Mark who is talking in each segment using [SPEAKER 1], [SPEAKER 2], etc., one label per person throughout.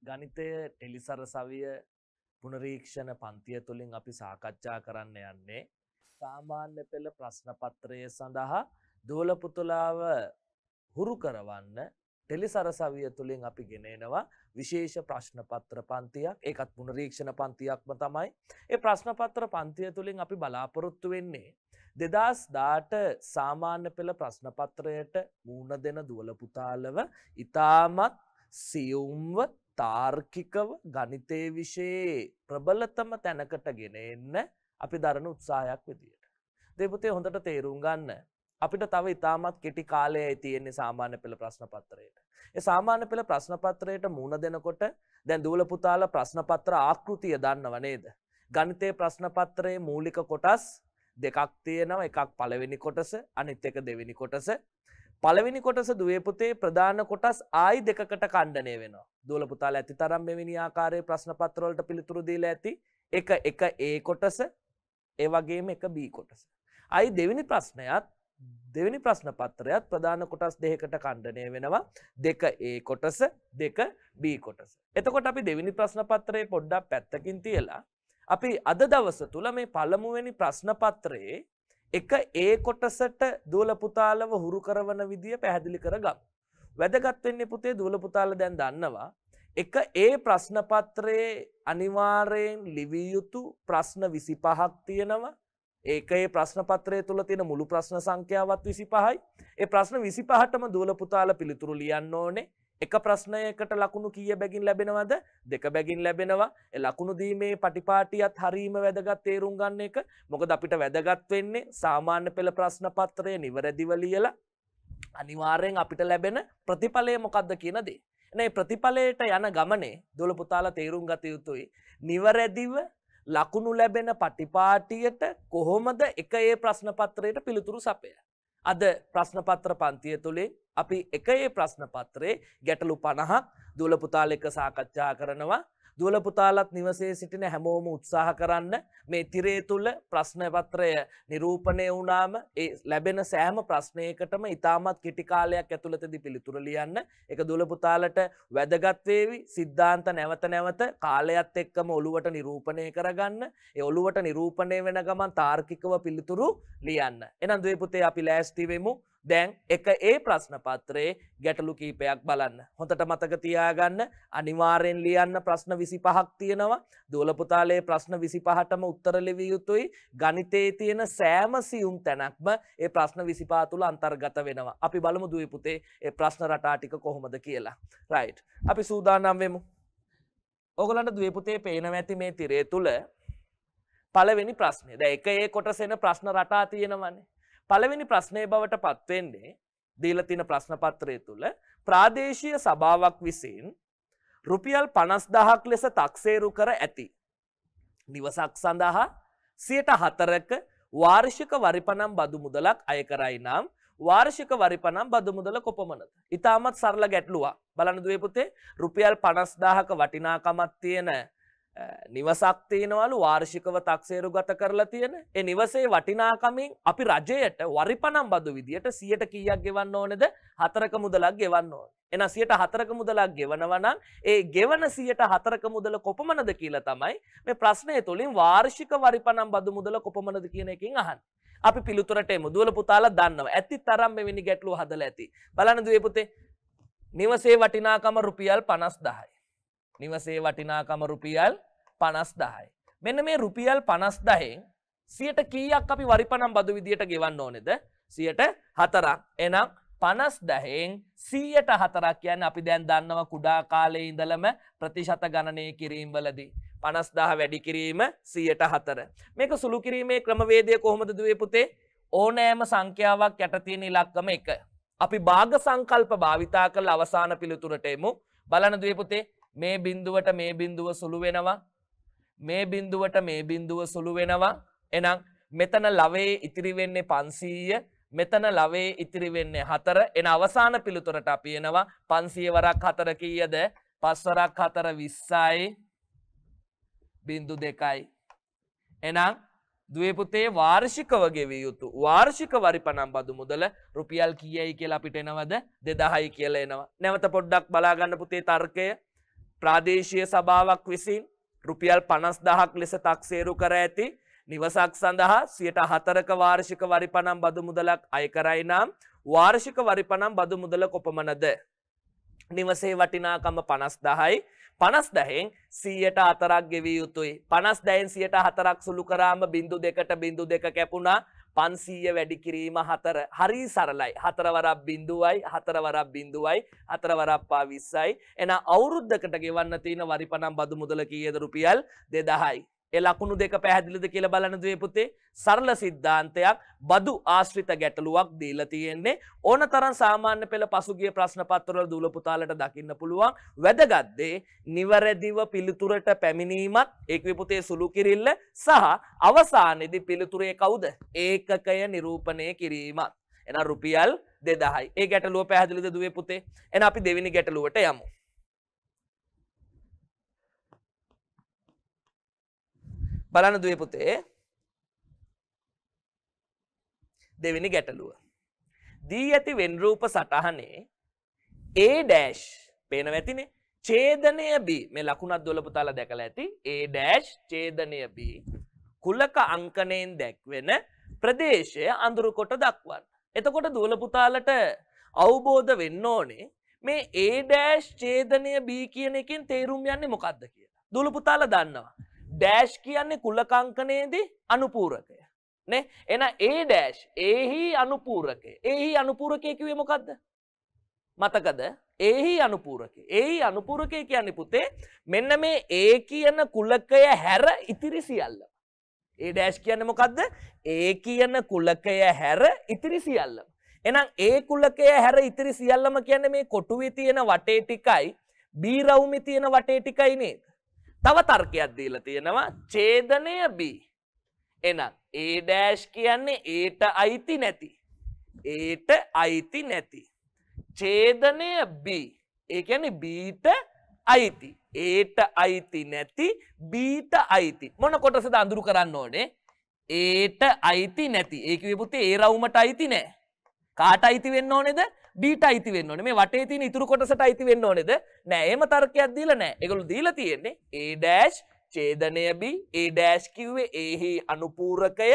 [SPEAKER 1] ගණිතය ටෙලිසර සවිය පුනරීක්ෂණ පන්තිය තුළින් අපි සාකච්ඡා කරන්න යන්නේ සාමාන්‍ය පෙළ ප්‍රශ්න පත්‍රය සඳහා දෝලපුතුලාව හුරු කරවන්න ටෙලිසර සවිය තුළින් අපි ගෙනෙනවා විශේෂ ප්‍රශ්න පත්‍ර පන්තියක්. ඒකත් පුනරීක්ෂණ පන්තියක්ම තමයි. ඒ ප්‍රශ්න පත්‍ර පන්තිය තුළින් අපි බලාපොරොත්තු වෙන්නේ 2018 සාමාන්‍ය පෙළ ප්‍රශ්න පත්‍රයට මුහුණ දෙන දෝලපුතාලව ඉතාමත් සියුම්ව තාර්කිකව ගණිතයේ විෂයේ ප්‍රබලතම තැනකට ගෙන එන්න අපි දරන උත්සාහයක් විදියට. දෙපුතේ හොඳට තේරුම් ගන්න. අපිට තව ඉතාමත් කෙටි කාලයයි තියෙන්නේ සාමාන්‍ය පෙළ ප්‍රශ්න පත්‍රයට. ඒ සාමාන්‍ය පෙළ ප්‍රශ්න පත්‍රයට මුහුණ දෙනකොට දැන් දූල පුතාලා ප්‍රශ්න පත්‍ර ආකෘතිය දන්නව නේද? ගණිතයේ ප්‍රශ්න පත්‍රයේ මූලික කොටස් දෙකක් තියෙනවා. එකක් පළවෙනි කොටස, අනිත් එක දෙවෙනි කොටස. පළවෙනි කොටස දුවේ පුතේ ප්‍රධාන කොටස් ආයි දෙකකට ඛණ්ඩණය වෙනවා. දූල පුතාලා ඇති තරම් මෙවැනි ආකාරයේ ප්‍රශ්න පත්‍ර වලට පිළිතුරු දීලා ඇති. එක A කොටස, ඒ වගේම එක B කොටස. ආයි දෙවෙනි ප්‍රශ්න පත්‍රයත් ප්‍රධාන කොටස් දෙකකට ඛණ්ඩණය වෙනවා. දෙක A කොටස, දෙක B කොටස. එතකොට අපි දෙවෙනි ප්‍රශ්න පත්‍රයේ පොඩ්ඩක් පැත්තකින් තියලා අපි අද දවස තුල මේ පළමුවෙනි ප්‍රශ්න පත්‍රයේ එක A කොටසට දූල පුතාලව හුරු කරවන විදිය පැහැදිලි කරගමු. වැදගත් වෙන්නේ පුතේ දූල පුතාලා දැන් දන්නවා එක A ප්‍රශ්න පත්‍රයේ අනිවාර්යෙන් ලිවිය යුතු ප්‍රශ්න 25ක් තියෙනවා. ඒකේ ප්‍රශ්න පත්‍රය තුල තියෙන මුළු ප්‍රශ්න සංඛ්‍යාවත් 25යි. ඒ ප්‍රශ්න 25ටම දූල පුතාලා පිළිතුරු ලියන්න ඕනේ. එක ප්‍රශ්නයකට ලකුණු කීය බැගින් ලැබෙනවද? 2 බැගින් ලැබෙනවා. ඒ ලකුණු දීමේ පටිපාටියත් හරීම වැදගත් තේරුම් ගන්න එක. මොකද අපිට වැදගත් වෙන්නේ සාමාන්‍ය පෙළ ප්‍රශ්න පත්‍රය නිවැරදිව ලියලා අනිවාර්යෙන් අපිට ලැබෙන ප්‍රතිඵලය මොකක්ද කියන දේ. එනේ ප්‍රතිඵලයට යන ගමනේ දූල පුතාලා තේරුම් ගත යුතුයි. නිවැරදිව ලකුණු ලැබෙන පටිපාටියට කොහොමද එක ඒ ප්‍රශ්න පත්‍රයට පිළිතුරු සපයන්නේ? අද ප්‍රශ්න පත්‍ර පන්තිය තුලින් අපි එක ඒ ප්‍රශ්න පත්‍රයේ ගැටලු 50ක් දූල පුතාලා එක්ක සාකච්ඡා කරනවා. දූල පුතාලත් නිවසේ සිටින හැමෝම උත්සාහ කරන්න මේ තිරේ තුල ප්‍රශ්න පත්‍රය නිරූපණය වුණාම ඒ ලැබෙන සෑම ප්‍රශ්නයකටම ඉතාමත් කෙටි කාලයක් ඇතුළතදී පිළිතුරු ලියන්න. ඒක දූල පුතාලට වැදගත් වේවි. සිද්ධාන්ත නැවත නැවත කාලයත් එක්කම ඔළුවට නිරූපණය කරගන්න. ඒ ඔළුවට නිරූපණය වෙන ගමන් තාර්කිකව පිළිතුරු ලියන්න. එහෙනම් දුවේ පුතේ අපි ලෑස්ති වෙමු. දැන් එක ඒ ප්‍රශ්න පත්‍රයේ ගැටලු කීපයක් බලන්න. හොඳට මතක තියාගන්න අනිවාර්යෙන් ලියන්න ප්‍රශ්න 25ක් තියෙනවා. දූල පුතාලේ ප්‍රශ්න 25ටම උත්තර ලිවිය යුතුයි. ගණිතයේ තියෙන සෑම සියුම් තැනක්ම ඒ ප්‍රශ්න 25 තුල අන්තර්ගත වෙනවා. අපි බලමු දුවේ පුතේ ඒ ප්‍රශ්න රටා ටික කොහොමද කියලා. රයිට්. අපි සූදානම් වෙමු. ඕගලන්ට දුවේ පුතේ පේනවා ඇති මේ තිරේ තුල පළවෙනි ප්‍රශ්නේ. දැන් එක ඒ කොටස එන ප්‍රශ්න රටා තියෙනවනේ. පළවෙනි ප්‍රශ්නයේ බවට පත් වෙන්නේ දීලා තියෙන ප්‍රශ්න පත්‍රය තුල ප්‍රාදේශීය සභාවක් විසින් රුපියල් 50000ක් ලෙස තක්සේරු කර ඇති නිවසක් සඳහා 4%ක වාර්ෂික වරිපණම් බදු මුදලක් අය කරයි නම් වාර්ෂික වරිපණම් බදු මුදල කොපමණද? ඉතාමත් සරල ගැටලුවක්. බලන්න දුවේ පුතේ රුපියල් 50000ක වටිනාකමක් තියෙන නිවසක් තියෙනවලු වාර්ෂිකව තක්සේරු ගත කරලා තියෙන. ඒ නිවසේ වටිනාකමින් අපි රජයට වරිපණම් බදු විදියට 100ට කීයක් ගෙවන්න ඕනේද? 4ක මුදලක් ගෙවන්න ඕනේ. එහෙනම් 104ක මුදලක් ගෙවනවා නම් ඒ ගෙවන 104ක මුදල කොපමණද කියලා තමයි මේ ප්‍රශ්නය තුලින් වාර්ෂික වරිපණම් බදු මුදල කොපමණද කියන එකෙන් අහන්නේ. අපි පිළිතුරට එමු. දූල පුතාලා දන්නවා. ඇති තරම් මෙවැනි ගැටලුව හදලා ඇති. බලන්න දුවේ පුතේ. නිවසේ වටිනාකම රුපියල් 50000යි. නිවසේ වටිනාකම රුපියල් 50000යි. මෙන්න මේ රුපියල් 50000න් 100ට කීයක් අපි වරිපණම් බදු විදියට ගෙවන්න ඕනේද? 104ක්. එහෙනම් 50000න් 104ක් කියන්නේ අපි දැන් දන්නවා කුඩා කාලේ ඉඳලම ප්‍රතිශත ගණනය කිරීම වලදී 50000 වැඩි කිරීම 104. මේක සුළු කිරීමේ ක්‍රමවේදය කොහොමද දුවේ පුතේ? ඕනෑම සංඛ්‍යාවක් යට තියෙන ඉලක්කම 1. අපි භාග සංකල්ප භාවිතා කරලා අවසාන පිළිතුරට එමු. බලන්න දුවේ පුතේ මේ බිඳුවට මේ බිඳුව සුළු වෙනවා. මේ බිඳුවට මේ බිඳුව සුළු වෙනවා. එහෙනම් මෙතන ලවයේ ඉතිරි වෙන්නේ 500. මෙතන ලවයේ ඉතිරි වෙන්නේ 4. එන අවසාන පිළිතුරට අපි එනවා 500 වරක් 4 කීයද? 5 වරක් 4 20යි. බිඳු 2යි. එහෙනම් දුවේ පුතේ වාර්ෂිකව ගෙවිය යුතු වාර්ෂික වරිපණම් බදු මුදල රුපියල් කීයයි කියලා අපිට එනවද? 2000යි කියලා එනවා. නැවත පොඩ්ඩක් බලා ගන්න පුතේ තර්කය. ප්‍රාදේශීය සභාවක් විසින් රුපියල් 50000ක් ලෙස තක්සේරු කර ඇති නිවසක් සඳහා 4%ක වාර්ෂික වරිපණම් බදු මුදලක් අය කරයි නම් වාර්ෂික වරිපණම් බදු මුදල කොපමණද? නිවසේ වටිනාකම 50000යි. 50න් 100%ක් ගෙවිය යුතුයි. 50න් 100%ක් සුළු කරාම 0.2ට 0.2 කැපුණා. 500 වැඩි කිරීම 4. හරි සරලයි. 4 වරක් 0යි 4 වරක් 0යි 4 වරක් පා 20යි. එහෙනම් අවුරුද්දකට ගෙවන්න තියෙන වරිපණම් බදු මුදල කීයද? රුපියල් 2000යි. ඒ ලකුණු දෙක පැහැදිලිද කියලා බලන්න දුවේ පුතේ. සරල සිද්ධාන්තයක් බදු ආශ්‍රිත ගැටලුවක් දීලා තියෙන්නේ. ඕනතරම් සාමාන්‍ය පෙළ පසුගිය ප්‍රශ්න පත්‍රවල දූල පුතාලට දකින්න පුළුවන්. වැදගත් දේ නිවැරදිව පිළිතුරට පැමිණීමත් ඒකේ පුතේ සුළු කිරිල්ල සහ අවසානයේදී පිළිතුරේ කවුද? ඒකකය නිරූපණය කිරීමත්. එහෙනම් රුපියල් 2000යි. ඒ ගැටලුව පැහැදිලිද දුවේ පුතේ? එහෙනම් අපි දෙවෙනි ගැටලුවට යමු. බලන්න දුවේ පුතේ දෙවෙනි ගැටලුව. දී ඇති වෙන් රූප සටහනේ A dash පේනව ඇතිනේ. ඡේදනය B මේ ලකුණක් දුවල පුතාලා දැකලා ඇති. A dash ඡේදනය B කුලක අංකණයෙන් දැක්වෙන ප්‍රදේශය අඳුරු කොට දක්වන්න. එතකොට දුවල පුතාලට අවබෝධ වෙන්න ඕනේ මේ A dash ඡේදනය B කියන එකෙන් තේරුම් යන්නේ මොකක්ද කියලා. දුවල පුතාලා දන්නවා. ඩෑෂ් කියන්නේ කුලකංකනයේදී අනුපූරකය නේ. එහෙනම් A dash එහි අනුපූරකය. එහි අනුපූරකය කිව්වේ මොකද්ද? මතකද? එහි අනුපූරකය. එහි අනුපූරකය කියන්නේ පුතේ මෙන්න මේ A කියන කුලකය හැර ඉතිරි සියල්ල. A dash කියන්නේ මොකද්ද? A කියන කුලකය හැර ඉතිරි සියල්ල. එහෙනම් A කුලකය හැර ඉතිරි සියල්ලම කියන්නේ මේ කොටුවේ තියෙන වටේ ටිකයි B රවුමේ තියෙන වටේ ටිකයි නේද? තව තර්කයක් දීලා තියෙනවා ඡේදනය B. එහෙනම් A dash කියන්නේ Aට අයිති නැති. Aට අයිති නැති. ඡේදනය B. ඒ කියන්නේ Bට අයිති. Aට අයිති නැති Bට අයිති. මොන කොටසද අඳුරු කරන්න ඕනේ? Aට අයිති නැති. ඒ කිව්වේ පුතේ A රවුමට අයිති නැහැ. කාට අයිති වෙන්න ඕනේද? Bට අයිති වෙන්න ඕනේ. මේ වටේ තියෙන ඉතුරු කොටසට අයිති වෙන්න ඕනේද? නෑ. එහෙම තර්කයක් දීලා නෑ. ඒගොල්ලෝ දීලා තියෙන්නේ A dash ඡේදනය B. A dash කිව්වේ එහි අනුපූරකය.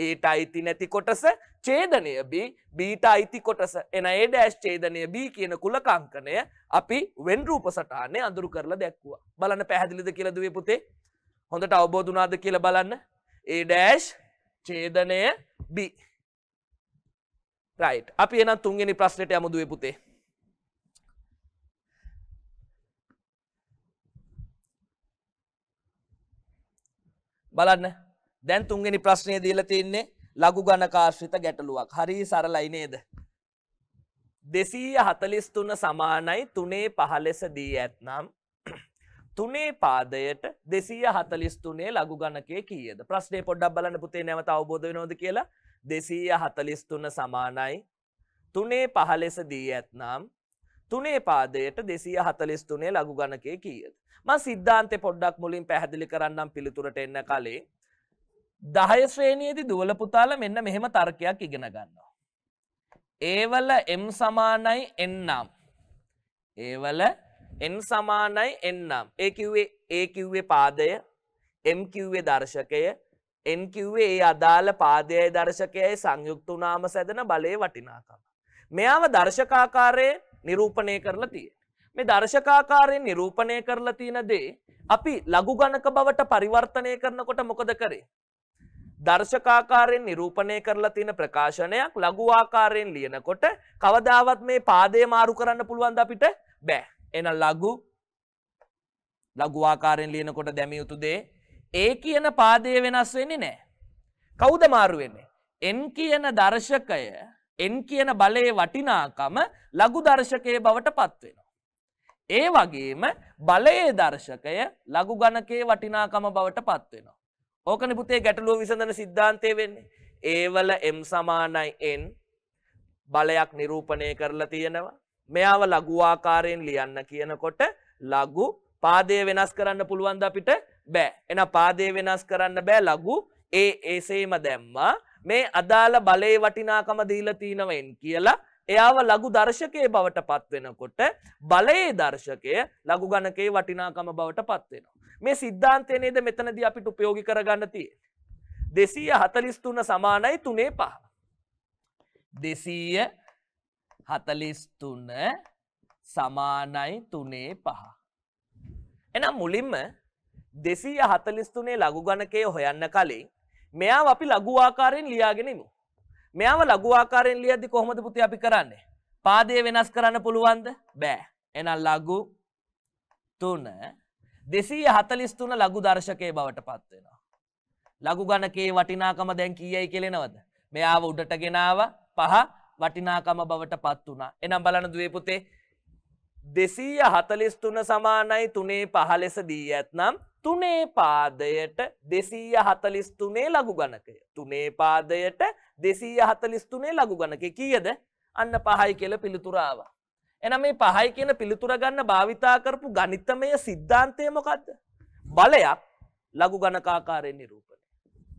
[SPEAKER 1] Aට අයිති නැති කොටස. ඡේදනය B. Bට අයිති කොටස. එන A dash ඡේදනය B කියන කුලකාංකණය අපි වෙන් රූප සටහනේ අඳුරු කරලා දැක්වුවා. බලන්න පැහැදිලිද කියලා දුවේ පුතේ? හොඳට අවබෝධ වුණාද කියලා බලන්න. A dash ඡේදනය B. right. අපි එහෙනම් තුන්වෙනි ප්‍රශ්නෙට යමු දුවේ පුතේ. බලන්න. දැන් තුන්වෙනි ප්‍රශ්නේ දීලා තියෙන්නේ ලඝු ගණකාශ්‍රිත ගැටලුවක්. හරි සරලයි නේද? 243 සමානයි 3 15 දී ඇතනම් 3 පාදයට 243 ලඝු ගණකයේ කීයද? ප්‍රශ්නේ පොඩ්ඩක් බලන්න පුතේ නැවත අවබෝධ වෙනවද කියලා. 243 සමානයි 3 15 දී ඇතනම් 3 පාදයට 243 ලඝු ගණකයේ කීයද? මම සිද්ධාන්තේ පොඩ්ඩක් මුලින් පැහැදිලි කරන්නම් පිළිතුරට එන්න කලින් 10 ශ්‍රේණියේදී දුවල පුතාලා මෙන්න මෙහෙම තර්කයක් ඉගෙන ගන්නවා. A වල m සමානයි n නම්. A වල n සමානයි n නම්. A කිව්වේ පාදය, m කිව්වේ දර්ශකය, n කිව්වේ ඒ අදාළ පාදයයි දර්ශකයයි සංයුක්ත වුණාම සැදෙන බලයේ වටිනාකම. මෙයාව දර්ශකාකාරයේ නිරූපණය කරලා තියෙනවා. මේ දර්ශකාකාරයෙන් නිරූපණය කරලා තියෙන දේ අපි ලඝු ගණක බවට පරිවර්තනය කරනකොට මොකද කරේ? දර්ශකාකාරයෙන් නිරූපණය කරලා තියෙන ප්‍රකාශනයක් ලඝු ආකාරයෙන් ලියනකොට කවදාවත් මේ පාදය මාරු කරන්න පුළුවන්ද අපිට? බෑ. එහෙනම් ලඝු ආකාරයෙන් ලියනකොට දැමිය යුතු දේ A කියන පාදය වෙනස් වෙන්නේ නැහැ. කවුද මාරු වෙන්නේ? n කියන දර්ශකය, n කියන බලයේ වටිනාකම ලඝු දර්ශකයේ බවට පත් වෙනවා. ඒ වගේම බලයේ දර්ශකය ලඝු ගණකයේ වටිනාකම බවට පත් වෙනවා. ඕකනේ පුතේ ගැටලුව විසඳන සිද්ධාන්තය වෙන්නේ. A වල m සමානයි n බලයක් නිරූපණය කරලා තියෙනවා. මෙයාව ලඝු ආකාරයෙන් ලියන්න කියනකොට ලඝු පාදය වෙනස් කරන්න පුළුවන්ද අපිට? බෑ. එහෙනම් පාදය වෙනස් කරන්න බෑ. ලඝු එසේම දැම්මා. මේ අදාළ බලයේ වටිනාකම දීලා තිනවෙන් කියලා එයාව ලඝු දර්ශකයේ බවට පත් වෙනකොට බලයේ දර්ශකය ලඝු ගණකයේ වටිනාකම බවට පත් වෙනවා. මේ સિદ્ધාන්තය නේද මෙතනදී අපිට ප්‍රයෝගික කරගන්න තියෙන්නේ. 243 සමානයි 3/5. 243 සමානයි 3/5. එහෙනම් මුලින්ම 243 ලඝු ගණකය හොයන්න කලින් මෙයාව අපි ලඝු ආකාරයෙන් ලියාගෙන ඉමු. මෙයාව ලඝු ආකාරයෙන් ලියද්දි කොහොමද පුතේ අපි කරන්නේ? පාදය වෙනස් කරන්න පුළුවන්ද? බෑ. එහෙනම් ලඝු 3 243 ලඝු දර්ශකයේ බවට පත් වෙනවා. ලඝු ගණකයේ වටිනාකම දැන් කීයයි කියලා එනවද? මෙයාව උඩට ගෙනාව 5 වටිනාකම බවට පත් වුණා. එහෙනම් බලන්න දුවේ පුතේ 243 සමානයි 3/5 ලෙස දී ඇතනම් 3 පාදයට 243 ලඝු ගණකය. 3 පාදයට 243 ලඝු ගණකය කීයද? අන්න 5යි කියලා පිළිතුර ආවා. එහෙනම් මේ 5යි කියන පිළිතුර ගන්න භාවිතා කරපු ගණිතමය સિદ્ધාන්තය මොකද්ද? බලයක් ලඝු ගණකාකාරයෙන් නිරූපණය.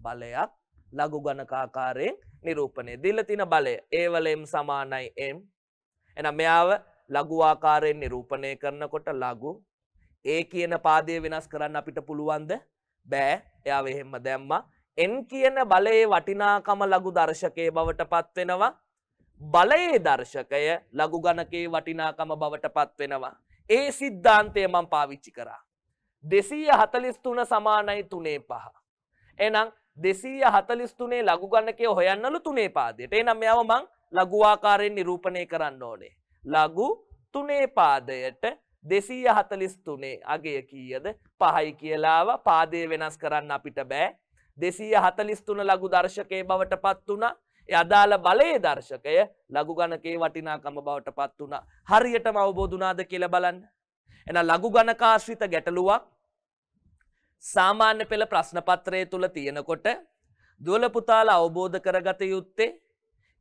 [SPEAKER 1] බලයක් ලඝු ගණකාකාරයෙන් නිරූපණය. දීලා තියෙන බලය A වල m සමානයි m. එහෙනම් මෙයාව ලඝු ආකාරයෙන් නිරූපණය කරනකොට ලඝු A කියන පාදය වෙනස් කරන්න අපිට පුළුවන්ද? බෑ. එයාව එහෙම දැම්මා. n කියන බලයේ වටිනාකම ලඝු දර්ශකයේ බවට පත් වෙනවා. බලයේ දර්ශකය ලඝු ගණකයේ වටිනාකම බවට පත් වෙනවා. ඒ સિદ્ધාන්තය මම පාවිච්චි කරා. 243 සමානයි 3/5. එහෙනම් 243 ලඝු ගණකය හොයන්නලු 3 පාදයට. එහෙනම් මෙයාව මං ලඝු ආකාරයෙන් නිරූපණය කරන්න ඕනේ. ලඝු 3 පාදයට 243 අගය කීයද? 5යි කියලා ආවා. පාදය වෙනස් කරන්න අපිට බෑ. 243 ලඝු දර්ශකයේ බවට පත් වුණා. ඒ අදාළ බලයේ දර්ශකය ලඝු ගණකයේ වටිනාකම බවට පත් වුණා. හරියටම අවබෝධ වුණාද කියලා බලන්න. එහෙනම් ලඝු ගණකාශ්‍රිත ගැටලුවක් සාමාන්‍ය පෙළ ප්‍රශ්න පත්‍රයේ තුල තියෙනකොට දුවල පුතාලා අවබෝධ කරගත යුත්තේ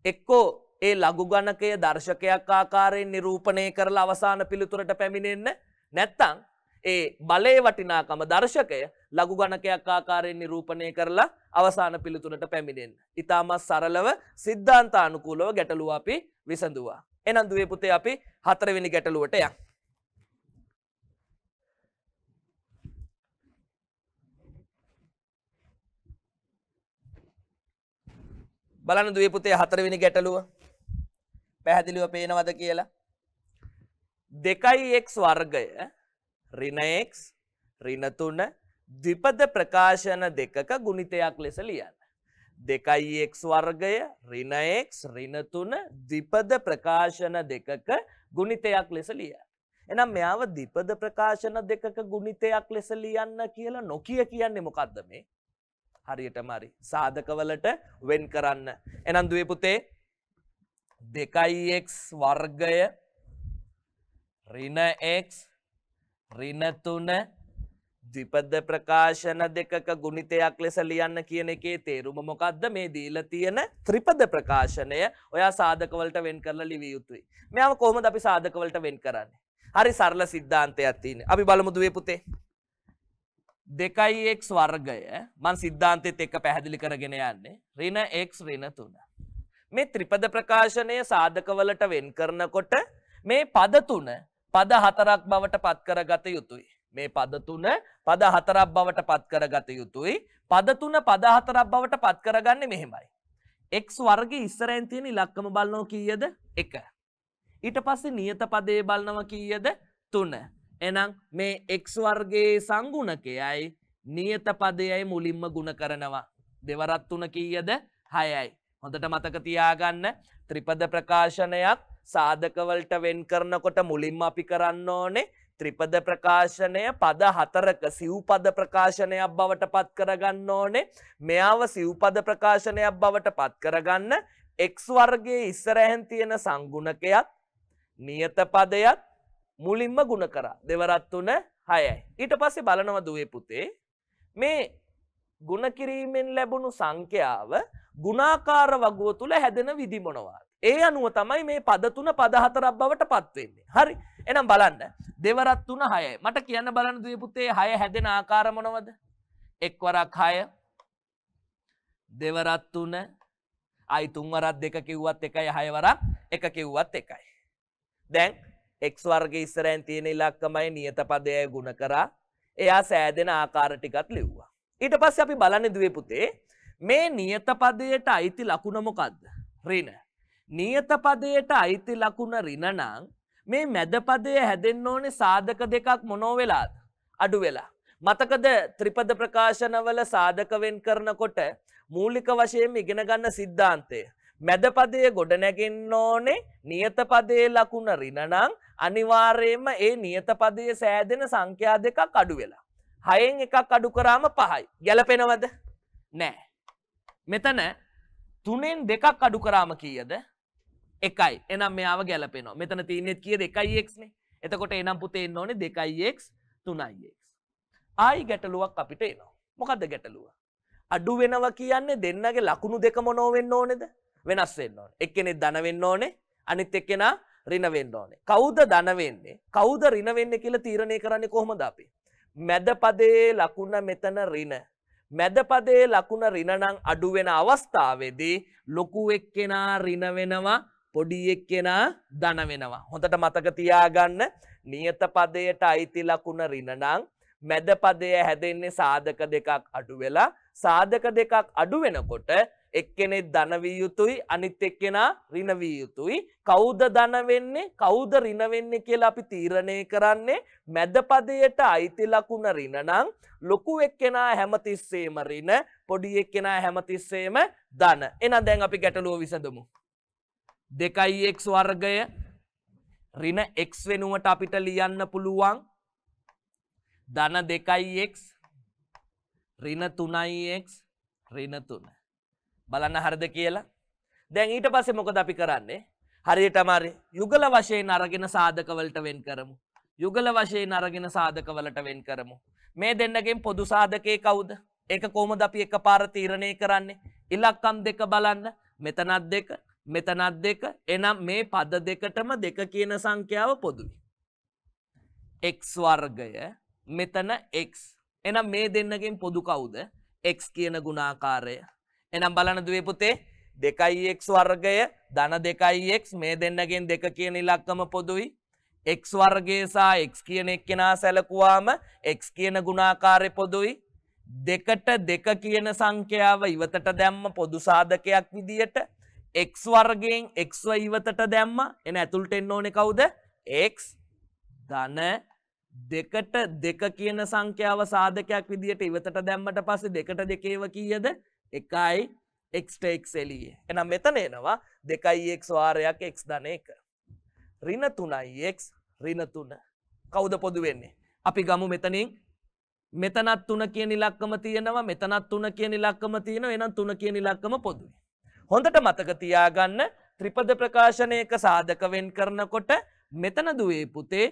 [SPEAKER 1] එක්කෝ ඒ ලඝු ගණකය දර්ශකයක් ආකාරයෙන් නිරූපණය කරලා අවසාන පිළිතුරට පැමිණෙන්න, නැත්නම් ඒ බලයේ වටිනාකම දර්ශකය ලඝු ගණකයක් ආකාරයෙන් නිරූපණය කරලා අවසාන පිළිතුරට පැමිණෙන්න. ඊටමත් සරලව સિદ્ધාන්තානුකූලව ගැටලුව අපි විසඳුවා. එහෙනම් දුවේ පුතේ අපි 4 වෙනි ගැටලුවට යමු. බලන්න දුවේ පුතේ 4 වෙනි ගැටලුව. පැහැදිලිව පේනවද කියලා? 2x වර්ගය ඍණ x ඍණ 3 ද්විපද ප්‍රකාශන දෙකක ගුණිතයක් ලෙස ලියන්න. 2x වර්ගය ඍණ x ඍණ 3 ද්විපද ප්‍රකාශන දෙකක ගුණිතයක් ලෙස ලියන්න. එහෙනම් මෙයාව ද්විපද ප්‍රකාශන දෙකක ගුණිතයක් ලෙස ලියන්න කියලා නොකිය කියන්නේ මොකද්ද මේ? හරියටම හරි. සාධකවලට වෙන් කරන්න. එහෙනම් දුවේ පුතේ 2x වර්ගය ඍණ x ඍණ 3 ද්විපද ප්‍රකාශන දෙකක ගුණිතයක් ලෙස ලියන්න කියන එකේ තේරුම මොකද්ද? මේ දීලා තියෙන ත්‍රිපද ප්‍රකාශනය ඔයා සාධකවලට වෙන් කරලා ලිවිය යුතුයි. මෙයාව කොහොමද අපි සාධකවලට වෙන් කරන්නේ? හරි සරල સિદ્ધාන්තයක් තියෙනවා. අපි බලමු දුවේ පුතේ. 2x වර්ගය මම સિદ્ધාන්තෙත් එක්ක පැහැදිලි කරගෙන යන්නේ. ඍණ x ඍණ 3. මේ ත්‍රිපද ප්‍රකාශනය සාධකවලට වෙන් කරනකොට මේ පද 3 පද 4ක් බවට පත් කරගත යුතුයි. මේ පද 3 පද 4ක් බවට පත් කරගත යුතුයි. පද 3 පද 4ක් බවට පත් කරගන්නේ මෙහෙමයි. x වර්ගයේ ඉස්සරහින් තියෙන ඉලක්කම බලනවා කීයද? 1. ඊට පස්සේ නියත පදයේ බලනවා කීයද? 3. එහෙනම් මේ x වර්ගයේ සංගුණකයයි නියත පදයයි මුලින්ම ගුණ කරනවා. දෙවරක් 3 කීයද? 6යි. හොඳට මතක තියාගන්න ත්‍රිපද ප්‍රකාශනයක් සාධකවලට වෙන් කරනකොට මුලින්ම අපි කරන්න ඕනේ ත්‍රිපද ප්‍රකාශනය පද 4ක සිව්පද ප්‍රකාශනයක් බවට පත් කරගන්න ඕනේ. මෙයාව සිව්පද ප්‍රකාශනයක් බවට පත් කරගන්න x වර්ගයේ ඉස්සරහින් තියෙන සංගුණකයක් නියත පදයක් මුලින්ම ගුණ කරා. දෙවරක් 3 6යි. ඊට පස්සේ බලනවා දුවේ පුතේ මේ ගුණ කිරීමෙන් ලැබුණු සංඛ්‍යාව ගුණාකාර වගුව තුල හැදෙන විදි මොනවාද? ඒ අනුව තමයි මේ පද 3 පද 4ක් බවට පත් වෙන්නේ. හරි. එහෙනම් බලන්න. දෙවරක් 3 6යි. මට කියන්න බලන්න දුවේ පුතේ 6 හැදෙන ආකාර මොනවද? එක් වරක් 6 දෙවරක් 3 ආයි 3 වරක් 2 කිව්වත් එකයි 6 වරක් 1 කිව්වත් එකයි. දැන් x වර්ගයේ ඉස්සරහින් තියෙන ඉලක්කමයි නියත පදයයි ගුණ කරා. එයා සෑදෙන ආකාර ටිකත් ලිව්වා. ඊට පස්සේ අපි බලන්නේ දුවේ පුතේ මේ නියත පදයට අයිති ලකුණ මොකද්ද? ඍණ. නියත පදයට අයිති ලකුණ ඍණ නම් මේ මැද පදය හැදෙන්න ඕනේ සාධක දෙකක් මොනෝ වෙලාද? අඩු වෙලා. මතකද ත්‍රිපද ප්‍රකාශනවල සාධක වෙන් කරනකොට මූලික වශයෙන් ඉගෙන ගන්න සිද්ධාන්තය. මැද පදයේ ගොඩ නැගෙන්න ඕනේ නියත පදයේ ලකුණ ඍණ නම් අනිවාර්යයෙන්ම ඒ නියත පදයේ සෑදෙන සංඛ්‍යා දෙකක් අඩු වෙලා. 6න් එකක් අඩු කරාම 5යි. ගැලපෙනවද? නෑ. මෙතන 3න් දෙකක් අඩු කරාම කීයද? 1යි. එහෙනම් මෙයාව ගැලපෙනවා. මෙතන තියෙන්නේ කීයද? 1x නේ. එතකොට එනම් පුතේ එන්න ඕනේ 2x 3x. ආයි ගැටලුවක් අපිට එනවා. මොකද්ද ගැටලුව? අඩු වෙනවා කියන්නේ දෙන්නගේ ලකුණු දෙක මොනෝ වෙන්න ඕනේද? වෙනස් වෙන්න ඕනේ. එක්කෙනෙක් ධන වෙන්න ඕනේ, අනිත් එක්කෙනා ඍණ වෙන්න ඕනේ. කවුද ධන වෙන්නේ? කවුද ඍණ වෙන්නේ කියලා තීරණය කරන්නේ කොහොමද අපි? මැද පදයේ ලකුණ මෙතන ඍණ. මැද පදයේ ලකුණ ඍණ නම් අඩු වෙන අවස්ථාවේදී ලොකු එක්කෙනා ඍණ වෙනවා, පොඩි එක්කෙනා ධන වෙනවා. හොඳට මතක තියාගන්න නියත පදයට අයිති ලකුණ ඍණ නම් මැද පදය හැදෙන්නේ සාධක දෙකක් අඩු වෙලා සාධක දෙකක් අඩු වෙනකොට එක්කෙනෙක් ධන විය යුතුයි අනිත් එක්කෙනා ඍණ විය යුතුයි. කවුද ධන වෙන්නේ කවුද ඍණ වෙන්නේ කියලා අපි තීරණය කරන්නේ මැද පදයට අයිති ලකුණ ඍණ නම් ලොකු එක්කෙනා හැමතිස්සෙම ඍණ පොඩි එක්කෙනා හැමතිස්සෙම ධන. එහෙනම් දැන් අපි ගැටලුව විසඳමු. 2x වර්ගය ඍණ x වෙනුවට අපිට ලියන්න පුළුවන් ධන 2x ඍණ 3x ඍණ 3. බලන්න හරිද කියලා. දැන් ඊට පස්සේ මොකද අපි කරන්නේ? හරියටම හරි යුගල වශයෙන් අරගෙන සාධක වලට වෙන් කරමු. යුගල වශයෙන් අරගෙන සාධක වලට වෙන් කරමු. මේ දෙන්නගෙන් පොදු සාධකේ කවුද? ඒක කොහොමද අපි එකපාර තීරණය කරන්නේ? ඉලක්කම් දෙක බලන්න. මෙතනත් දෙක, මෙතනත් දෙක. එහෙනම් මේ පද දෙකටම දෙක කියන සංඛ්‍යාව පොදුයි. x වර්ගය මෙතන x. එහෙනම් මේ දෙන්නගෙන් පොදු කවුද? x කියන ගුණාකාරය. එහෙනම් බලන්න දුවේ පුතේ 2x වර්ගය ධන 2x මේ දෙන්නගෙන් දෙක කියන ඉලක්කම පොදුයි. x වර්ගය සහ x කියන එක්කෙනා සැලකුවාම x කියන ගුණාකාරය පොදුයි. දෙකට දෙක කියන සංඛ්‍යාව ඉවතට දැම්ම පොදු සාධකයක් විදියට x වර්ගයෙන් xව ඉවතට දැම්ම. එන ඇතුළට එන්න ඕනේ කවුද? x ධන දෙකට දෙක කියන සංඛ්‍යාව සාධකයක් විදියට ඉවතට දැම්මට පස්සේ දෙකට දෙකේව කීයද? 1යි x x එළියේ. එහෙනම් මෙතන එනවා 2x වාරයක් x ධන 1. ඍණ 3x ඍණ 3. කවුද පොදු වෙන්නේ? අපි ගමු මෙතනින් මෙතනත් 3 කියන ඉලක්කම තියෙනවා, මෙතනත් 3 කියන ඉලක්කම තියෙනවා. එහෙනම් 3 කියන ඉලක්කම පොදුයි. හොඳට මතක තියාගන්න ත්‍රිපද ප්‍රකාශනයක සාධක වෙන් කරනකොට මෙතන දුවේ පුතේ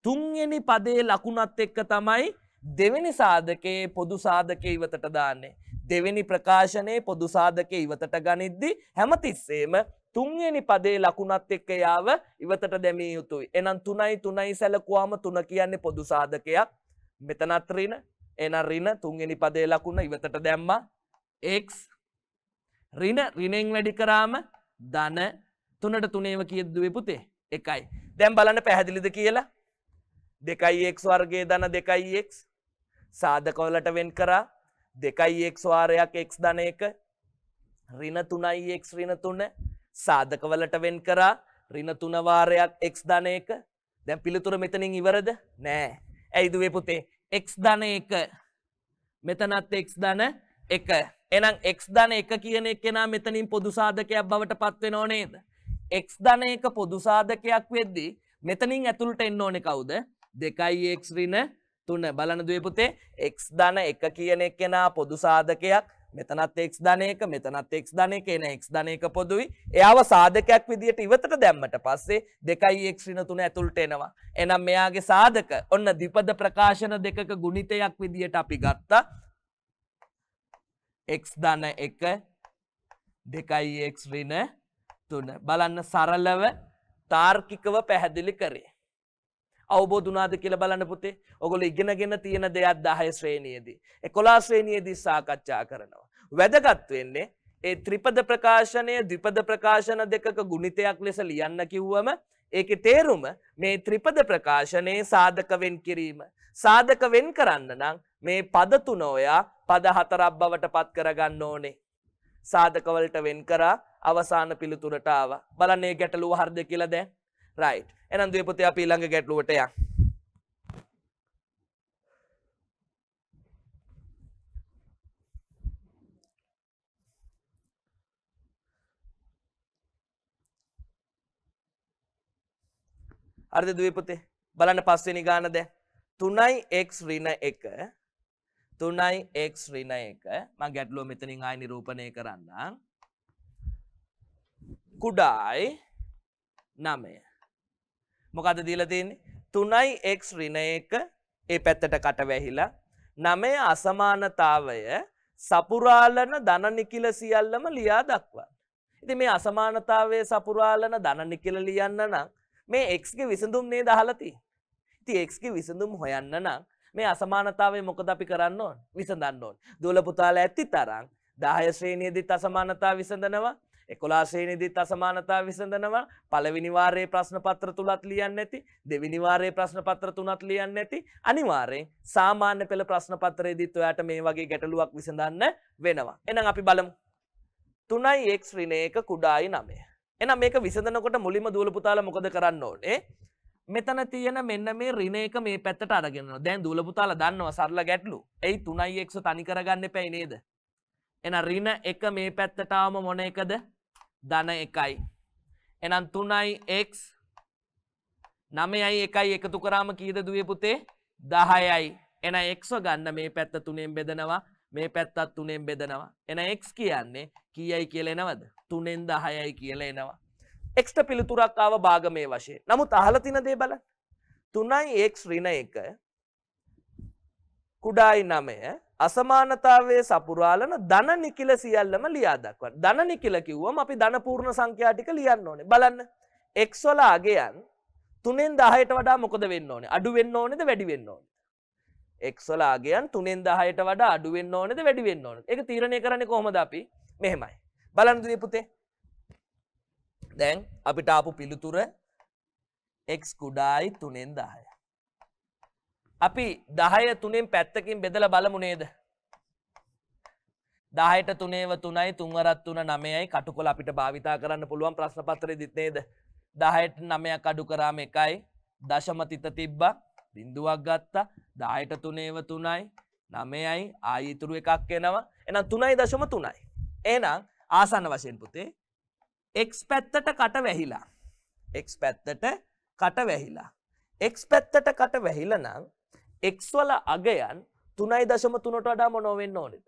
[SPEAKER 1] තුන්වෙනි පදයේ ලකුණත් එක්ක තමයි දෙවෙනි සාධකයේ පොදු සාධකයේ ඉවතට දාන්නේ. දෙවෙනි ප්‍රකාශනයේ පොදු සාධකයේ ඉවතට ගනිද්දී හැමතිස්සෙම තුන්වෙනි පදයේ ලකුණත් එක්ක යාව ඉවතට දැමිය යුතුයි. එහෙනම් 3යි 3යි සැලකුවාම 3 කියන්නේ පොදු සාධකයක්. මෙතනත් ඍණ. එහෙනම් ඍණ තුන්වෙනි පදයේ ලකුණ ඉවතට දැම්මා. x ඍණ ඍණෙන් වැඩි කරාම ධන 3ට 3ව කීයද දුවේ පුතේ? 1යි. දැන් බලන්න පැහැදිලිද කියලා? 2x වර්ගයේ ධන 2x සාධක වලට වෙන් කරා 2x වාරයක් x ධන 1 ඍණ 3x ඍණ 3 සාධක වලට වෙන් කරා ඍණ 3 වාරයක් x ධන 1. දැන් පිළිතුර මෙතනින් ඉවරද? නෑ. ඇයි දුවේ පුතේ? x ධන 1 මෙතනත් x ධන 1. එහෙනම් x ධන 1 කියන එකේනා මෙතනින් පොදු සාධකයක් බවට පත් වෙනව නේද? x ධන 1 පොදු සාධකයක් වෙද්දී මෙතනින් ඇතුළට එන්න ඕනේ කවුද? 2x ඍණ 3. බලන්න දුවේ පුතේ x ධන 1 කියන එකේනා පොදු සාධකයක්. මෙතනත් x ධන 1 මෙතනත් x ධන 1 එන x ධන 1 පොදුයි. එයාව සාධකයක් විදියට ඉවතට දැම්මට පස්සේ 2x ඍණ 3 ඇතුළට එනවා. එහෙනම් මෙයාගේ සාධක ඔන්න ද්විපද ප්‍රකාශන දෙකක ගුණිතයක් විදියට අපි ගත්තා. x ධන 1 2x ඍණ 3. බලන්න සරලව තාර්කිකව පැහැදිලි කරේ. අවබෝධ වුණාද කියලා බලන්න පුතේ. ඔයගොල්ලෝ ඉගෙනගෙන තියෙන දෙයක් 10 ශ්‍රේණියේදී 11 ශ්‍රේණියේදී සාකච්ඡා කරනවා. වැදගත් වෙන්නේ ඒ ත්‍රිපද ප්‍රකාශනය ද්විපද ප්‍රකාශන දෙකක ගුණිතයක් ලෙස ලියන්න කිව්වම ඒකේ තේරුම මේ ත්‍රිපද ප්‍රකාශනයේ සාධක වෙන් කිරීම. සාධක වෙන් කරන්න නම් මේ පද තුන ඔයා පද හතරක් බවට පත් කරගන්න ඕනේ. සාධක වලට වෙන් කරා අවසාන පිළිතුරට ආවා. බලන්න මේ ගැටලුව හරිද කියලා දැන්. right. එහෙනම් දුවේ පුතේ අපි ඊළඟ ගැටලුවට යමු. හරිද දුවේ පුතේ? බලන්න පස්වෙනි ගාන දැන් 3x ඍණ 1 3x ඍණ 1 මම ගැටලුව මෙතනින් ආයි නිරූපණය කරන්නම්. කුඩායි 9 මොකද්ද දීලා තියෙන්නේ? 3x ඍණ 1 ඒ පැත්තට කට වැහිලා 9 අසමානතාවය සපුරාලන ධන නිකිල සියල්ලම ලියා දක්වන්න. ඉතින් මේ අසමානතාවයේ සපුරාලන ධන නිකිල ලියන්න නම් මේ x ගේ විසඳුම් නේද අහලා තියෙන්නේ. ඉතින් x ගේ විසඳුම් හොයන්න නම් මේ අසමානතාවය මොකද අපි කරන්න ඕන? විසඳන්න ඕන. දුවල පුතාලා ඇති තරම් 10 ශ්‍රේණියේදීත් අසමානතාව විසඳනවා. 11 ශ්‍රේණියේදීත් අසමානතාව විසඳනවා. පළවෙනි වාරයේ ප්‍රශ්න පත්‍ර තුලත් ලියන්න ඇති. දෙවෙනි වාරයේ ප්‍රශ්න පත්‍ර තුනත් ලියන්න ඇති. අනිවාර්යෙන් සාමාන්‍ය පෙළ ප්‍රශ්න පත්‍රයේදීත් ඔයාට මේ වගේ ගැටලුවක් විසඳන්න වෙනවා. එහෙනම් අපි බලමු. 3x ඍණ 1 කුඩායි 9. එහෙනම් මේක විසඳනකොට මුලින්ම දුවල පුතාලා මොකද කරන්න ඕනේ? මෙතන තියෙන මෙන්න මේ ඍණ 1 මේ පැත්තට අරගෙන යනවා. දැන් දුවල පුතාලා දන්නවා සරල ගැටලු. එයි 3x තනි කරගන්න එපැයි නේද? එහෙනම් ඍණ 1 මේ පැත්තට ආවම මොන එකද? ධන 1යි. එහෙනම් 3x 9යි 1යි එකතු කරාම කීයද දුවේ පුතේ? 10යි. එහෙනම් x ගන්න මේ පැත්ත 3ෙන් බෙදනවා. මේ පැත්තත් 3ෙන් බෙදනවා. එහෙනම් x කියන්නේ කීයයි කියලා එනවද? 3ෙන් 10යි කියලා එනවා. x ට පිළිතුරක් ආව භාගමේ වශයෙන්. නමුත් අහලා තින දේ බලන්න. 3x ඍණ 1 කුඩායි 9 අසමානතාවයේ සපුරාලන ධන නිකිල සියල්ලම ලියා දක්වන්න. ධන නිකිල කිව්වම අපි ධන පූර්ණ සංඛ්‍යා ටික ලියන්න ඕනේ. බලන්න. x වල අගයන් 3ෙන් 10ට වඩා මොකද වෙන්න ඕනේ? අඩු වෙන්න ඕනේද වැඩි වෙන්න ඕනේද? x වල අගයන් 3ෙන් 10ට වඩා අඩු වෙන්න ඕනේද වැඩි වෙන්න ඕනේද? ඒක තීරණය කරන්නේ කොහොමද අපි? මෙහෙමයි. බලන්න දුවේ පුතේ. දැන් අපිට ආපු පිළිතුර x කුඩායි 3ෙන් 10. අපි 10 3ෙන් පැත්තකින් බෙදලා බලමු නේද? 10ට 3ව 3යි 3 වරක් 3 9යි කටුකොල අපිට භාවිතා කරන්න පුළුවන් ප්‍රශ්න පත්‍රෙදිත් නේද? 10ට 9ක් අඩු කරාම 1යි දශම තිත තිබ්බා බිඳුවක් ගත්තා 10ට 3ව 3යි 9යි ආයි ඉතුරු එකක් එනවා. එහෙනම් 3.3යි. එහෙනම් ආසන්න වශයෙන් පුතේ x පැත්තට කට වැහිලා x පැත්තට කට වැහිලා x පැත්තට කට වැහිලා නම් x වල අගයන් 3.3ට වඩා මොනව වෙන්න ඕනේද?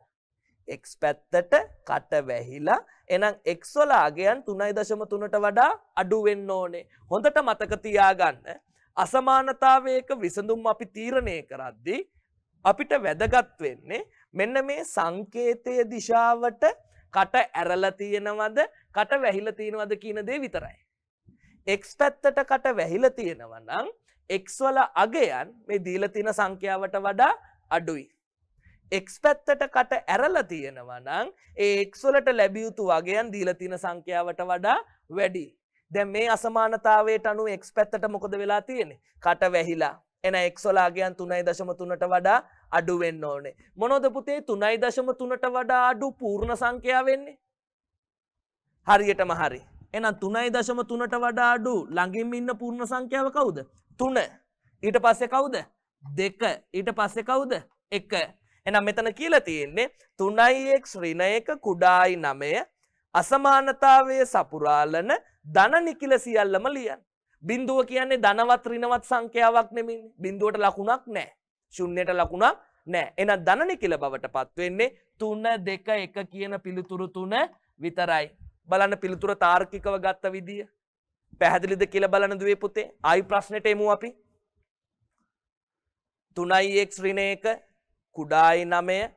[SPEAKER 1] x පැත්තට කට වැහිලා එහෙනම් x වල අගයන් 3.3ට වඩා අඩු වෙන්න ඕනේ. හොඳට මතක තියාගන්න අසමානතාවයක විසඳුම් අපි තීරණය කරද්දී අපිට වැදගත් වෙන්නේ මෙන්න මේ සංකේතයේ දිශාවට කට ඇරලා තියෙනවද කට වැහිලා තියෙනවද කියන දේ විතරයි. x පැත්තට කට වැහිලා තියෙනවා නම් x වල අගයන් මේ දීලා තියෙන සංඛ්‍යාවට වඩා අඩුයි. x පැත්තට කට ඇරලා තියෙනවා නම් ඒ x වලට ලැබිය යුතු අගයන් දීලා තියෙන සංඛ්‍යාවට වඩා වැඩි. දැන් මේ අසමානතාවයට අනුව x පැත්තට මොකද වෙලා තියෙන්නේ? කට වැහිලා. එන x වල අගයන් 3.3ට වඩා අඩු වෙන්න ඕනේ. මොනවද පුතේ 3.3ට වඩා අඩු පූර්ණ සංඛ්‍යා වෙන්නේ? හරියටම හරි. එහෙනම් 3.3ට වඩා අඩු ළඟින්ම ඉන්න පූර්ණ සංඛ්‍යාව කවුද? 3. ඊට පස්සේ කවුද? 2. ඊට පස්සේ කවුද? 1. එහෙනම් මෙතන කියලා තියෙන්නේ 3x ඍණ 1 කුඩායි 9 අසමානතාවයේ සපුරාලන ධන නිකිල සියල්ලම ලියන්න. බිඳුව කියන්නේ ධනවත් ඍණවත් සංඛ්‍යාවක් නෙමෙයි. බිඳුවට ලකුණක් නැහැ. ශුන්‍යයට ලකුණක් නැහැ. එහෙනම් ධන නිකිල බවට පත් වෙන්නේ 3 2 1 කියන පිළිතුරු 3 විතරයි. බලන්න පිළිතුර තාර්කිකව ගත්ත විදිය. පැහැදිලිද කියලා බලන්න දුවේ පුතේ. ආයි ප්‍රශ්නෙට එමු අපි. 3x ඍණ 1 කුඩායි 9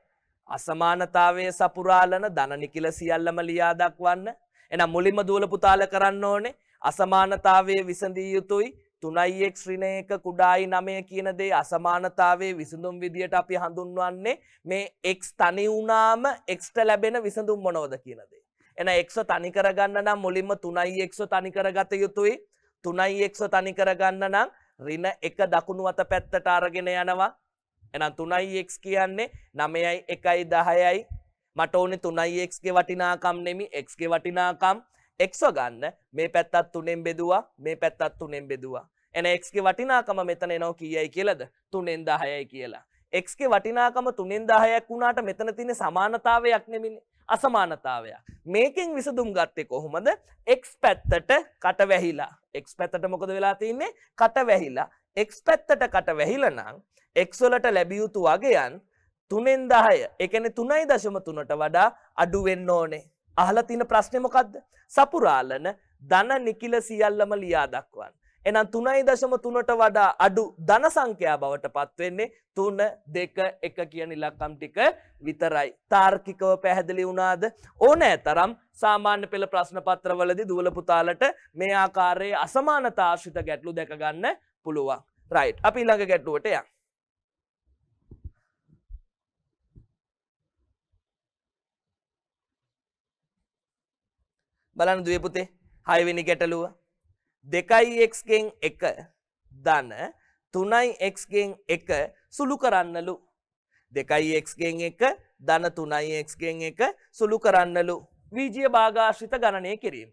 [SPEAKER 1] අසමානතාවයේ සපුරාලන ධන නිකිල සියල්ලම ලියා දක්වන්න. එහෙනම් මුලින්ම දුවල පුතාලා කරන්න ඕනේ අසමානතාවයේ විසඳිය යුතුයි 3x ඍණ 1 කුඩායි 9 කියන දේ අසමානතාවයේ විසඳුම් විදියට අපි හඳුන්වන්නේ මේ x තනි වුණාම x ට ලැබෙන විසඳුම් මොනවද කියන දේ. එන x තනි කරගන්න නම් මුලින්ම 3x තනි කරගත යුතුයි. 3x තනි කරගන්න නම් ඍණ 1 දකුණු අත පැත්තට අරගෙන යනවා. එහෙනම් 3x කියන්නේ 9යි 1යි 10යි. මට ඕනේ 3x ගේ වටිනාකම් නෙමි x ගේ වටිනාකම්. x ගන්න මේ පැත්තත් 3ෙන් බෙදුවා මේ පැත්තත් 3ෙන් බෙදුවා. එන x ගේ වටිනාකම මෙතන එනවා කීයයි කියලාද? 3ෙන් 10යි කියලා. x ගේ වටිනාකම 3ෙන් 10ක් වුණාට මෙතන තියෙන සමානතාවයක් නෙමෙයි අසමානතාවයක්. මේකෙන් විසඳුම් ගත්තේ කොහොමද? x පැත්තට කට වැහිලා. x පැත්තට මොකද වෙලා තියෙන්නේ? කට වැහිලා. x පැත්තට කට වැහිලා නම් x වලට ලැබිය යුතු වගයන් 3ෙන් 10. ඒ කියන්නේ 3.3ට වඩා අඩු වෙන්න ඕනේ. අහලා තියෙන ප්‍රශ්නේ මොකද්ද? සපුරාලන ධන නිකිල සියල්ලම ලියා දක්වන්න. එහෙනම් 3.3ට වඩා අඩු ධන සංඛ්‍යා බවට පත් වෙන්නේ 3 2 1 කියන ඉලක්කම් ටික විතරයි. තාර්කිකව පැහැදිලි වුණාද? ඕනෑ තරම් සාමාන්‍ය පෙළ ප්‍රශ්න පත්‍රවලදී දුවල පුතාලට මේ ආකාරයේ අසමානතා ආශ්‍රිත ගැටලු දැක ගන්න පුළුවන්. රයිට්. අපි ඊළඟ ගැටලුවට යමු. බලන්න දුවේ පුතේ 6 වෙනි ගැටලුව. 2x ගෙන් 1 ධන 3x ගෙන් 1 සුළු කරන්නලු. 2x ගෙන් 1 ධන 3x ගෙන් 1 සුළු කරන්නලු. වීජීය භාගාශ්‍රිත ගණනය කිරීම.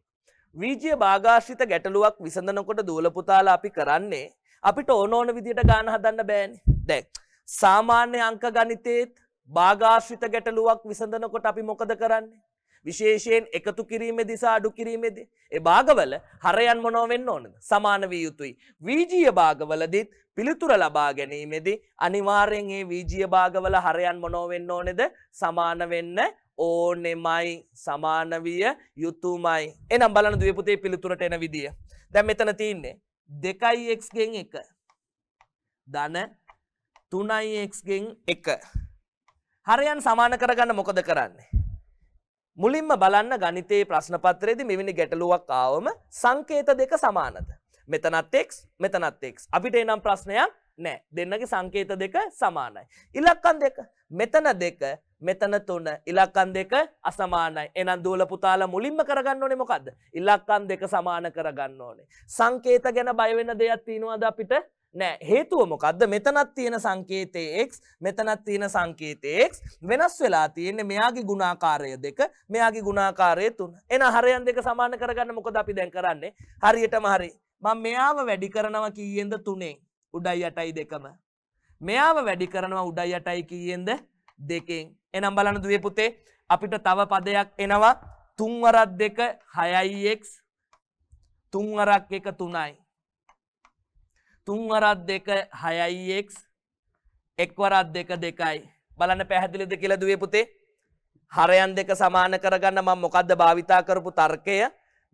[SPEAKER 1] වීජීය භාගාශ්‍රිත ගැටලුවක් විසඳනකොට දුවල පුතාලා අපි කරන්නේ අපිට ඕන විදිහට ගාන හදන්න බෑනේ. දැන් සාමාන්‍ය අංක ගණිතයේත් භාගාශ්‍රිත ගැටලුවක් විසඳනකොට අපි මොකද කරන්නේ? විශේෂයෙන් එකතු කිරීමේදී සහ අඩු කිරීමේදී ඒ භාගවල හරයන් මොනව වෙන්න ඕනද? සමාන විය යුතුයි. වීජීය භාගවලදීත් පිළිතුර ලබා ගැනීමේදී අනිවාර්යෙන් මේ වීජීය භාගවල හරයන් මොනව වෙන්න ඕනේද? සමාන වෙන්න ඕනෙමයි. සමාන විය යුතුයමයි. එහෙනම් බලන්න දුවේ පුතේ පිළිතුරට එන විදිය. දැන් මෙතන තියෙන්නේ 2x ගෙන් 1 ධන 3x ගෙන් 1 හරයන් සමාන කරගන්න මොකද කරන්නේ? මුලින්ම බලන්න ගණිතයේ ප්‍රශ්න පත්‍රයේදී මෙවැනි ගැටලුවක් ආවම සංකේත දෙක සමානද? මෙතනත් x මෙතනත් x. අපිට එනම් ප්‍රශ්නයක් නැහැ. දෙන්නගේ සංකේත දෙක සමානයි. ඉලක්කම් දෙක. මෙතන 2 මෙතන 3 ඉලක්කම් දෙක අසමානයි. එහෙනම් දුවල පුතාලා මුලින්ම කරගන්න ඕනේ මොකද්ද? ඉලක්කම් දෙක සමාන කරගන්න ඕනේ. සංකේත ගැන බය වෙන දෙයක් තියෙනවද අපිට? නෑ. හේතුව මොකද්ද? මෙතනත් තියෙන සංකේතයේ x මෙතනත් තියෙන සංකේතයේ x වෙනස් වෙලා තියෙන්නේ මෙයාගේ ගුණාකාරය 2 මෙයාගේ ගුණාකාරය 3. එන හරයන් දෙක සමාන කරගන්න මොකද අපි දැන් කරන්නේ? හරියටම හරි. මම මෙයාව වැඩි කරනවා කීයෙන්ද? 3ෙන්. උඩයි යටයි දෙකම. මෙයාව වැඩි කරනවා උඩයි යටයි කීයෙන්ද? 2ෙන්. එහෙනම් බලන්න දුවේ පුතේ අපිට තව පදයක් එනවා 3 වරක් 2 6ix 3 වරක් 1 3යි. 3 වරක් 2 6ix 1 වරක් 2 2යි. බලන්න පැහැදිලිද කියලා දුවේ පුතේ? හරයන් දෙක සමාන කරගන්න මම මොකද්ද භාවිතා කරපු තර්කය?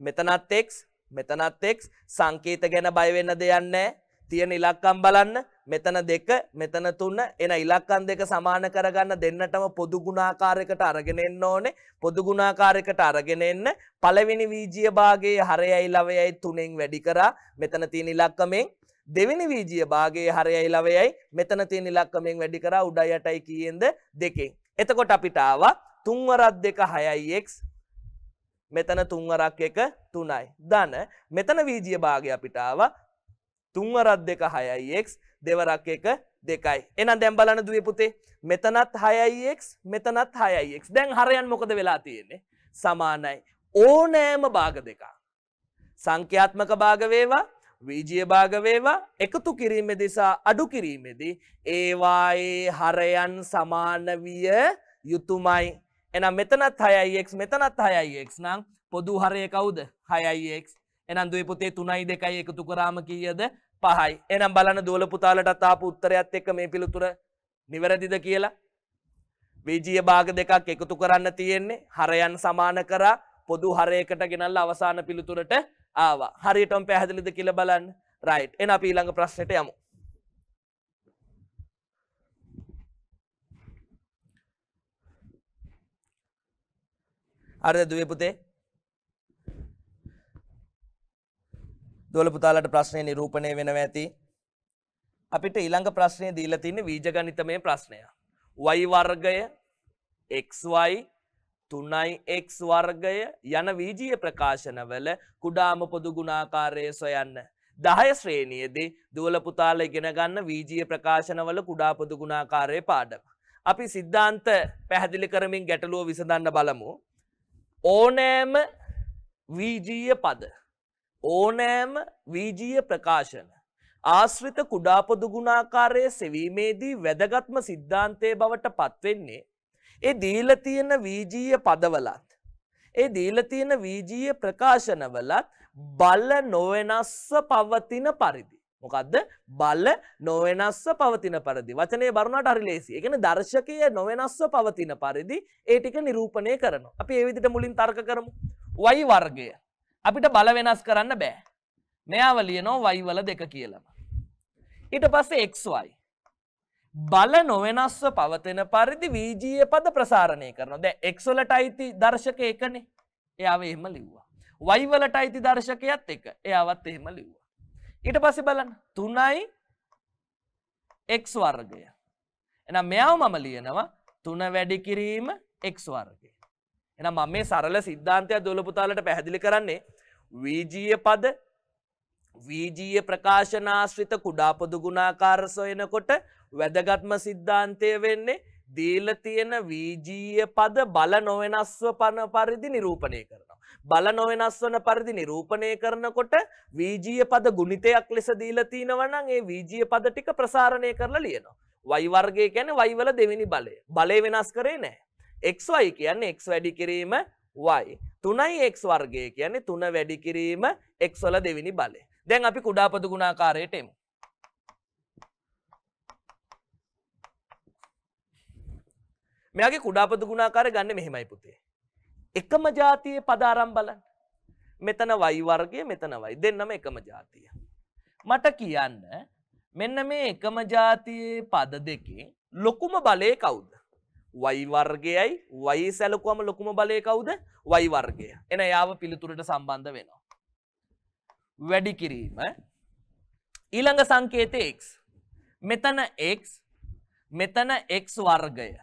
[SPEAKER 1] මෙතනත් x මෙතනත් x සංකේත ගැන බය වෙන්න දෙයක් නැහැ. තියෙන ඉලක්කම් බලන්න. මෙතන 2 මෙතන 3 එන ඉලක්කම් දෙක සමාන කරගන්න දෙන්නටම පොදු ගුණාකාරයකට අරගෙන එන්න ඕනේ. පොදු ගුණාකාරයකට අරගෙන එන්න පළවෙනි වීජීය භාගයේ හරයයි ලවයයි 3ෙන් වැඩි කරා. මෙතන තියෙන ඉලක්කමෙන් දෙවෙනි වීජීය භාගයේ හරයයි ලවයයි මෙතන තියෙන ඉලක්කමෙන් වැඩි කරා උඩයි යටයි කීයෙන්ද? 2ෙන්. එතකොට අපිට ආවා 3 වරක් 2 6ix මෙතන 3 වරක් 1 3යි. ධන මෙතන වීජීය භාගය අපිට ආවා 3 වරක් 2 6ix දෙවරක් 1 2යි. එහෙනම් දැන් බලන්න දුවේ පුතේ මෙතනත් 6ix මෙතනත් 6ix. දැන් හරයන් මොකද වෙලා තියෙන්නේ? සමානයි. ඕනෑම භාග දෙක. සංඛ්‍යාත්මක භාග වේවා වීජීය භාග වේවා එකතු කිරීමේදී සහ අඩු කිරීමේදී ඒවායේ හරයන් සමාන විය යුතුයමයි. එහෙනම් මෙතනත් 6ix මෙතනත් 6ix නම් පොදු හරය කවුද? 6ix. එහෙනම් දුවේ පුතේ 3යි 2යි එකතු කරාම කීයද? 5යි. එහෙනම් බලන්න දුවල පුතාලටත් ආපු උත්තරයත් එක්ක මේ පිළිතුර නිවැරදිද කියලා. වීජීය භාග දෙකක් එකතු කරන්න තියෙන්නේ. හරයන් සමාන කරා පොදු හරයකට ගෙනල්ලා අවසාන පිළිතුරට ආවා. හරියටම පැහැදිලිද කියලා බලන්න. රයිට්. එහෙනම් අපි ඊළඟ ප්‍රශ්නෙට යමු. හරිද දුවේ පුතේ? දුවල පුතාලට ප්‍රශ්නේ නිරූපණය වෙනවා ඇති. අපිට ඊළඟ ප්‍රශ්නේ දීලා තියෙන්නේ බීජගණිතමය ප්‍රශ්නය. y වර්ගය xy 3x වර්ගය යන වීජීය ප්‍රකාශනවල කුඩාම පොදු ගුණාකාරය සොයන්න. 10 ශ්‍රේණියේදී දුවල පුතාලා ඉගෙන ගන්න වීජීය ප්‍රකාශනවල කුඩා පොදු ගුණාකාරයේ පාඩම. අපි සිද්ධාන්ත පැහැදිලි කරමින් ගැටලුව විසඳන්න බලමු. ඕනෑම වීජීය පද ඕනෑම වීජීය ප්‍රකාශන ආශ්‍රිත කුඩා පොදු ගුණාකාරයේ සෙවීමේදී වැදගත්ම සිද්ධාන්තයේ බවට පත්වෙන්නේ ඒ දීලා තියෙන වීජීය පදවලත් ඒ දීලා තියෙන වීජීය ප්‍රකාශනවලත් බල නොවෙනස්ව පවතින පරිදි. මොකද්ද? බල නොවෙනස්ව පවතින පරිදි. වචනේ බරුණාට හරි ලේසි. ඒ කියන්නේ දර්ශකය නොවෙනස්ව පවතින පරිදි ඒ ටික නිරූපණය කරනවා. අපි ඒ විදිහට මුලින් තර්ක කරමු. y වර්ගය අපිට බල වෙනස් කරන්න බෑ. මෙයාව ලියනවා y වල 2 කියලා. ඊට පස්සේ xy බල නොවෙනස්ව පවතින පරිදි වීජීය පද ප්‍රසාරණය කරනවා. දැන් x වලට අයිති දර්ශක එකනේ. එයාව එහෙම ලිව්වා. y වලට අයිති දර්ශකයත් එක. එයාවත් එහෙම ලිව්වා. ඊට පස්සේ බලන්න 3යි x වර්ගය. එහෙනම් මෙයාව මම ලියනවා 3 වැඩි කිරීම x වර්ගය. එහෙනම් මම මේ සරල සිද්ධාන්තය දොළ පුතාලට පැහැදිලි කරන්නේ වීජීය පද වීජීය ප්‍රකාශනාශ්‍රිත කුඩා පොදු ගුණාකාර සොයනකොට වැදගත්ම සිද්ධාන්තය වෙන්නේ දීලා තියෙන වීජීය පද බල නොවෙනස්ව පන පරිදි නිරූපණය කරනවා. බල නොවෙනස් වන පරිදි නිරූපණය කරනකොට වීජීය පද ගුණිතයක් ලෙස දීලා තිනවා නම් ඒ වීජීය පද ටික ප්‍රසාරණය කරලා ලියනවා. y වර්ගය කියන්නේ y වල දෙවෙනි බලය. බලය වෙනස් කරේ නැහැ. xy කියන්නේ x වැඩි කිරීම y. 3යි x වර්ගය කියන්නේ 3 වැඩි කිරීම x වල දෙවෙනි බලය. දැන් අපි කුඩා පොදු ගුණාකාරයට එමු. මෙයාගේ කුඩා පොදු ගුණාකාරය ගන්න මෙහෙමයි පුතේ. එකම જાතියේ පද ආරම්භ බලන්න. මෙතන y වර්ගය මෙතන y දෙන්නම එකම જાතිය. මට කියන්න මෙන්න මේ එකම જાතියේ පද දෙකේ ලොකුම බලය කවුද? y වර්ගයයි y සැලකුවම ලොකුම බලය කවුද? y වර්ගය. එන යාව පිළිතුරට සම්බන්ධ වෙනවා. වැඩි කිරීම ඊළඟ සංකේතය x. මෙතන x මෙතන x වර්ගය.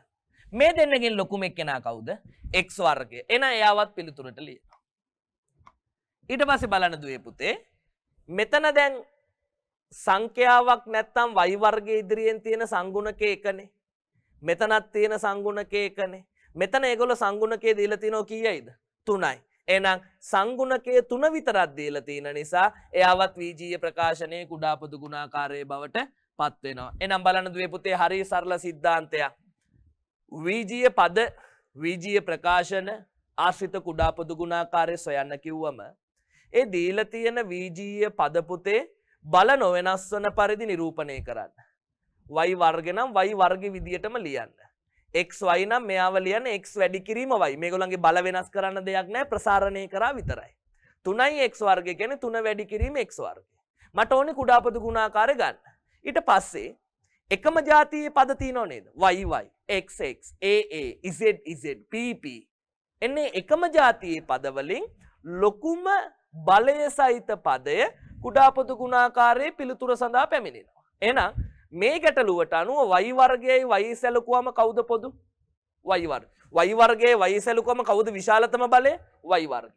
[SPEAKER 1] මේ දෙන්නගෙන් ලොකුම එක්කෙනා කවුද? x වර්ගය. එන එයාවත් පිළිතුරට ලියනවා. ඊට පස්සේ බලන්න දුවේ පුතේ මෙතන දැන් සංඛ්‍යාවක් නැත්තම් y වර්ගයේ ඉදිරියෙන් තියෙන සංගුණකේ එකනේ. මෙතනත් තියෙන සංගුණකේ එකනේ. මෙතන ඒගොල්ලෝ සංගුණකේ දීලා තිනෝ කීයයිද? 3යි. එහෙනම් සංගුණකයේ 3 විතරක් දීලා තියෙන නිසා එයාවත් වීජීය ප්‍රකාශනයේ කුඩා පොදු ගුණාකාරයේ බවට පත් වෙනවා. එහෙනම් බලන්න දුවේ පුතේ හරිය සරල සිද්ධාන්තයක්. වීජීය පද වීජීය ප්‍රකාශන ආශ්‍රිත කුඩා පොදු ගුණාකාරය සොයන්න කිව්වම ඒ දීලා තියෙන වීජීය පද පුතේ බල නොවෙනස් වන පරිදි නිරූපණය කරන්න. y වර්ග නම් y වර්ග විදියටම ලියන්න. xy නම් මෙයාව ලියන්න x වැඩි කිරීම y. මේගොල්ලන්ගේ බල වෙනස් කරන්න දෙයක් නැහැ, ප්‍රසාරණය කරා විතරයි. 3යි x වර්ගය කියන්නේ 3 වැඩි කිරීම x වර්ගය. මට ඕනේ කුඩා පොදු ගුණාකාරය ගන්න. ඊට පස්සේ එකම જાතියේ පද තියෙනව නේද? y xx aa z pp. එන්නේ එකම જાතියේ පද වලින් ලොකුම බලය සහිත පදය කුඩා පොදු ගුණාකාරයේ පිළිතුර සඳහා පැමිණෙනවා. එහෙනම් මේ ගැටලුවට අනුව y වර්ගයයි y සැලකුවම කවුද පොදු? y වර්ගය. y වර්ගයේ y සැලකුවම කවුද විශාලතම බලය? y වර්ගය.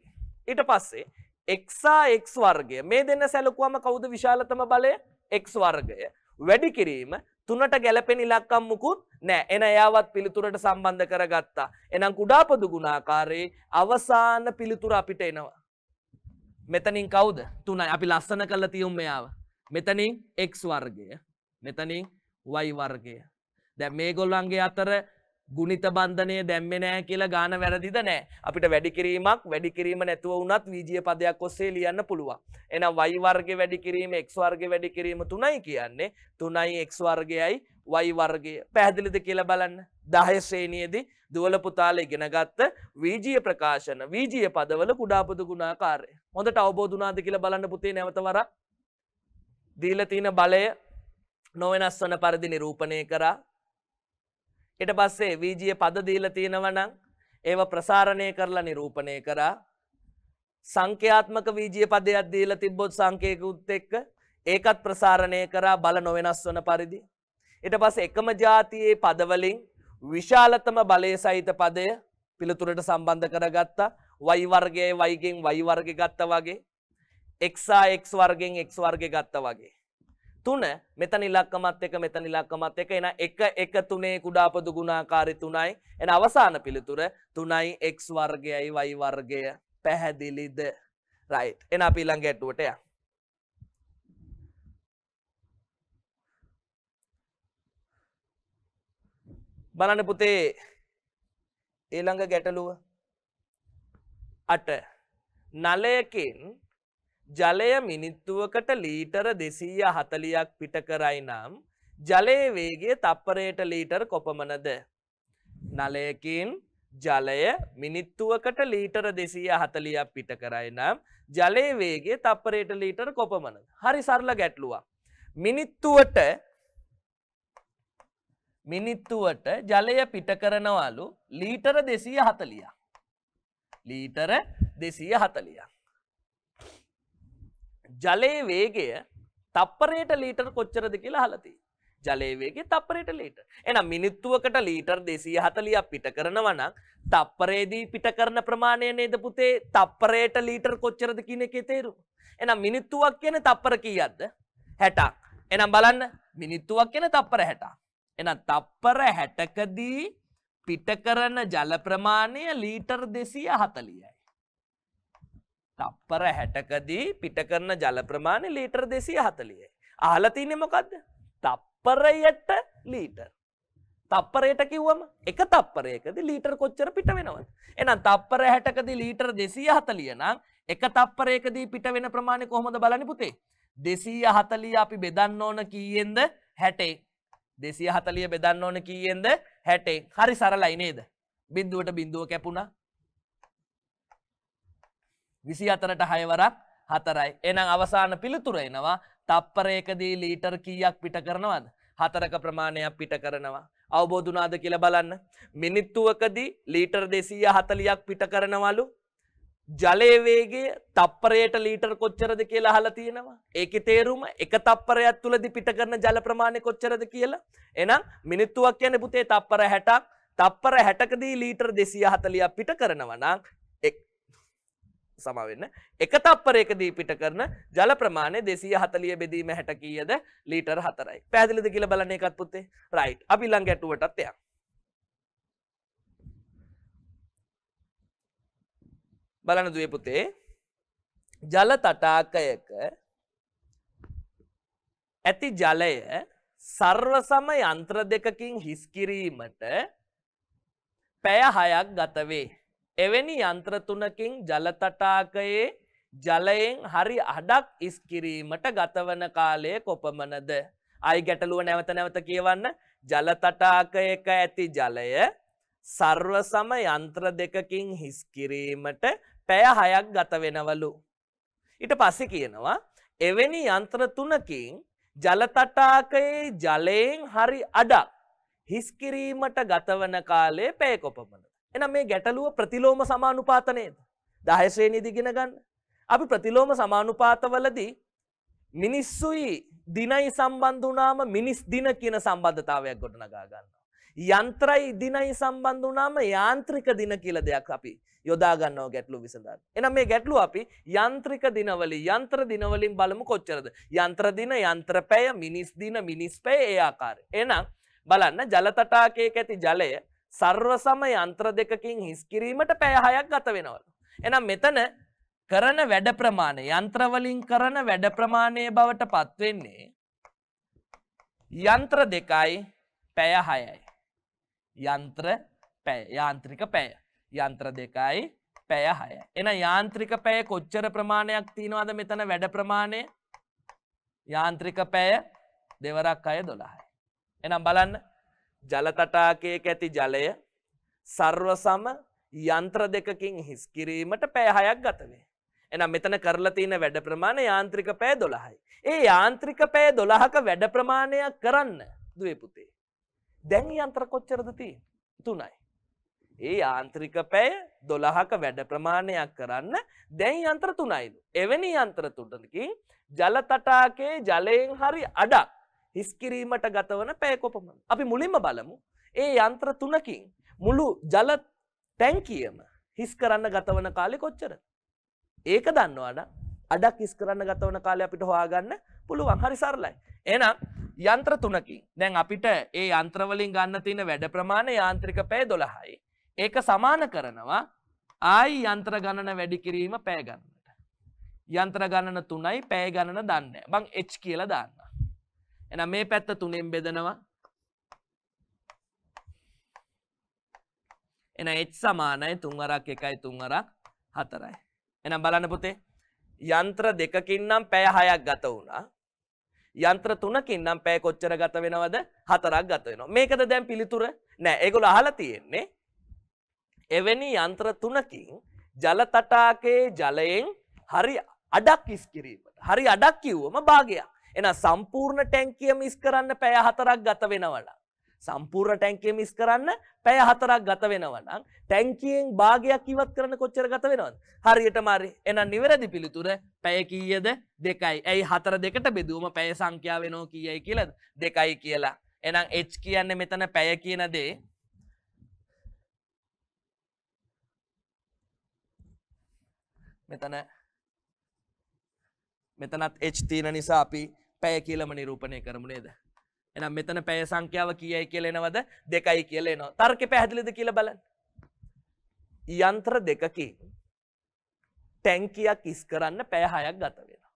[SPEAKER 1] ඊට පස්සේ x x වර්ගය මේ දෙන්න සැලකුවම කවුද විශාලතම බලය? x වර්ගය. වැඩි කිරීම 3ට ගැලපෙන ඉලක්කම් මුකුත් නැහැ. එන එයාවත් පිළිතුරට සම්බන්ධ කරගත්තා. එහෙනම් කුඩා පොදු ගුණාකාරයේ අවසාන පිළිතුර අපිට එනවා. මෙතනින් කවුද? 3යි. අපි ලස්සන කරලා තියමු මෙයාව. මෙතනින් x වර්ගය. මෙතනින් y වර්ගය. දැන් මේගොල්ලන්ගේ අතර ගුණිත බන්ධනය දැම්මේ නැහැ කියලා ගාන වැරදිද නැහැ. අපිට වැඩි කිරීම නැතුව වුණත් වීජීය පදයක් ඔස්සේ ලියන්න පුළුවන්. එහෙනම් y වර්ගය වැඩි කිරීම x වර්ගය වැඩි කිරීම 3යි කියන්නේ 3යි x වර්ගයයි y වර්ගය. පැහැදිලිද කියලා බලන්න. 10 ශ්‍රේණියේදී දුවල පුතාලා ඉගෙන ගත්ත වීජීය ප්‍රකාශන වීජීය පදවල කුඩා පොදු ගුණාකාරය. හොඳට අවබෝධ වුණාද කියලා බලන්න පුතේ නැවත වරක්. දීලා තියෙන බලය නොවෙනස් වන පරිදි නිරූපණය කරා. ඊට පස්සේ වීජීය පද දීලා තියෙනවා නම් ඒව ප්‍රසාරණය කරලා නිරූපණය කරා. සංඛ්‍යාත්මක වීජීය පදයක් දීලා තිබ්බොත් සංඛ්‍යයකුත් එක්ක ඒකත් ප්‍රසාරණය කරා බල නොවෙනස් වන පරිදි. ඊට පස්සේ එකම જાතියේ පද වලින් විශාලතම බලය සහිත පදය පිළිතුරට සම්බන්ධ කරගත්තා. y වර්ගයයි y ගෙන් y වර්ගය ගත්තා වගේ. x x වර්ගෙන් x වර්ගය ගත්තා වගේ. 3 මෙතන ඉලක්කමත් එක මෙතන ඉලක්කමත් එක එන 1 1 3 කුඩා පොදු ගුණාකාරي 3යි. එන අවසාන පිළිතුර 3යි x වර්ගයයි y වර්ගය. පැහැදිලිද? right. එන අපි ඊළඟ ගැටුවට යමු. බලන්න පුතේ ඊළඟ ගැටලුව 8 නලයකින් ජලය මිනිත්තුවකට ලීටර 240ක් පිට කරයි නම් ජලයේ වේගය තප්පරයට ලීටර කොපමණද? නලයකින් ජලය මිනිත්තුවකට ලීටර 240ක් පිට කරයි නම් ජලයේ වේගය තප්පරයට ලීටර කොපමණද? හරි සරල ගැටලුවක්. මිනිත්තුවට ජලය පිට කරනවලු ලීටර 240ක්. ලීටර 240ක්. ජලයේ වේගය තප්පරයට ලීටර කොච්චරද කියලා අහලා තියෙනවා. ජලයේ වේගය තප්පරයට ලීටර. එහෙනම් මිනිත්තුවකට ලීටර 240ක් පිට කරනවා නම් තප්පරයේදී පිට කරන ප්‍රමාණය නේද පුතේ තප්පරයට ලීටර කොච්චරද කියන එකේ තේරුම. එහෙනම් මිනිත්තුවක් කියන්නේ තප්පර කීයක්ද? 60ක්. එහෙනම් බලන්න මිනිත්තුවක් කියන්නේ තප්පර 60ක්. එහෙනම් තප්පර 60කදී පිට කරන ජල ප්‍රමාණය ලීටර 240යි. තප්පර 60කදී පිට කරන ජල ප්‍රමාණය ලීටර 240යි. අහලා තින්නේ මොකද්ද? තප්පරයට ලීටර. තප්පරයට කිව්වම එක තප්පරයකදී ලීටර කොච්චර පිට වෙනවද? එහෙනම් තප්පර 60කදී ලීටර 240 නම් එක තප්පරයකදී පිට වෙන ප්‍රමාණය කොහොමද බලන්නේ පුතේ? 240 අපි බෙදන්න ඕන කීයෙන්ද? 60. 240 බෙදන්න ඕන කීයෙන්ද? 60. හරි සරලයි නේද? බිඳුවට බිඳුව කැපුණා. 24ට 6 වරක් 4යි. එහෙනම් අවසාන පිළිතුර එනවා තප්පරයකදී ලීටර් කීයක් පිට කරනවද? 4ක ප්‍රමාණයක් පිට කරනවා. අවබෝධ වුණාද කියලා බලන්න. මිනිත්තුවකදී ලීටර් 240ක් පිට කරනවලු. ජලයේ වේගය තප්පරයට ලීටර් කොච්චරද කියලා අහලා තියෙනවා. ඒකේ තේරුම එක තප්පරයක් තුලදී පිට කරන ජල ප්‍රමාණය කොච්චරද කියලා. එහෙනම් මිනිත්තුවක් කියන්නේ පුතේ තප්පර 60ක්. තප්පර 60කදී ලීටර් 240ක් පිට කරනවා නම් සමා වෙන්න එක තප්පරයකදී පිට කරන ජල ප්‍රමාණය 240 බෙදීම 60 කීයද? ලීටර් 4යි. පැහැදිලිද කියලා බලන්න ඒකත් පුතේ. රයිට්. අපි ළඟ ගැටුවටත් යමු. බලන්න දුවේ පුතේ ජල තටාකයක ඇති ජලය සර්ව සම යන්ත්‍ර දෙකකින් හිස් කිරීමට පැය 6ක් ගත වේ. එවැනි යන්ත්‍ර තුනකින් ජල තටාකයේ ජලයෙන් හරි අඩක් හිස් කිරීමට ගතවන කාලය කොපමණද? ආයි ගැටලුව නැවත නැවත කියවන්න. ජල තටාකයක ඇති ජලය සර්ව සම යන්ත්‍ර දෙකකින් හිස් කිරීමට පැය 6ක් ගත වෙනවලු. ඊට පස්සේ කියනවා එවැනි යන්ත්‍ර තුනකින් ජල තටාකයේ ජලයෙන් හරි අඩක් හිස් කිරීමට ගතවන කාලය පැය කොපමණද? එහෙනම් මේ ගැටලුව ප්‍රතිලෝම සමානුපාත නේද? 10 ශ්‍රේණියේදී ඉගෙන ගන්න. අපි ප්‍රතිලෝම සමානුපාතවලදී මිනිස්සුයි දිනයි සම්බන්ධ වුණාම මිනිස් දින කියන සම්බන්ධතාවයක් ගොඩනගා ගන්නවා. යන්ත්‍රයි දිනයි සම්බන්ධ වුණාම යාන්ත්‍රික දින කියලා දෙයක් අපි යොදා ගන්නවා ගැටලුව විසඳන්න. එහෙනම් මේ ගැටලුව අපි යාන්ත්‍රික දිනවලින් යන්ත්‍ර දිනවලින් බලමු කොච්චරද? යන්ත්‍ර දින, යන්ත්‍ර පැය, මිනිස් දින, මිනිස් පැය ඒ ආකාරය. එහෙනම් බලන්න ජල තටාකයක ඇති ජලය සර්ව සම යන්ත්‍ර දෙකකින් හිස් කිරීමට පැය 6ක් ගත වෙනවලු. එහෙනම් මෙතන කරන වැඩ ප්‍රමාණය යන්ත්‍ර වලින් කරන වැඩ ප්‍රමාණය බවට පත් වෙන්නේ යන්ත්‍ර දෙකයි පැය 6යි. යන්ත්‍ර පැය යාන්ත්‍රික පැය යන්ත්‍ර දෙකයි පැය 6යි. එහෙනම් යාන්ත්‍රික පැය කොච්චර ප්‍රමාණයක් තියෙනවද මෙතන වැඩ ප්‍රමාණය? යාන්ත්‍රික පැය දෙවරක් 6 12යි. එහෙනම් බලන්න ජල තටාකයක ඇති ජලය සර්ව සම යන්ත්‍ර දෙකකින් හිස් කිරීමට පැය 6ක් ගත වේ. එහෙනම් මෙතන කරලා තියෙන වැඩ ප්‍රමාණය යාන්ත්‍රික පැය 12යි. ඒ යාන්ත්‍රික පැය 12ක වැඩ ප්‍රමාණයක් කරන්න දුවේ පුතේ. දැන් යන්ත්‍ර කොච්චරද තියෙන්නේ? 3යි. ඒ යාන්ත්‍රික පැය 12ක වැඩ ප්‍රමාණයක් කරන්න දැන් යන්ත්‍ර 3යිලු. එවැනි යන්ත්‍ර තුනකින් ජල තටාකයේ ජලයෙන් හරි අඩක් හිස් කිරීමට ගතවන පැය කොපමණද? අපි මුලින්ම බලමු ඒ යන්ත්‍ර තුනකින් මුළු ජල ටැංකියම හිස් කරන්න ගතවන කාලේ කොච්චරද? ඒක දන්නවනම් අඩක් හිස් කරන්න ගතවන කාලේ අපිට හොයාගන්න පුළුවන්. හරි සරලයි. එහෙනම් යන්ත්‍ර තුනකින් දැන් අපිට ඒ යන්ත්‍ර වලින් ගන්න තියෙන වැඩ ප්‍රමාණය යාන්ත්‍රික පැය 12යි. ඒක සමාන කරනවා ආයි යන්ත්‍ර ගණන වැඩි කිරීම පැය ගණනට. යන්ත්‍ර ගණන 3යි පැය ගණන දන්නේ නැහැ. මං h කියලා දාන්නම්. එහෙනම් මේ පැත්ත 3ෙන් බෙදනවා. එහෙනම් h සමානයි 3 වරක් 1යි 3 වරක් 4යි. එහෙනම් බලන්න පුතේ යන්ත්‍ර දෙකකින් නම් පැය 6ක් ගත වුණා. යන්ත්‍ර තුනකින් නම් පැය කොච්චර ගත වෙනවද? 4ක් ගත වෙනවා. මේකද දැන් පිළිතුර? නෑ. ඒගොල්ලෝ අහලා තියෙන්නේ එවැනි යන්ත්‍ර තුනකින් ජල තටාකයේ ජලයෙන් හරි අඩක් ඉස් කිරීමට. හරි අඩක් කිව්වම භාගයක්. එහෙනම් සම්පූර්ණ ටැංකියම ඉස් කරන්න පැය 4ක් ගත වෙනවා නම් සම්පූර්ණ ටැංකියම ඉස් කරන්න පැය 4ක් ගත වෙනවා නම් ටැංකියෙන් භාගයක් ඉවත් කරන්න කොච්චර ගත වෙනවද? හරියටම හරි. එහෙනම් නිවැරදි පිළිතුර පැය කීයද? 2යි. ඇයි 4 දෙකට බෙදුවම පැය සංඛ්‍යාව වෙනව කීයයි කියලාද? 2යි කියලා. එහෙනම් h කියන්නේ මෙතන පැය කියන දේ මෙතනත් h තියෙන නිසා අපි පැය කියලාම නිරූපණය කරමු නේද? එහෙනම් මෙතන පැය සංඛ්‍යාව කීයයි කියලා එනවද? 2යි කියලා එනවා. තර්කේ පැහැදිලිද කියලා බලන්න. යන්ත්‍ර දෙකකින් ටැංකියක් හිස් කරන්න පැය 6ක් ගත වෙනවා.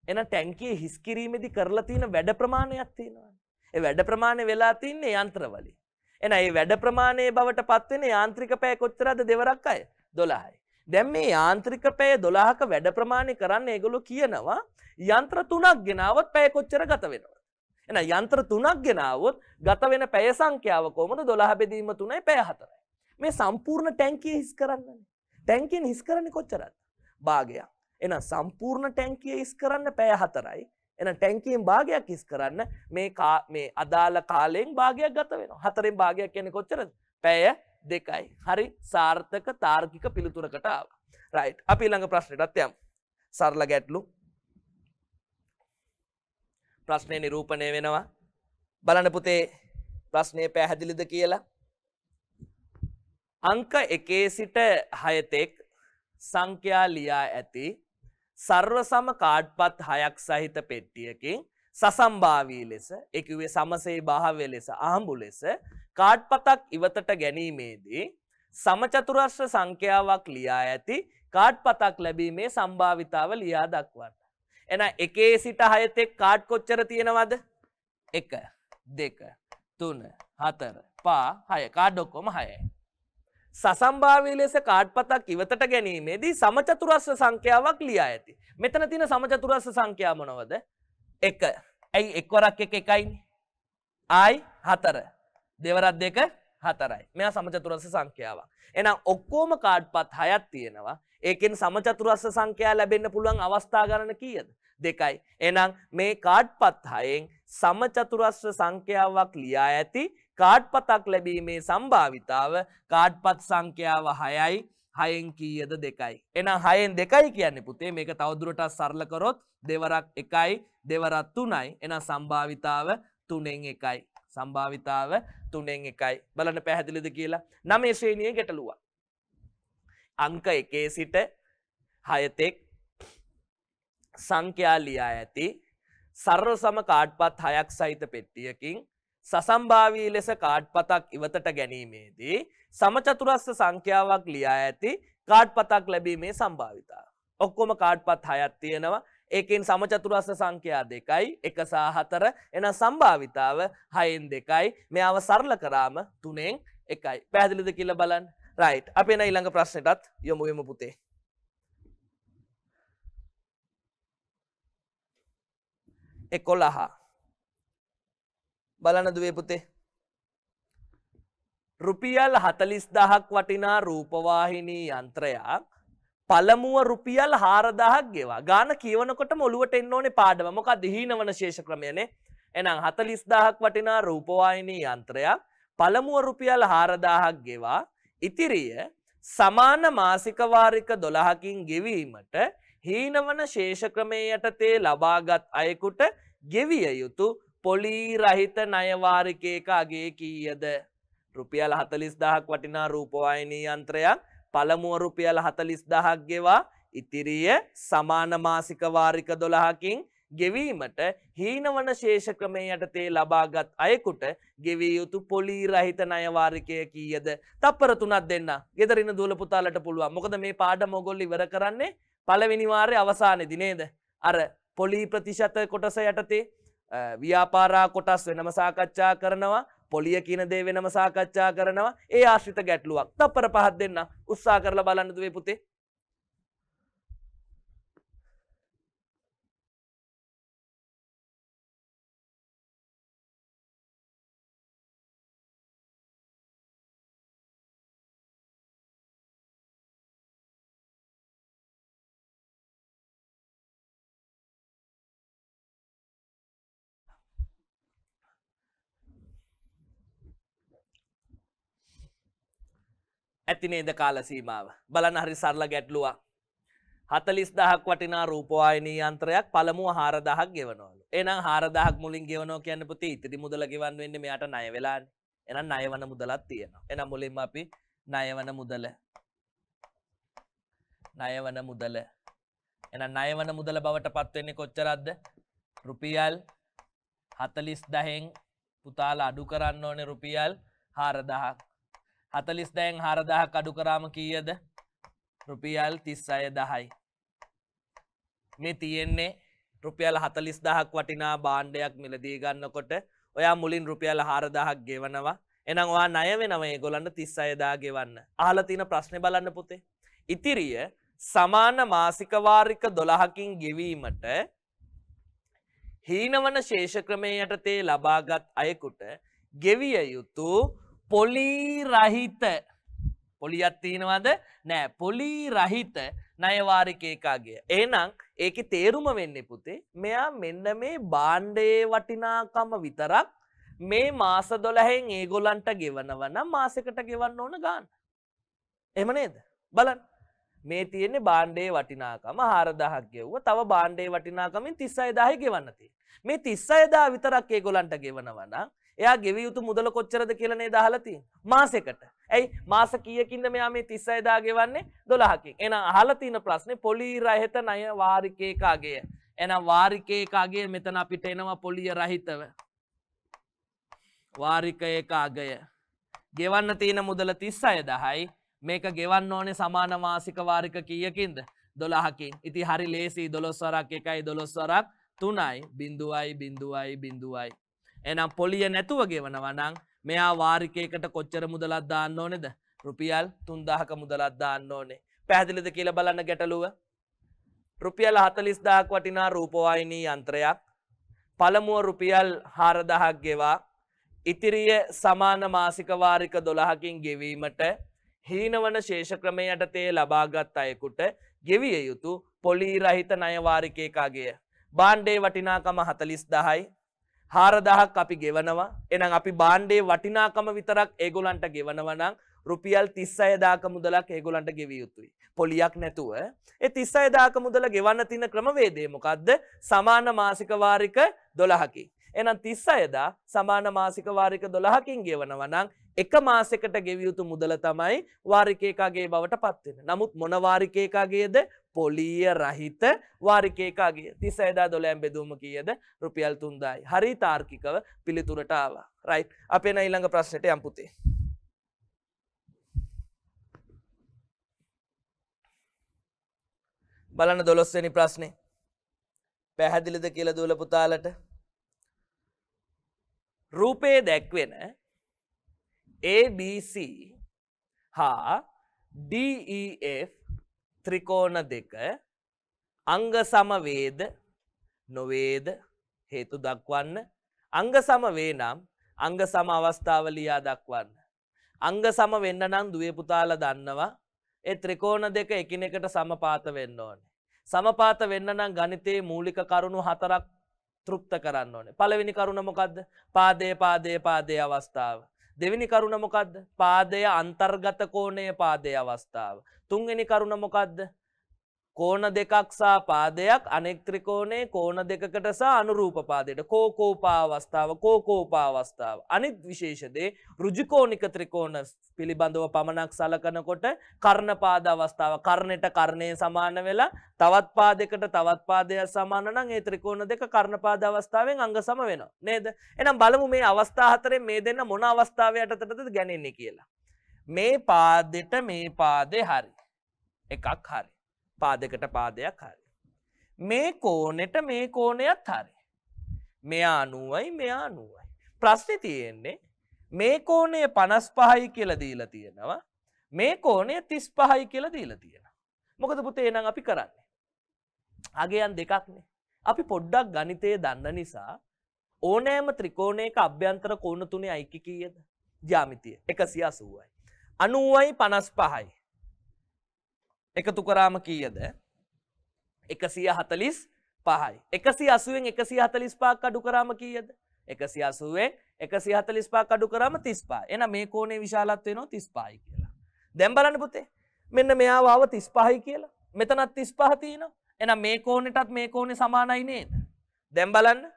[SPEAKER 1] එහෙනම් ටැංකිය හිස් කිරීමේදී කරලා තියෙන වැඩ ප්‍රමාණයක් තියෙනවා. ඒ වැඩ ප්‍රමාණය වෙලා තින්නේ යන්ත්‍ර වලින්. එහෙනම් මේ වැඩ ප්‍රමාණයේ බවට පත් වෙන යාන්ත්‍රික පැය කොච්චරද? දෙවරක් අය 12යි. දැන් මේ යාන්ත්‍රික පැය 12ක වැඩ ප්‍රමාණය කරන්න ඒගොල්ලෝ කියනවා යන්ත්‍ර 3ක් ගෙනාවොත් පැය කොච්චර ගත වෙනවද? එහෙනම් යන්ත්‍ර 3ක් ගෙනාවොත් ගත වෙන පැය සංඛ්‍යාව කොහොමද? 12 බෙදීම 3යි පැය 4යි. මේ සම්පූර්ණ ටැංකිය හිස් කරන්නනේ. ටැංකියෙන් හිස් කරන්නේ කොච්චරද? භාගයක්. එහෙනම් සම්පූර්ණ ටැංකිය හිස් කරන්න පැය 4යි. එහෙනම් ටැංකියෙන් භාගයක් හිස් කරන්න මේ අදාළ කාලයෙන් භාගයක් ගත වෙනවා. 4න් භාගයක් කියන්නේ කොච්චරද? පැය 2යි. හරි සාර්ථක තාර්කික පිළිතුරකට ආවා. රයිට්. අපි ඊළඟ ප්‍රශ්නෙටත් යමු. සරල ගැටලු. ප්‍රශ්නේ නිරූපණය වෙනවා. බලන්න පුතේ ප්‍රශ්නේ පැහැදිලිද කියලා. අංක 1 සිට 6 තෙක් සංඛ්‍යා ලියා ඇති සර්ව සම කාඩ්පත් 6ක් සහිත පෙට්ටියකින් සසම්භාවී ලෙස ඒ කිව්වේ සමසේ භාවය ලෙස අහඹු ලෙස කාඩ්පතක් ඉවතට ගැනීමේදී සමචතුරස්‍ර සංඛ්‍යාවක් ලියා ඇති කාඩ්පතක් ලැබීමේ සම්භාවිතාව ලියා දක්වන්න. එහෙනම් 1 සිට 6 තෙක් කාඩ් කොච්චර තියෙනවද? 1 2 3 4 5 6 කාඩ් ඔක්කොම 6යි. සසම්භාවී ලෙස කාඩ්පතක් ඉවතට ගැනීමේදී සමචතුරස්‍ර සංඛ්‍යාවක් ලියා ඇති. මෙතන තියෙන සමචතුරස්‍ර සංඛ්‍යා මොනවද? 1. ඇයි 1 වරක් 1 1යිනේ. ආයි 4. දෙවරක් 2 4යි. මෙයා සමචතුරස්‍ර සංඛ්‍යාවක්. එහෙනම් ඔක්කොම කාඩ්පත් 6ක් තියෙනවා. ඒකෙන් සමචතුරස්‍ර සංඛ්‍යා ලැබෙන්න පුළුවන් අවස්ථා ගණන කීයද? 2යි. එහෙනම් මේ කාඩ්පත් 6න් සමචතුරස්‍ර සංඛ්‍යාවක් ලියා ඇති කාඩ්පතක් ලැබීමේ සම්භාවිතාව කාඩ්පත් සංඛ්‍යාව 6යි. 6න් කීයද? 2යි. එහෙනම් 6න් 2යි කියන්නේ පුතේ මේක තවදුරටත් සරල කරොත් දෙවරක් 1යි දෙවරක් 3යි. එහෙනම් සම්භාවිතාව 3න් 1යි. සම්භාවිතාව 3න් 1යි. බලන්න පැහැදිලිද කියලා. 9 ශ්‍රේණියේ ගැටලුවක්. අංක 1 සිට 6 තෙක් සංඛ්‍යා ලියා ඇති සර්ව සම කාඩ්පත් 6ක් සහිත පෙට්ටියකින් සසම්භාවී ලෙස කාඩ්පතක් ඉවතට ගැනීමේදී සමචතුරස්‍ර සංඛ්‍යාවක් ලියා ඇති කාඩ්පතක් ලැබීමේ සම්භාවිතාව. ඔක්කොම කාඩ්පත් 6ක් තියෙනවා. ඒකෙන් සමචතුරස්‍ර සංඛ්‍යා 2යි 1 සහ 4. එහෙනම් සම්භාවිතාව 6න් 2යි. මෙයාව සරල කරාම 3න් 1යි. පැහැදිලිද කියලා බලන්න. රයිට්. අපි එන ඊළඟ ප්‍රශ්නෙටත් යමු පුතේ. 11 බලන්න දුවේ පුතේ. රුපියල් 40000ක් වටිනා රූපවාහිනී යන්ත්‍රයක් පළමුව රුපියල් 4000ක් ගෙවා. ගාන කියවනකොටම ඔලුවට එන්න ඕනේ පාඩම. මොකක්ද හීනවන ශේෂ ක්‍රමයනේ. එහෙනම් 40000ක් වටිනා රූපවාහිනී යන්ත්‍රයක් පළමුව රුපියල් 4000ක් ගෙවා ඉතිරිය සමාන මාසික වාරික 12කින් ගෙවීමට හීනවන ශේෂ ක්‍රමයේ යටතේ ලබාගත් අයෙකුට ගෙවිය යුතු පොලී රහිත ණය වාරිකයක අගය කීයද? රුපියල් 40000ක් වටිනා රූපවාහිනී යන්ත්‍රයක් පළමුව රුපියල් 40000ක් ගෙවා ඉතිරිය සමාන මාසික වාරික 12කින් ගෙවීමට හීනවන ශේෂ ක්‍රමයේ යටතේ ලබාගත් අයෙකුට ගෙවිය යුතු පොලී රහිත ණය වාරිකය කීයද? තප්පර 3ක් දෙන්න. ගෙදරින් දුවල පුතාලට පුළුවන්. මොකද මේ පාඩම ඔයගොල්ලෝ ඉවර කරන්නේ පළවෙනි වාරයේ අවසානයේදී නේද? අර පොලී ප්‍රතිශත කොටස යටතේ ව්‍යාපාරා කොටස් වෙනම සාකච්ඡා කරනවා. පොලිය කියන දේ වෙනම සාකච්ඡා කරනවා. ඒ ආශ්‍රිත ගැටලුවක්. තප්පර 5ක් දෙන්න. උත්සාහ කරලා බලන්න දුවේ පුතේ. ඇති නේද කාල සීමාව? බලන්න හරි සරල ගැටලුවක්. 40000ක් වටිනා රූපවාහිනී යන්ත්‍රයක් පළමුව 4000ක් ගෙවනවලු. එහෙනම් 4000ක් මුලින් ගෙවනවා කියන්නේ පුතේ ඉතිරි මුදල ගෙවන්න වෙන්නේ මෙයාට ණය වෙලානේ. එහෙනම් ණයවන මුදලක් තියෙනවා. එහෙනම් මුලින්ම අපි ණයවන මුදල. එහෙනම් ණයවන මුදල බවට පත් වෙන්නේ කොච්චරක්ද? රුපියල් 40000න් පුතාලා අඩු කරන්න ඕනේ රුපියල් 4000ක්. 40000න් 4000ක් අඩු කරාම කීයද? රුපියල් 36000යි. මේ තියෙන්නේ රුපියල් 40000ක් වටිනා භාණ්ඩයක් මිලදී ගන්නකොට ඔයා මුලින් රුපියල් 4000ක් ගෙවනවා. එහෙනම් ඔයා ණය වෙනවා ඒගොල්ලන්ට 36000 ගෙවන්න. අහලා තියෙන ප්‍රශ්නේ බලන්න පුතේ. ඉතිරිය සමාන මාසික වාරික 12කින් ගෙවීමට හීනවන ශේෂ ක්‍රමයේ යටතේ ලබාගත් අයෙකුට ගෙවිය යුතු පොලී රහිත පොලියක් තියෙනවද? නෑ. පොලී රහිත ණය වාරික ඒකාගය. එහෙනම් ඒකේ තේරුම වෙන්නේ පුතේ මෙයා මෙන්න මේ භාණ්ඩයේ වටිනාකම විතරක් මේ මාස 12න් ඒගොල්ලන්ට ගෙවනවා නම් මාසෙකට ගෙවන්න ඕන ගාන. එහෙම නේද? බලන්න. මේ තියෙන්නේ භාණ්ඩයේ වටිනාකම 4000ක් ගෙවුවා. තව භාණ්ඩයේ වටිනාකමින් 36000යි ගෙවන්න තියෙන්නේ. මේ 36000 විතරක් ඒගොල්ලන්ට ගෙවනවා නම් එයා ගෙවිය යුතු මුදල කොච්චරද කියලා නේද අහලා තියෙන්නේ මාසෙකට. ඇයි මාස කීයකින්ද මෙයා මේ 36000 ගෙවන්නේ? 12කින්. එහෙනම් අහලා තියෙන ප්‍රශ්නේ පොලී රහිත ණය වාරික ඒකාගය. එහෙනම් වාරික ඒකාගය මෙතන අපිට එනවා පොලිය රහිතව. වාරික ඒකාගය. ගෙවන්න තියෙන මුදල 36000යි. මේක ගෙවන්න ඕනේ සමාන මාසික වාරික කීයකින්ද? 12කින්. ඉතින් හරි ලේසි 12 වරක් 1යි 12 වරක් 3යි 0.0.0. එහෙනම් පොලිය නැතුව ගෙවනවා නම් මෙයා වාරිකයකට කොච්චර මුදලක් දාන්න ඕනේද? රුපියල් 3000ක මුදලක් දාන්න ඕනේ. පැහැදිලිද කියලා බලන්න ගැටලුව. රුපියල් 40000ක් වටිනා රූපවාහිනී යන්ත්‍රයක් පළමුව රුපියල් 4000ක් ගෙවා ඉතිරිය සමාන මාසික වාරික 12කින් ගෙවීමට හීනවන ශේෂ ක්‍රමයේ යටතේ ලබාගත් අයෙකුට ගෙවිය යුතු පොලී රහිත ණය වාරික ඒකාගය. භාණ්ඩයේ වටිනාකම 40000යි. 4000ක් අපි ගෙවනවා. එහෙනම් අපි භාණ්ඩයේ වටිනාකම විතරක් ඒගොල්ලන්ට ගෙවනවා නම් රුපියල් 36000ක මුදලක් ඒගොල්ලන්ට ගෙවිය යුතුයි. පොලියක් නැතුව ඒ 36000ක මුදල ගෙවන්න තියෙන ක්‍රමවේදය මොකද්ද? සමාන මාසික වාරික 12කින්. එහෙනම් 36000 සමාන මාසික වාරික 12කින් ගෙවනවා නම් එක මාසයකට ගෙවිය යුතු මුදල තමයි වාරික ඒකාගය බවට පත් වෙන්නේ. නමුත් මොන වාරික ඒකාගයද? පොලිය රහිත වාරික ඒකාගය. 36000 12න් බෙදුවම කීයද? රුපියල් 3000යි. හරි තාර්කිකව පිළිතුරට ආවා. රයිට්. අපි එන ඊළඟ ප්‍රශ්නෙට යමු පුතේ. බලන්න 12 වෙනි ප්‍රශ්නේ. පැහැදිලිද කියලා දුවල පුතාලට? රූපයේ දැක්වෙන ABC හා DEF ත්‍රිකෝණ දෙක අංග සමවේද නොවේද හේතු දක්වන්න. අංග සම වේ නම් අංග සම අවස්ථාව ලියා දක්වන්න. අංග සම වෙන්න නම් දුවේ පුතාලා දන්නවා ඒ ත්‍රිකෝණ දෙක එකිනෙකට සමපාත වෙන්න ඕනේ. සමපාත වෙන්න නම් ගණිතයේ මූලික කරුණු 4ක් තෘප්ත කරන්න ඕනේ. පළවෙනි කරුණ මොකද්ද? පාදයේ අවස්ථාව. දෙවෙනි කරුණ මොකද්ද? පාදය අන්තර්ගත කෝණයේ පාදයේ අවස්ථාව. තුන්වෙනි කරුණ මොකද්ද? කෝණ දෙකක් සහ පාදයක් අනෙක් ත්‍රිකෝණයේ කෝණ දෙකකට සහ අනුරූප පාදයට කෝකෝපාවස්ථාව කෝකෝපාවස්ථාව. අනිත් විශේෂ දේ ඍජුකෝණික ත්‍රිකෝණ පිළිබඳව පමණක් සලකනකොට කර්ණපාද අවස්ථාව කර්ණයට කර්ණයේ සමාන වෙලා තවත් පාදයකට තවත් පාදයක් සමාන නම් ඒ ත්‍රිකෝණ දෙක කර්ණපාද අවස්ථාවෙන් අංග සම වෙනවා නේද? එහෙනම් බලමු මේ අවස්ථා හතරෙන් මේ දෙන්න මොන අවස්ථාවේ යටතටද ගැනෙන්නේ කියලා. මේ පාදෙට මේ පාදේ හරි. එකක් හරි. පාදයකට පාදයක් හරි. මේ කෝණෙට මේ කෝණයත් හරි. මෙයා 90යි මෙයා 90යි. ප්‍රශ්නේ තියෙන්නේ මේ කෝණය 55යි කියලා දීලා තියෙනවා. මේ කෝණය 35යි කියලා දීලා තියෙනවා. මොකද පුතේ එහෙනම් අපි කරන්නේ? අගයන් දෙකක්නේ. අපි පොඩ්ඩක් ගණිතය දන්න නිසා ඕනෑම ත්‍රිකෝණයක අභ්‍යන්තර කෝණ තුනේ අයිති කීයද? ජ්‍යාමිතිය 180යි. 90යි 55යි. එකතු කරාම කීයද? 145යි. 180න් 145ක් අඩු කරාම කීයද? 180න් 145ක් අඩු කරාම 35. එහෙනම් මේ කෝණේ විශාලත්වය වෙනවා 35යි කියලා. දැන් බලන්න පුතේ. මෙන්න මෙයාව ආව 35යි කියලා. මෙතනත් 35 තියෙනවා. එහෙනම් මේ කෝණෙටත් මේ කෝණේ සමානයි නේද? දැන් බලන්න.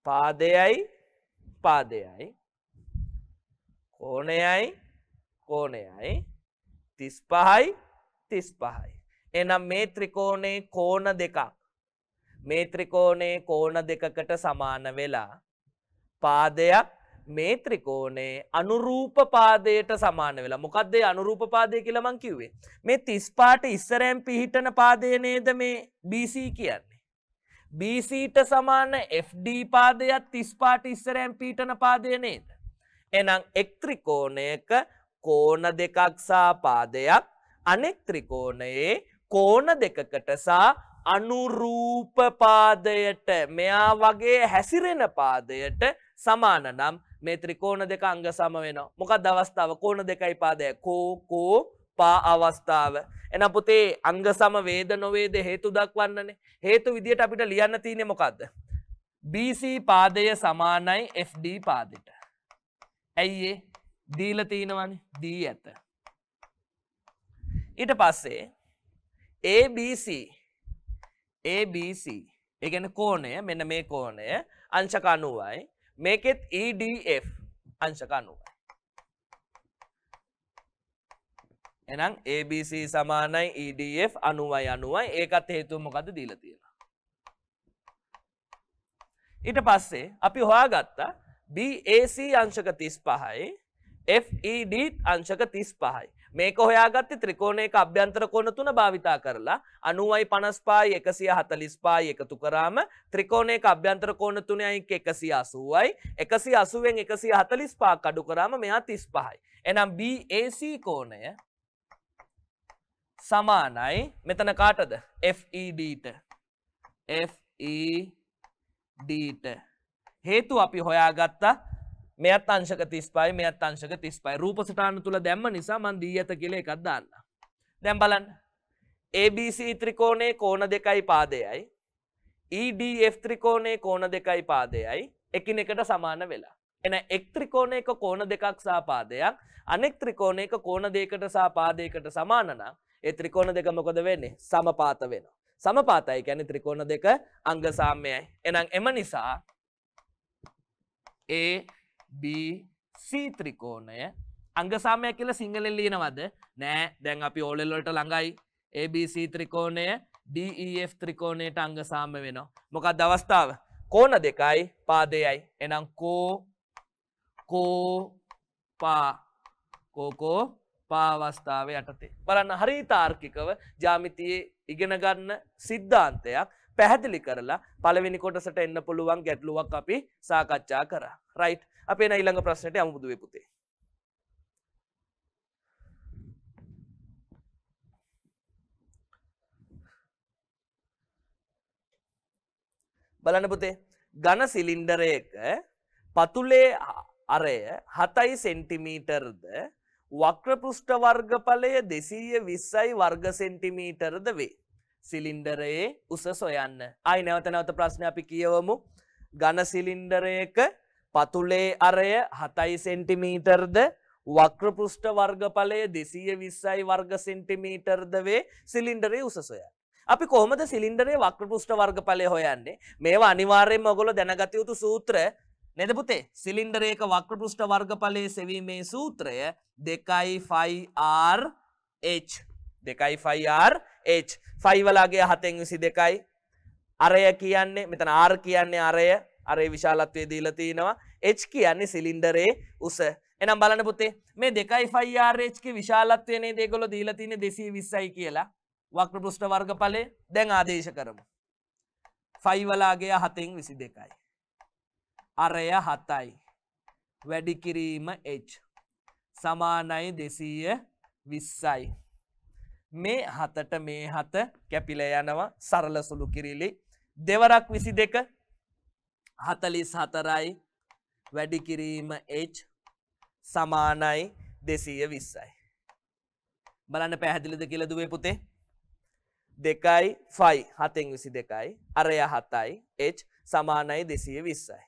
[SPEAKER 1] පාදයයි පාදයයි කෝණයයි කෝණයයි 35යි 35යි. එහෙනම් මේ ත්‍රිකෝණේ කෝණ දෙකක්. මේ ත්‍රිකෝණේ කෝණ දෙකකට සමාන වෙලා පාදයක් මේ ත්‍රිකෝණේ අනුරූප පාදයට සමාන වෙලා. මොකක්ද ඒ අනුරූප පාදය කියලා මං කිව්වේ? මේ 35ට ඉස්සරෙන් පිහිටන පාදය නේද මේ BC කියන්නේ. BC ට සමාන FD පාදයක් 35ට ඉස්සරෙන් පිහිටන පාදය නේද? එහෙනම් එක් ත්‍රිකෝණයක කෝණ දෙකක් සහ පාදයක් අනෙක් ත්‍රිකෝණයේ කෝණ දෙකකට සහ අනුරූප පාදයට මෙයා වගේ හැසිරෙන පාදයට සමාන නම් මේ ත්‍රිකෝණ දෙක අංග සම වෙනවා. මොකක්ද අවස්ථාව? කෝණ දෙකයි පාදයයි කෝ පා අවස්ථාව. එහෙනම් පුතේ අංග සම වේද නොවේද හේතු දක්වන්නනේ. හේතු විදියට අපිට ලියන්න තියෙන්නේ මොකද්ද? BC පාදය සමානයි FD පාදයට. ඇයි ඒ? දීලා තියෙනවනේ. දී ඇත. ඊට පස්සේ ABC ඒ කියන්නේ කෝණය මෙන්න මේ කෝණය අංශක 90යි. මේකෙත් EDF අංශක 90යි. එහෙනම් ABC සමානයි EDF 90යි 90යි. ඒකත් හේතුව මොකද්ද දීලා තියෙනවා. ඊට පස්සේ අපි හොයාගත්තා BAC අංශක 35යි FED අංශක 35යි. මේක හොයාගත්තේ ත්‍රිකෝණයක අභ්‍යන්තර කෝණ තුන භාවිතා කරලා 90යි 55යි 145යි එකතු කරාම ත්‍රිකෝණයක අභ්‍යන්තර කෝණ තුනේ අයික 180යි 180න් 145ක් අඩු කරාම මෙහා 35යි. එහෙනම් BAC කෝණය සමානයි මෙතන කාටද? FED ට. FED ට. හේතුව අපි හොයාගත්තා මෙයත් අංශක 35යි මෙයත් අංශක 35යි. රූප සටහන තුල දැම්ම නිසා මම දී ඇත කියලා එකක් දාන්න. දැන් බලන්න. ABC ත්‍රිකෝණයේ කෝණ දෙකයි පාදයයි EDF ත්‍රිකෝණයේ කෝණ දෙකයි පාදයයි එකිනෙකට සමාන වෙලා. එහෙනම් එක් ත්‍රිකෝණයක කෝණ දෙකක් සහ පාදයක් අනෙක් ත්‍රිකෝණයක කෝණ දෙකකට සහ පාදයකට සමාන නම් ඒ ත්‍රිකෝණ දෙක මොකද වෙන්නේ? සමපාත වෙනවා. සමපාතයි කියන්නේ ත්‍රිකෝණ දෙක අංග සාම්‍යයි. එහෙනම් එම නිසා ABC ත්‍රිකෝණය අංග සාම්‍යය කියලා සිංහලෙන් ලියනවද? නෑ. දැන් අපි O level වලට ළඟයි. ABC ත්‍රිකෝණය DEF ත්‍රිකෝණයට අංග සාම්‍ය වෙනවා. මොකක්ද අවස්ථාව? කෝණ දෙකයි පාදයයි. එහෙනම් කෝ පා අවස්ථාවේ යටතේ. බලන්න හරි තාර්කිකව ජ්‍යාමිතියේ ඉගෙන ගන්න සිද්ධාන්තයක් පැහැදිලි කරලා පළවෙනි කොටසට එන්න පුළුවන් ගැටලුවක් අපි සාකච්ඡා කරා. රයිට්. අපි එන ඊළඟ ප්‍රශ්නෙට යමු බුදුවේ පුතේ. බලන්න පුතේ. ඝන සිලින්ඩරයක පතුලේ අරය 7 සෙන්ටිමීටර්ද වක්‍ර පෘෂ්ඨ වර්ගඵලය 220යි වර්ග සෙන්ටිමීටර්ද වේ. සිලින්ඩරයේ උස සොයන්න. ආයි නැවත ප්‍රශ්නේ අපි කියවමු. ඝන සිලින්ඩරයක පතුලේ අරය 7 සෙන්ටිමීටර්ද වක්‍ර පෘෂ්ඨ වර්ගඵලය 220යි වර්ග සෙන්ටිමීටර්ද වේ සිලින්ඩරයේ උස සොයන්න. අපි කොහොමද සිලින්ඩරයේ වක්‍ර පෘෂ්ඨ වර්ගඵලය හොයන්නේ? මේවා අනිවාර්යයෙන්ම ඔයගොල්ලෝ දැනගත යුතු සූත්‍ර නේද පුතේ? සිලින්ඩරයක වක්‍ර පෘෂ්ඨ වර්ගඵලයේ සෙවීමේ සූත්‍රය 2πr h 2πr h 5 වලගේ 7න් 22යි අරය කියන්නේ මෙතන r කියන්නේ අරය විශාලත්වයේ දීලා තිනවා h කියන්නේ සිලින්ඩරයේ උස. එහෙනම් බලන්න පුතේ මේ 2πr h ගේ විශාලත්වය නේද ඒගොල්ලෝ දීලා තින්නේ 220යි කියලා. වක්‍ර පෘෂ්ඨ වර්ගඵලය දැන් ආදේශ කරමු. 5 වලගේ 7න් 22යි. අරය 7යි. වැඩි කිරීම h සමානයි 220යි. මේ 7ට මේ 7 කැපිලා යනවා සරල සුළු කිරිලි. දෙවරක් 22 44යි වැඩි කිරීම h සමානයි 220යි. බලන්න පැහැදිලිද කියලා දුවේ පුතේ? 2යි 5 7න් 22යි අරය 7යි h සමානයි 220යි.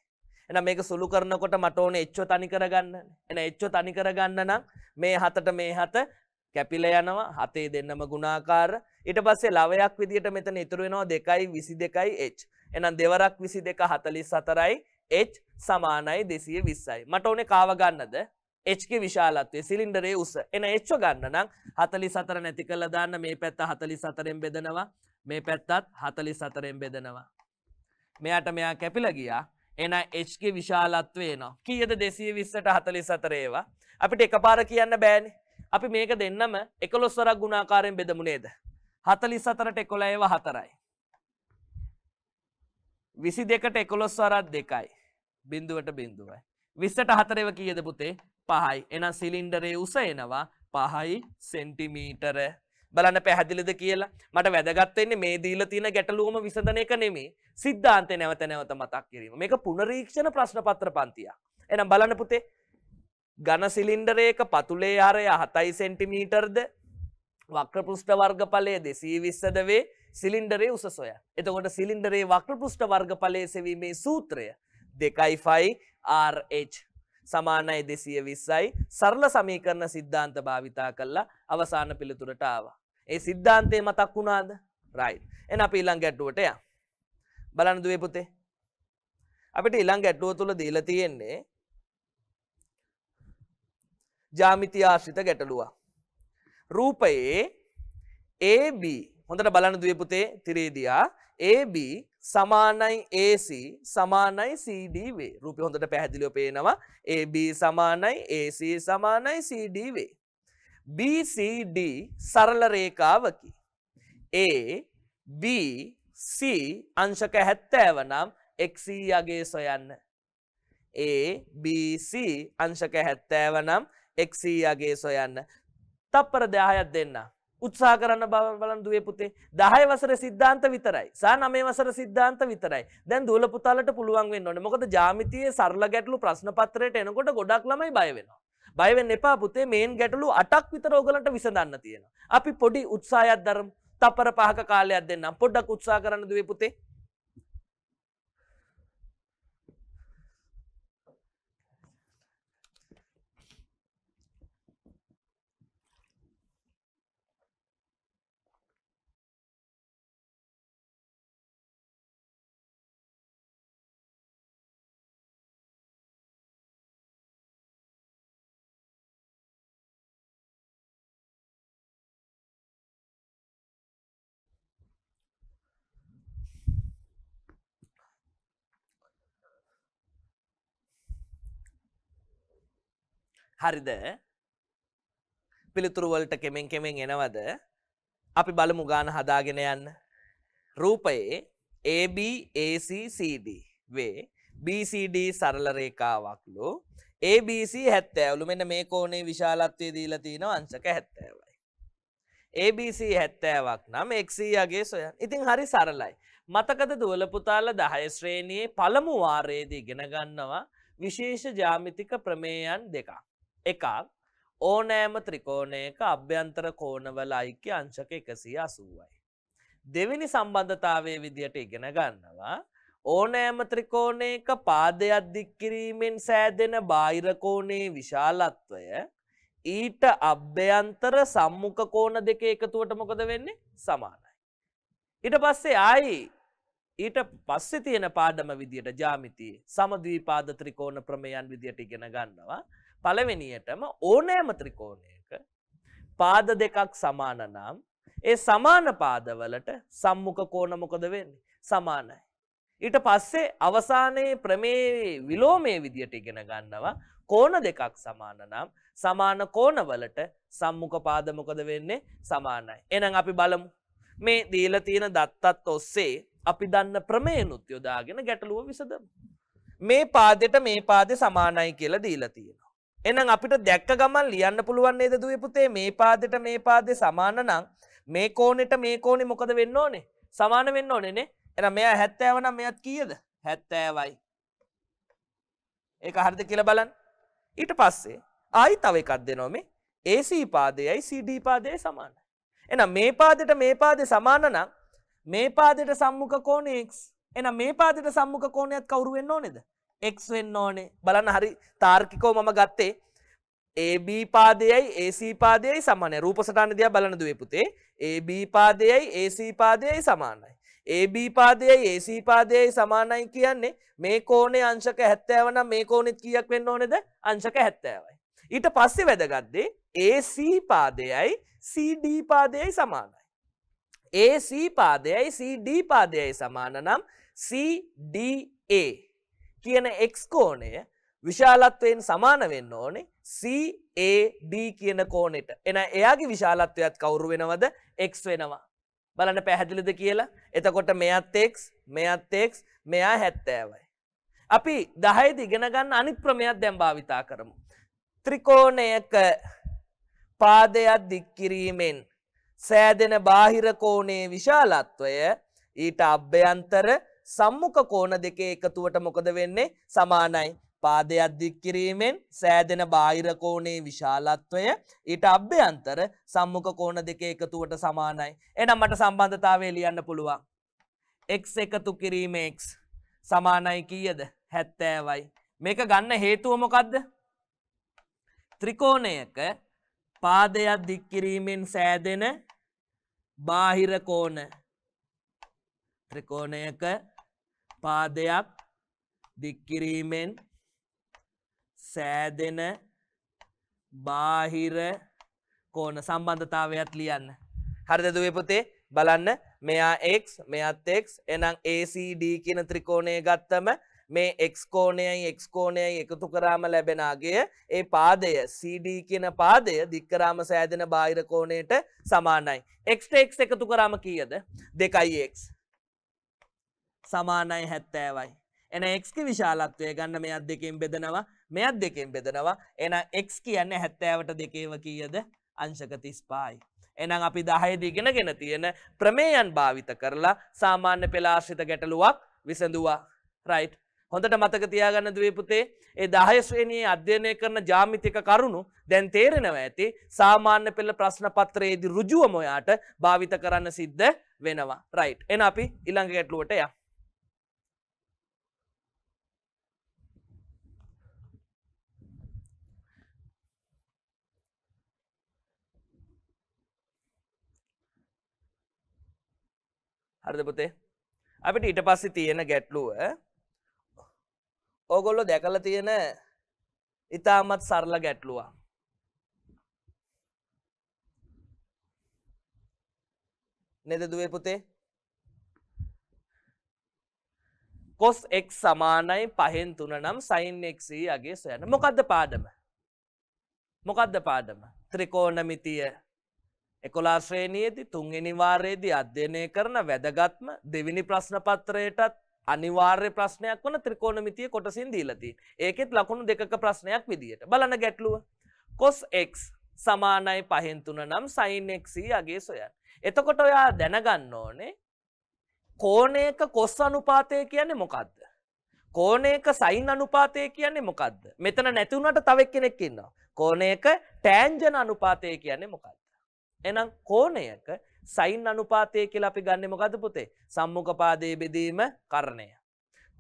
[SPEAKER 1] එහෙනම් මේක සුළු කරනකොට මට ඕනේ h තනි කරගන්න. එහෙනම් h තනි කරගන්න නම් මේ 7ට මේ 7 කැපිලා යනවා 7 දෙන්නම ගුණාකාර. ඊට පස්සේ ලවයක් විදියට මෙතන ඉතුරු වෙනවා 2යි 22යි h. එහෙනම් දෙවරක් 22 44යි h සමානයි 220යි. මට ඕනේ කාව ගන්නද? h ගේ විශාලත්වය සිලින්ඩරයේ උස. එන h ගන්න නම් 44 නැති කරලා දාන්න. මේ පැත්ත 44ෙන් බෙදනවා. මේ පැත්තත් 44ෙන් බෙදනවා. මෙයාට මෙයා කැපිලා ගියා. එන h ගේ විශාලත්වය එනවා. කීයද 220ට 44 ඒවා? අපිට එකපාර කියන්න බෑනේ. අපි මේක දෙන්නම 11 වරක් ගුණාකාරයෙන් බෙදමු නේද? 44ට 11 ඒවා 4යි. 22ට 11 වරක් 2යි. බිඳුවට බිඳුවයි. 20ට 4 ඒවා කීයද පුතේ? 5යි. එහෙනම් සිලින්ඩරයේ උස එනවා 5 සෙන්ටිමීටර. බලන්න පැහැදිලිද කියලා? මට වැදගත් වෙන්නේ මේ දීලා තියෙන ගැටලුවම විසඳන එක නෙමෙයි. සිද්ධාන්තේ නැවත නැවත මතක් කිරීම. මේක පුනරීක්ෂණ ප්‍රශ්න පත්‍ර පන්තියක්. එහෙනම් බලන්න පුතේ ඝන සිලින්ඩරයක පතුලේ ආරය 7 සෙන්ටිමීටර්ද වක්‍ර පෘෂ්ඨ වර්ගඵලය 220ද වේ සිලින්ඩරයේ උස සොයන්න. එතකොට සිලින්ඩරයේ වක්‍ර පෘෂ්ඨ වර්ගඵලයේ සෙවීමේ සූත්‍රය 2πr h සමානයි 220යි. සරල සමීකරණ සිද්ධාන්ත භාවිතා කරලා අවසාන පිළිතුරට ආවා. ඒ සිද්ධාන්තය මතක් වුණාද? රයිට්. එහෙනම් අපි ඊළඟ ගැටුවට යමු. බලන්න දුවේ පුතේ. අපිට ඊළඟ ගැටුව තුල දීලා තියෙන්නේ ජ්‍යාමිති ආශ්‍රිත ගැටලුවක්. රූපයේ AB හොඳට බලන්න දුවේ පුතේ තිරේදියා AB සමානයි AC සමානයි CD වේ. රූපය හොඳට පැහැදිලිව පේනවා. AB සමානයි AC සමානයි CD වේ. BCD සරල රේඛාවකි. ABC අංශක 70 නම් XC යගේ සොයන්න. ABC අංශක 70 නම් XC යගේ සොයන්න. තප්පර 10ක් දෙන්න. උත්සාහ කරන්න බලන්න දුවේ පුතේ. 10 වසර සිද්ධාන්ත විතරයි. සා 9 වසර සිද්ධාන්ත විතරයි. දැන් දුවල පුතාලට පුළුවන් වෙන්න ඕනේ. මොකද ජ්‍යාමිතියේ සරල ගැටලු ප්‍රශ්න පත්‍රයට එනකොට ගොඩක් ළමයි බය වෙනවා. බය වෙන්න එපා පුතේ. මේන් ගැටලු 8ක් විතර ඔයගලන්ට විසඳන්න තියෙනවා. අපි පොඩි උත්සාහයක් දරමු. තප්පර 5ක කාලයක් දෙන්නම්. පොඩ්ඩක් උත්සාහ කරන්න දුවේ පුතේ. හරිද? පිළිතුරු වලට කෙමෙන් කෙමෙන් එනවද? අපි බලමු ගාන හදාගෙන යන්න. රූපයේ AB AC CD වේ BCD සරල රේඛාවක්ලු ABC 70ලු. මෙන්න මේ කෝණේ විශාලත්වය දීලා තිනවා අංශක 70යි. ABC 70ක් නම් XC යගේ සොයන්න. ඉතින් හරි සරලයි. මතකද දුවල පුතාලා 10 ශ්‍රේණියේ පළමු වාරයේදී ඉගෙන ගන්නවා විශේෂ ජ්‍යාමිතික ප්‍රමේයයන් දෙකක්. එකක් ඕනෑම ත්‍රිකෝණයක අභ්‍යන්තර කෝණවල ಐಕ್‍ය අංශක 180යි. දෙවෙනි සම්බන්ධතාවයේ විදියට ඉගෙන ගන්නවා ඕනෑම ත්‍රිකෝණයක පාදයක් දික් කිරීමෙන් සෑදෙන බාහිර කෝණයේ විශාලත්වය ඊට අභ්‍යන්තර සම්මුඛ කෝණ දෙක එකතුවට මොකද වෙන්නේ? සමානයි. ඊට පස්සේ ආයි ඊට පස්සේ තියෙන පාඩම විදියට ජ්‍යාමිතියේ සමද්විපාද ත්‍රිකෝණ ප්‍රමේයන් විදියට ඉගෙන ගන්නවා. පළවෙනියටම ඕනෑම ත්‍රිකෝණයක පාද දෙකක් සමාන නම් ඒ සමාන පාදවලට සම්මුඛ කෝණ මොකද වෙන්නේ? සමානයි. ඊට පස්සේ අවසානයේ ප්‍රමේය විලෝමයේ විදියට ඉගෙන ගන්නවා. කෝණ දෙකක් සමාන නම් සමාන කෝණවලට සම්මුඛ පාද මොකද වෙන්නේ? සමානයි. එහෙනම් අපි බලමු. මේ දීලා තියෙන දත්තත් ඔස්සේ අපි දන්න ප්‍රමේයනුත් යොදාගෙන ගැටලුව විසඳමු. මේ පාදෙට මේ පාදේ සමානයි කියලා දීලා තියෙනවා. එහෙනම් අපිට දැක්ක ගමන් ලියන්න පුළුවන් නේද දුවේ පුතේ? මේ පාදෙට මේ පාදේ සමාන නම් මේ කෝණෙට මේ කෝණේ මොකද වෙන්න ඕනේ? සමාන වෙන්න ඕනේ නේ. එහෙනම් මෙයා 70 නම් මෙයාත් කීයද? 70යි. ඒක හරියද කියලා බලන්න. ඊට පස්සේ ආයි තව එකක් දෙනවා මේ AC පාදයයි CD පාදයයි සමානයි. එහෙනම් මේ පාදෙට මේ පාදේ සමාන නම් මේ පාදෙට සම්මුඛ කෝණය x. එහෙනම් මේ පාදෙට සම්මුඛ කෝණයත් කවුරු වෙන්න ඕනේද? x වෙන්න ඕනේ. බලන්න හරි තාර්කිකව මම ගත්තේ AB පාදයයි AC පාදයයි සමානයි. රූප සටහන දිහා බලන්න දුවේ පුතේ. AB පාදයයි AC පාදයයි සමානයි. AB පාදයයි AC පාදයයි සමානයි කියන්නේ මේ කෝණේ අංශක 70 නම් මේ කෝණෙත් කීයක් වෙන්න ඕනේද? අංශක 70යි. ඊට පස්සේ වැදගත් දේ AC පාදයයි CD පාදයයි සමානයි. AC පාදයයි CD පාදයයි සමාන නම් CDA කියන x කෝණය විශාලත්වයෙන් සමාන වෙන්න ඕනේ CAD කියන කෝණයට. එහෙනම් එයාගේ විශාලත්වයත් කවුරු වෙනවද? x වෙනවා. බලන්න පැහැදිලිද කියලා? එතකොට මෙයත් x, මෙයත් x, මෙයා 70යි. අපි 10 දී ඉගෙන ගන්න අනිත් ප්‍රමේයක් දැන් භාවිතා කරමු. ත්‍රිකෝණයක පාදයක් දික් කිරීමෙන් සෑදෙන බාහිර කෝණයේ විශාලත්වය ඊට අභ්‍යන්තර සම්මුඛ කෝණ දෙකේ එකතුවට මොකද වෙන්නේ? සමානයි. පාදයක් දික් කිරීමෙන් සෑදෙන බාහිර කෝණයේ විශාලත්වය ඊට අභ්‍යන්තර සම්මුඛ කෝණ දෙකේ එකතුවට සමානයි. එහෙනම් මට සම්බන්ධතාවය ලියන්න පුළුවන්. x එකතු කිරීම x සමානයි කීයද? 70යි. මේක ගන්න හේතුව මොකද්ද? ත්‍රිකෝණයක පාදයක් දික් කිරීමෙන් සෑදෙන බාහිර කෝණ. ත්‍රිකෝණයක පාදයක් දික් කිරීමෙන් සෑදෙන බාහිර කෝණ සම්බන්ධතාවයත් ලියන්න. හරිද දුවේ පුතේ? බලන්න මෙයා x මෙයාත් x. එහෙනම් ACD කියන ත්‍රිකෝණය ගත්තම මේ x කෝණයයි x කෝණයයි එකතු කරාම ලැබෙන අගය ඒ පාදය CD කියන පාදය දික් කරාම සෑදෙන බාහිර කෝණයට සමානයි. x x එකතු කරාම කීයද? 2x සමානයි 70යි. එහෙනම් x ගේ විශාලත්වය ගන්න මෙයත් දෙකෙන් බෙදනවා මෙයත් දෙකෙන් බෙදනවා. එහෙනම් x කියන්නේ 70ට දෙකේව කීයද? අංශක 35යි. එහෙනම් අපි 10 දී ඉගෙනගෙන තියෙන ප්‍රමේයන් භාවිත කරලා සාමාන්‍ය පෙළ ආශ්‍රිත ගැටලුවක් විසඳුවා. right. හොඳට මතක තියාගන්න දුවේ පුතේ. ඒ 10 ශ්‍රේණියේ අධ්‍යයනය කරන ජ්‍යාමිතික කරුණු දැන් තේරෙනවා ඇති. සාමාන්‍ය පෙළ ප්‍රශ්න පත්‍රයේදී ඍජුවම ඔයාට භාවිත කරන්න සිද්ධ වෙනවා. right. එහෙනම් අපි ඊළඟ ගැටලුවට යමු. හරිද පුතේ? අපිට ඊට පස්සේ තියෙන ගැටලුව ඕගොල්ලෝ දැකලා තියෙන ඉතාමත් සරල ගැටලුවක්. නේද දුවේ පුතේ? cos x සමානයි 5න් 3 නම් sin x යගේ සොයන්න. මොකද්ද පාඩම? මොකද්ද පාඩම? ත්‍රිකෝණමිතිය 11 ශ්‍රේණියේදී 3 වෙනි වාරයේදී අධ්‍යයනය කරන වැදගත්ම දෙවෙනි ප්‍රශ්න පත්‍රයටත් අනිවාර්ය ප්‍රශ්නයක් වන ත්‍රිකෝණමිතිය කොටසින් දීලා තියෙනවා. ඒකෙත් ලකුණු දෙකක ප්‍රශ්නයක් විදියට. බලන්න ගැටලුව. cos x සමානයි 5න් 3 නම් sin x යගේ සොයන්න. එතකොට ඔයා දැනගන්න ඕනේ කෝණයක cos අනුපාතය කියන්නේ මොකද්ද? කෝණයක sin අනුපාතය කියන්නේ මොකද්ද? මෙතන නැති වුණාට තව එක්කෙනෙක් ඉන්නවා. කෝණයක tangent අනුපාතය කියන්නේ මොකද්ද? එහෙනම් කෝණයක sin අනුපාතය කියලා අපි ගන්නෙ මොකද්ද පුතේ? සම්මුඛ පාදයේ බෙදීම කරණය.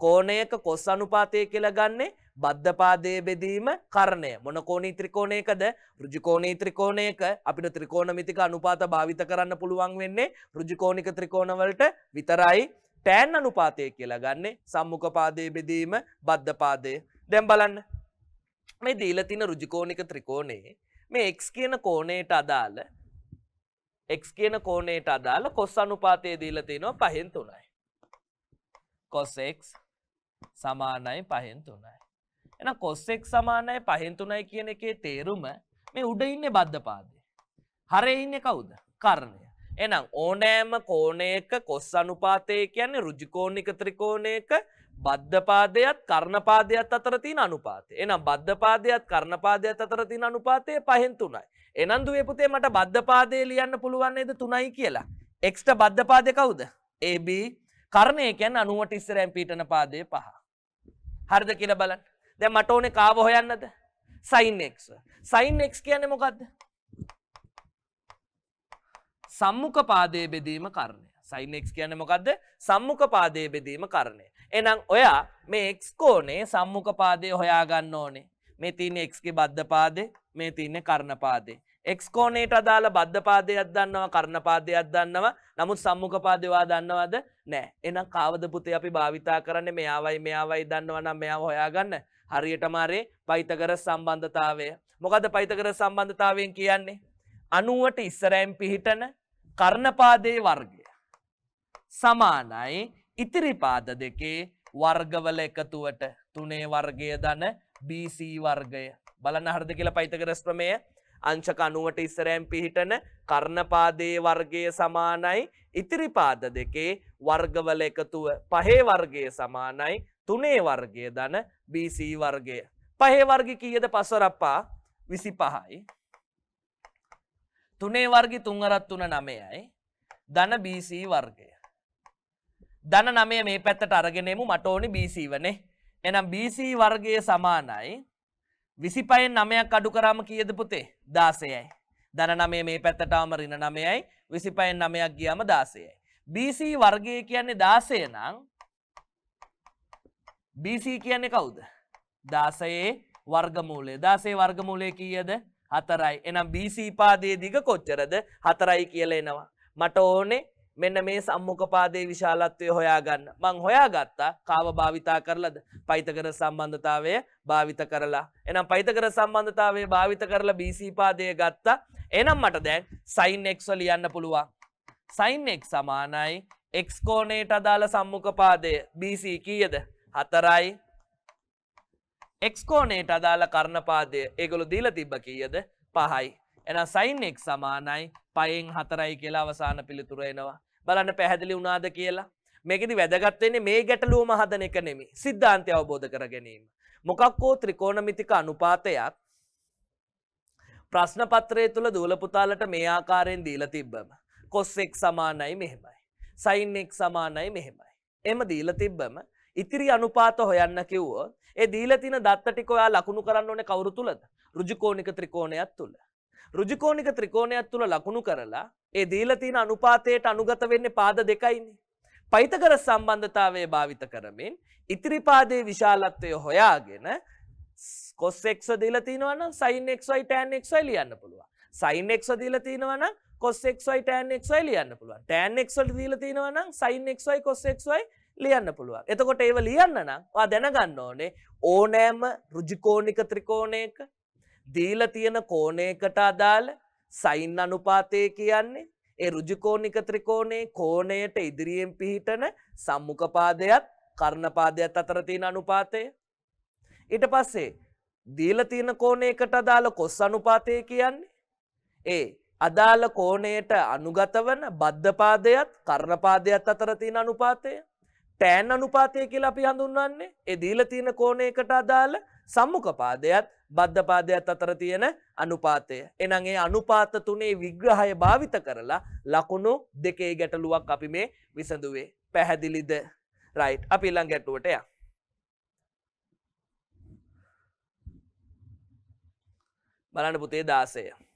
[SPEAKER 1] කෝණයක cos අනුපාතය කියලා ගන්නෙ බද්ධ පාදයේ බෙදීම කර්ණය. මොන කෝණී ත්‍රිකෝණයකද? ඍජු කෝණී ත්‍රිකෝණයක. අපිට ත්‍රිකෝණමිතික අනුපාත භාවිත කරන්න පුළුවන් වෙන්නේ ඍජු කෝණික ත්‍රිකෝණ වලට විතරයි. tan අනුපාතය කියලා ගන්නෙ සම්මුඛ පාදයේ බෙදීම බද්ධ පාදයේ. දැන් බලන්න. මේ දීලා තියෙන ඍජු කෝණික ත්‍රිකෝණයේ මේ x කියන කෝණයට අදාළ x කියන කෝණයට අදාළ cos අනුපාතය දීලා තිනවා 5න් 3යි. cos x සමානයි 5න් 3යි. එහෙනම් cos x සමානයි 5න් 3යි කියන එකේ තේරුම මේ උඩ ඉන්නේ බද්ධ පාදේ. හරේ ඉන්නේ කවුද? කර්ණය. එහෙනම් ඕනෑම කෝණයක cos අනුපාතය කියන්නේ ඍජු කෝණික ත්‍රිකෝණයක බද්ධ පාදයට කර්ණ පාදයට අතර තියෙන අනුපාතය. එහෙනම් බද්ධ පාදයට කර්ණ පාදයට අතර තියෙන අනුපාතය 5න් 3යි. එහෙනම් දුවේ පුතේ මට බද්ධ පාදය ලියන්න පුළුවන් නේද 3යි කියලා. x ට බද්ධ පාදේ කවුද? AB. කර්ණය කියන්නේ 90ට ඉස්සරහින් පිටන පාදයේ 5. හරිද කියලා බලන්න. දැන් මට ඕනේ කාව හොයන්නද? sin x. sin x කියන්නේ මොකද්ද? සම්මුඛ පාදයේ බෙදීම කර්ණය. sin x කියන්නේ මොකද්ද? සම්මුඛ පාදයේ බෙදීම කර්ණය. එහෙනම් ඔයා මේ x කෝණේ සම්මුඛ පාදයේ හොයා ගන්න ඕනේ. මේ තියෙන්නේ x ගේ බද්ධ පාදේ, මේ තියෙන්නේ කර්ණ පාදේ. x කෝණයට අදාළ බද්ධ පාදයක් දන්නවා, කර්ණ පාදයක් දන්නවා. නමුත් සම්මුඛ පාදේ ඔයා දන්නවද? නැහැ. එහෙනම් කාවද පුතේ අපි භාවිතා කරන්නේ මෙයාවයි දන්නවා නම් මෙයාව හොයාගන්න. හරියටම අරේ පයිතගරස් සම්බන්ධතාවය. මොකද්ද පයිතගරස් සම්බන්ධතාවයෙන් කියන්නේ? 90ට ඉස්සරහින් පිහිටන කර්ණ පාදයේ වර්ගය සමානයි ඉතිරි පාද දෙකේ වර්ගවල එකතුවට 3 වර්ගය ධන BC වර්ගය. බලන්න හරිද කියලා පයිතගරස් ප්‍රමේය. අංශක 90ට ඉස්සරහින් පිහිටන කර්ණ පාදයේ වර්ගය සමානයි ඉතිරි පාද දෙකේ වර්ගවල එකතුව 5 වර්ගය සමානයි 3 වර්ගය ධන BC වර්ගය. 5 වර්ගය කීයද? 5 වරප්පා 25යි. 3 වර්ගය 3 වරක් 3 9යි. ධන BC වර්ගය. ධන 9 මේ පැත්තට අරගෙන එමු. මට ඕනේ BC වනේ. එහෙනම් BC වර්ගය සමානයි 25න් 9ක් අඩු කරාම කීයද පුතේ? 16යි. ධන 9 මේ පැත්තට ආවම ඍණ 9යි. 25න් 9ක් ගියාම 16යි. BC වර්ගය කියන්නේ 16 නම් BC කියන්නේ කවුද? 16 වර්ගමූලය. 16 වර්ගමූලය කීයද? 4යි. එහෙනම් BC පාදයේ දිග කොච්චරද? 4යි කියලා එනවා. මට ඕනේ මෙන්න මේ සම්මුඛ පාදයේ විශාලත්වය හොයාගන්න. මං හොයාගත්තා. කාව භාවිතා කරලාද? පයිතගරස් සම්බන්ධතාවය භාවිත කරලා. එහෙනම් පයිතගරස් සම්බන්ධතාවය භාවිත කරලා BC පාදය ගත්තා. එහෙනම් මට දැන් sin x ලියන්න පුළුවන්. sin x සමානයි x කෝණයට අදාළ සම්මුඛ පාදය BC කීයද? 4යි. x කෝණයට අදාළ කර්ණ පාදය ඒගොල්ලෝ දීලා තිබ්බ කීයද? 5යි. එහෙනම් sin x සමානයි 5න් 4යි කියලා අවසාන පිළිතුර එනවා. බලන්න පැහැදිලි වුණාද කියලා. මේකෙදි වැදගත් වෙන්නේ මේ ගැටලුවම හදන එක නෙමෙයි. සිද්ධාන්තය අවබෝධ කර ගැනීම. මොකක්කෝ ත්‍රිකෝණමිතික අනුපාතයක් ප්‍රශ්න පත්‍රයේ තුල දූල පුතාලට මේ ආකාරයෙන් දීලා තිබ්බම cos x සමානයි මෙහෙමයි. sin x සමානයි මෙහෙමයි. එහෙම දීලා තිබ්බම ඉතිරි අනුපාත හොයන්න කිව්වොත් ඒ දීලා තියෙන දත්ත ටික ඔයා ලකුණු කරන්න ඕනේ කවුරු තුලද? ඍජු කෝණික ත්‍රිකෝණයක් තුල. ඍජු කෝණික ත්‍රිකෝණයක් තුල ලකුණු කරලා ඒ දීලා තියෙන අනුපාතයට අනුගත වෙන්නේ පාද දෙකයිනේ. පයිතගරස් සම්බන්ධතාවය භාවිත කරමින් ඉතිරි පාදයේ විශාලත්වය හොයාගෙන cos x දීලා තිනවා නම් sin xy tan xy ලියන්න පුළුවන්. sin x දීලා තිනවා නම් cos xy tan xy ලියන්න පුළුවන්. tan x වල දීලා තිනවා නම් sin xy cos xy ලියන්න පුළුවන්. එතකොට ඒව ලියන්න නම් ඔයා දැනගන්න ඕනේ ඕනෑම ඍජු කෝණික ත්‍රිකෝණයක දීලා තියෙන කෝණයකට අදාළ sin අනුපාතය කියන්නේ ඒ ඍජු කෝණික ත්‍රිකෝණයේ කෝණයට ඉදිරියෙන් පිහිටන සම්මුඛ පාදයට කර්ණ පාදයට අතර තියෙන අනුපාතය. ඊට පස්සේ දීලා තියෙන කෝණයකට අදාළ cos අනුපාතය කියන්නේ ඒ අදාළ කෝණයට අනුගත වන බද්ධ පාදයට කර්ණ පාදයට අතර තියෙන අනුපාතය. tan අනුපාතය කියලා අපි හඳුන්වන්නේ ඒ දීලා තියෙන කෝණයකට අදාළ සම්මුඛ පාදයට බද්ධ පාදයට අතර තියෙන අනුපාතය. එහෙනම් ඒ අනුපාත තුනේ විග්‍රහය භාවිත කරලා ලකුණු දෙකේ ගැටලුවක් අපි මේ විසඳුවේ. පැහැදිලිද? right. අපි ඊළඟ ගැටලුවට යමු. බලන්න පුතේ 16.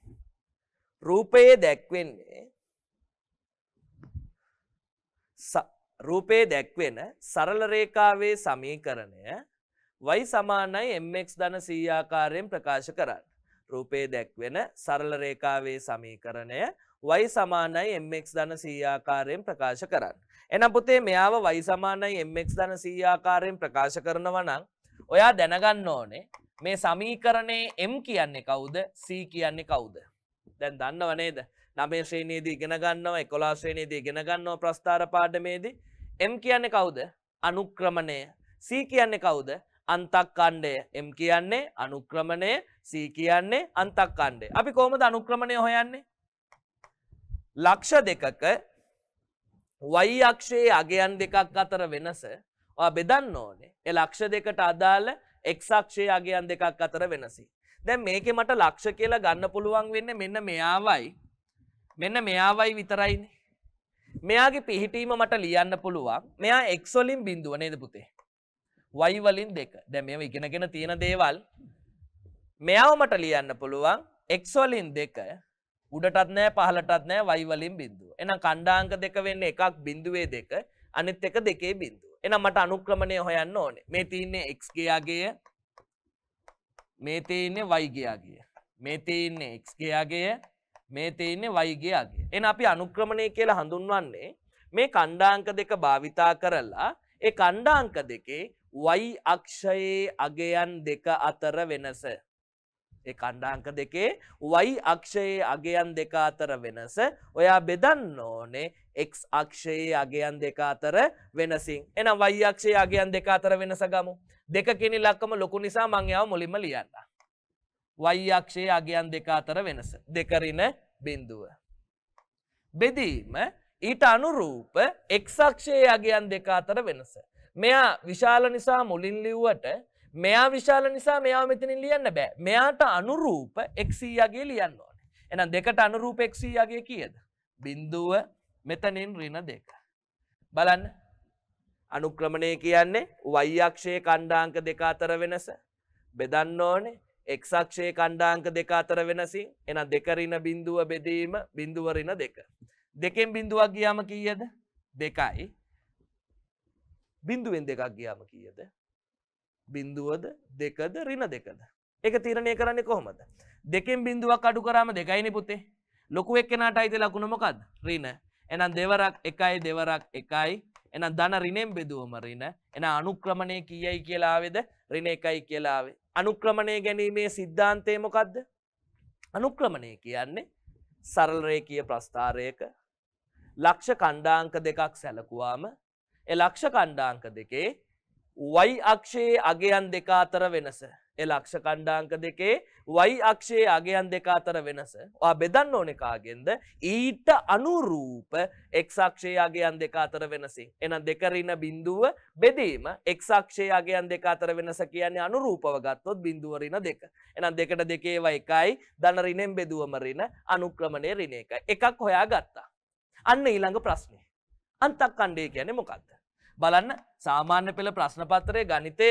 [SPEAKER 1] රූපයේ දැක්වෙන සරල රේඛාවේ සමීකරණය y සමානයි mx ධන c ආකාරයෙන් ප්‍රකාශ කරන්න. රූපයේ දැක්වෙන සරල රේඛාවේ සමීකරණය y සමානයි mx ධන c ආකාරයෙන් ප්‍රකාශ කරන්න. එහෙනම් පුතේ මෙයාව y සමානයි mx ධන c ආකාරයෙන් ප්‍රකාශ කරනවා නම් ඔයා දැනගන්න ඕනේ මේ සමීකරණයේ m කියන්නේ කවුද c කියන්නේ කවුද? දැන් දන්නව නේද? 9 ශ්‍රේණියේදී ඉගෙන ගන්නවා 11 ශ්‍රේණියේදී ඉගෙන ගන්නවා ප්‍රස්ථාර පාඩමේදී m කියන්නේ කවුද? අනුක්‍රමණය. c කියන්නේ කවුද? අන්තක්ඛණ්ඩය. m කියන්නේ අනුක්‍රමණය, c කියන්නේ අන්තක්ඛණ්ඩය. අපි කොහොමද අනුක්‍රමණය හොයන්නේ? ලක්ෂ දෙකක y අක්ෂයේ අගයන් දෙකක් අතර වෙනස ඔයා බෙදන්න ඕනේ. ඒ ලක්ෂ දෙකට අදාළ x අක්ෂයේ අගයන් දෙකක් අතර වෙනසයි. දැන් මේකේ මට ලක්ෂ කියලා ගන්න පුළුවන් වෙන්නේ මෙන්න මෙයාවයි විතරයිනේ. මෙයාගේ පිහිටීම මට ලියන්න පුළුවන්. මෙයා x වලින් බිඳුව නේද පුතේ? y වලින් 2. දැන් මේව ඉගෙනගෙන තියෙන දේවල් මෙයාව මට ලියන්න පුළුවන් x වලින් 2 උඩටත් නෑ පහළටත් නෑ y වලින් බිඳුව. එහෙනම් ඛණ්ඩාංක දෙක වෙන්නේ එකක් බිඳුවේ 2 අනිත් එක 2 බිඳුව. එහෙනම් මට අනුක්‍රමණය හොයන්න ඕනේ. මේ තියෙන්නේ x ගේ අගය, මේ තියෙන්නේ y ගේ අගය. මේ තියෙන්නේ x ගේ අගය, මේ තියෙන්නේ y ගේ අගය. එහෙනම් අපි අනුක්‍රමණය කියලා හඳුන්වන්නේ මේ ඛණ්ඩාංක දෙක භාවිතා කරලා ඒ ඛණ්ඩාංක දෙකේ y අක්ෂයේ අගයන් දෙක අතර වෙනස. ඒ ඛණ්ඩාංක දෙකේ y අක්ෂයේ අගයන් දෙක අතර වෙනස ඔයා බෙදන්න ඕනේ x අක්ෂයේ අගයන් දෙක අතර වෙනසින්. එහෙනම් y අක්ෂයේ අගයන් දෙක අතර වෙනස ගමු. දෙක කියන ඉලක්කම ලොකු නිසා මම යාව මුලින්ම ලියන්න. y අක්ෂයේ අගයන් දෙක අතර වෙනස. දෙක ඍණ බිඳුව. බෙදීම ඊට අනුරූප x අක්ෂයේ අගයන් දෙක අතර වෙනස. මෙයා විශාල නිසා මුලින් ලිව්වට මෙයා විශාල නිසා මෙයාව මෙතනින් ලියන්න බෑ. මෙයාට අනුරූප x අගය ලියන්න ඕනේ. එහෙනම් දෙකට අනුරූප x අගය කීයද? බිඳුව මෙතනින් ඍණ 2. බලන්න. අනුක්‍රමණය කියන්නේ y අක්ෂයේ ඛණ්ඩාංක දෙක අතර වෙනස බෙදන්න ඕනේ x අක්ෂයේ ඛණ්ඩාංක දෙක අතර වෙනසින්. එහෙනම් දෙක ඍණ බිඳුව බෙදීම බිඳුව ඍණ 2. දෙකෙන් බිඳුවක් ගියාම කීයද? 2යි. බිඳුවෙන් දෙකක් ගියාම කීයද? බිඳුවද දෙකද ඍණ 2ද? ඒක තීරණය කරන්නේ කොහොමද? දෙකෙන් බිඳුවක් අඩු කරාම 2යිනේ පුතේ. ලොකු එක්කෙනාට අයිති ලකුණ මොකද්ද? ඍණ. එහෙනම් දෙවරක් 1යි දෙවරක් 1යි. එහෙනම් ධන ඍණෙන් බෙදුවම ඍණ. එහෙනම් අනුක්‍රමණය කීයයි කියලා ආවේද? ඍණ 1යි කියලා ආවේ. අනුක්‍රමණය ගැනීමේ સિદ્ધාන්තය මොකද්ද? අනුක්‍රමණය කියන්නේ සරල රේඛීය ප්‍රස්ථාරයක ලක්ෂ ඛණ්ඩාංක දෙකක් සැලකුවාම ඒ ලක්ෂ ඛණ්ඩාංක දෙකේ y අක්ෂයේ අගයන් දෙක අතර වෙනස. ඒ ලක්ෂ ඛණ්ඩාංක දෙකේ y අක්ෂයේ අගයන් දෙක අතර වෙනස. ඔයා බෙදන්න ඕනේ කාගෙන්ද? ඊට අනුරූප x අක්ෂයේ අගයන් දෙක අතර වෙනසින්. එහෙනම් දෙක ඍණ බිඳුව බෙදීම x අක්ෂයේ අගයන් දෙක අතර වෙනස කියන්නේ අනුරූපව ගත්තොත් බිඳුව ඍණ 2. එහෙනම් දෙකට දෙකේව 1යි ධන ඍණෙන් බෙදුවම ඍණ අනුක්‍රමණය ඍණ 1යි. එකක් හොයාගත්තා. අන්න ඊළඟ ප්‍රශ්නේ. අන්තක්ඛණ්ඩය කියන්නේ මොකක්ද? බලන්න සාමාන්‍ය පෙළ ප්‍රශ්න පත්‍රයේ ගණිතය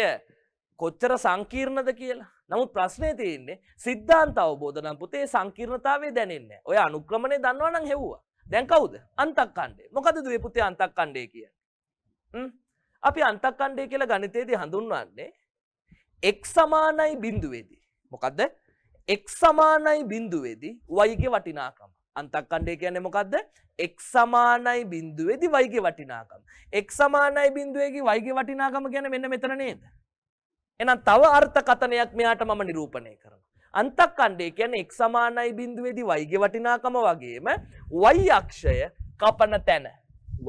[SPEAKER 1] කොච්චර සංකීර්ණද කියලා. නමුත් ප්‍රශ්නේ තියෙන්නේ සිද්ධාන්ත අවබෝධ නම් පුතේ සංකීර්ණතාවය දැනෙන්නේ නැහැ. ඔය අනුක්‍රමණය දන්නවා නම් හෙව්වා. දැන් කවුද? අන්තක්ඛණ්ඩය. මොකද දුවේ පුතේ අන්තක්ඛණ්ඩය කියන්නේ? අපි අන්තක්ඛණ්ඩය කියලා ගණිතයේදී හඳුන්වන්නේ x සමානයි බිඳුවේදී. මොකද්ද? x සමානයි බිඳුවේදී y ගේ වටිනාකම. අන්තක්ඛණ්ඩය කියන්නේ මොකද්ද? x සමානයි බිඳුවේදී y ගේ වටිනාකම. x සමානයි බිඳුවේදී y ගේ වටිනාකම කියන්නේ මෙන්න මෙතන නේද? එහෙනම් තව අර්ථකථනයක් මෙයාට මම නිරූපණය කරනවා. අන්තක්ඛණ්ඩය කියන්නේ x සමානයි බිඳුවේදී y ගේ වටිනාකම වගේම y අක්ෂය කපන තැන.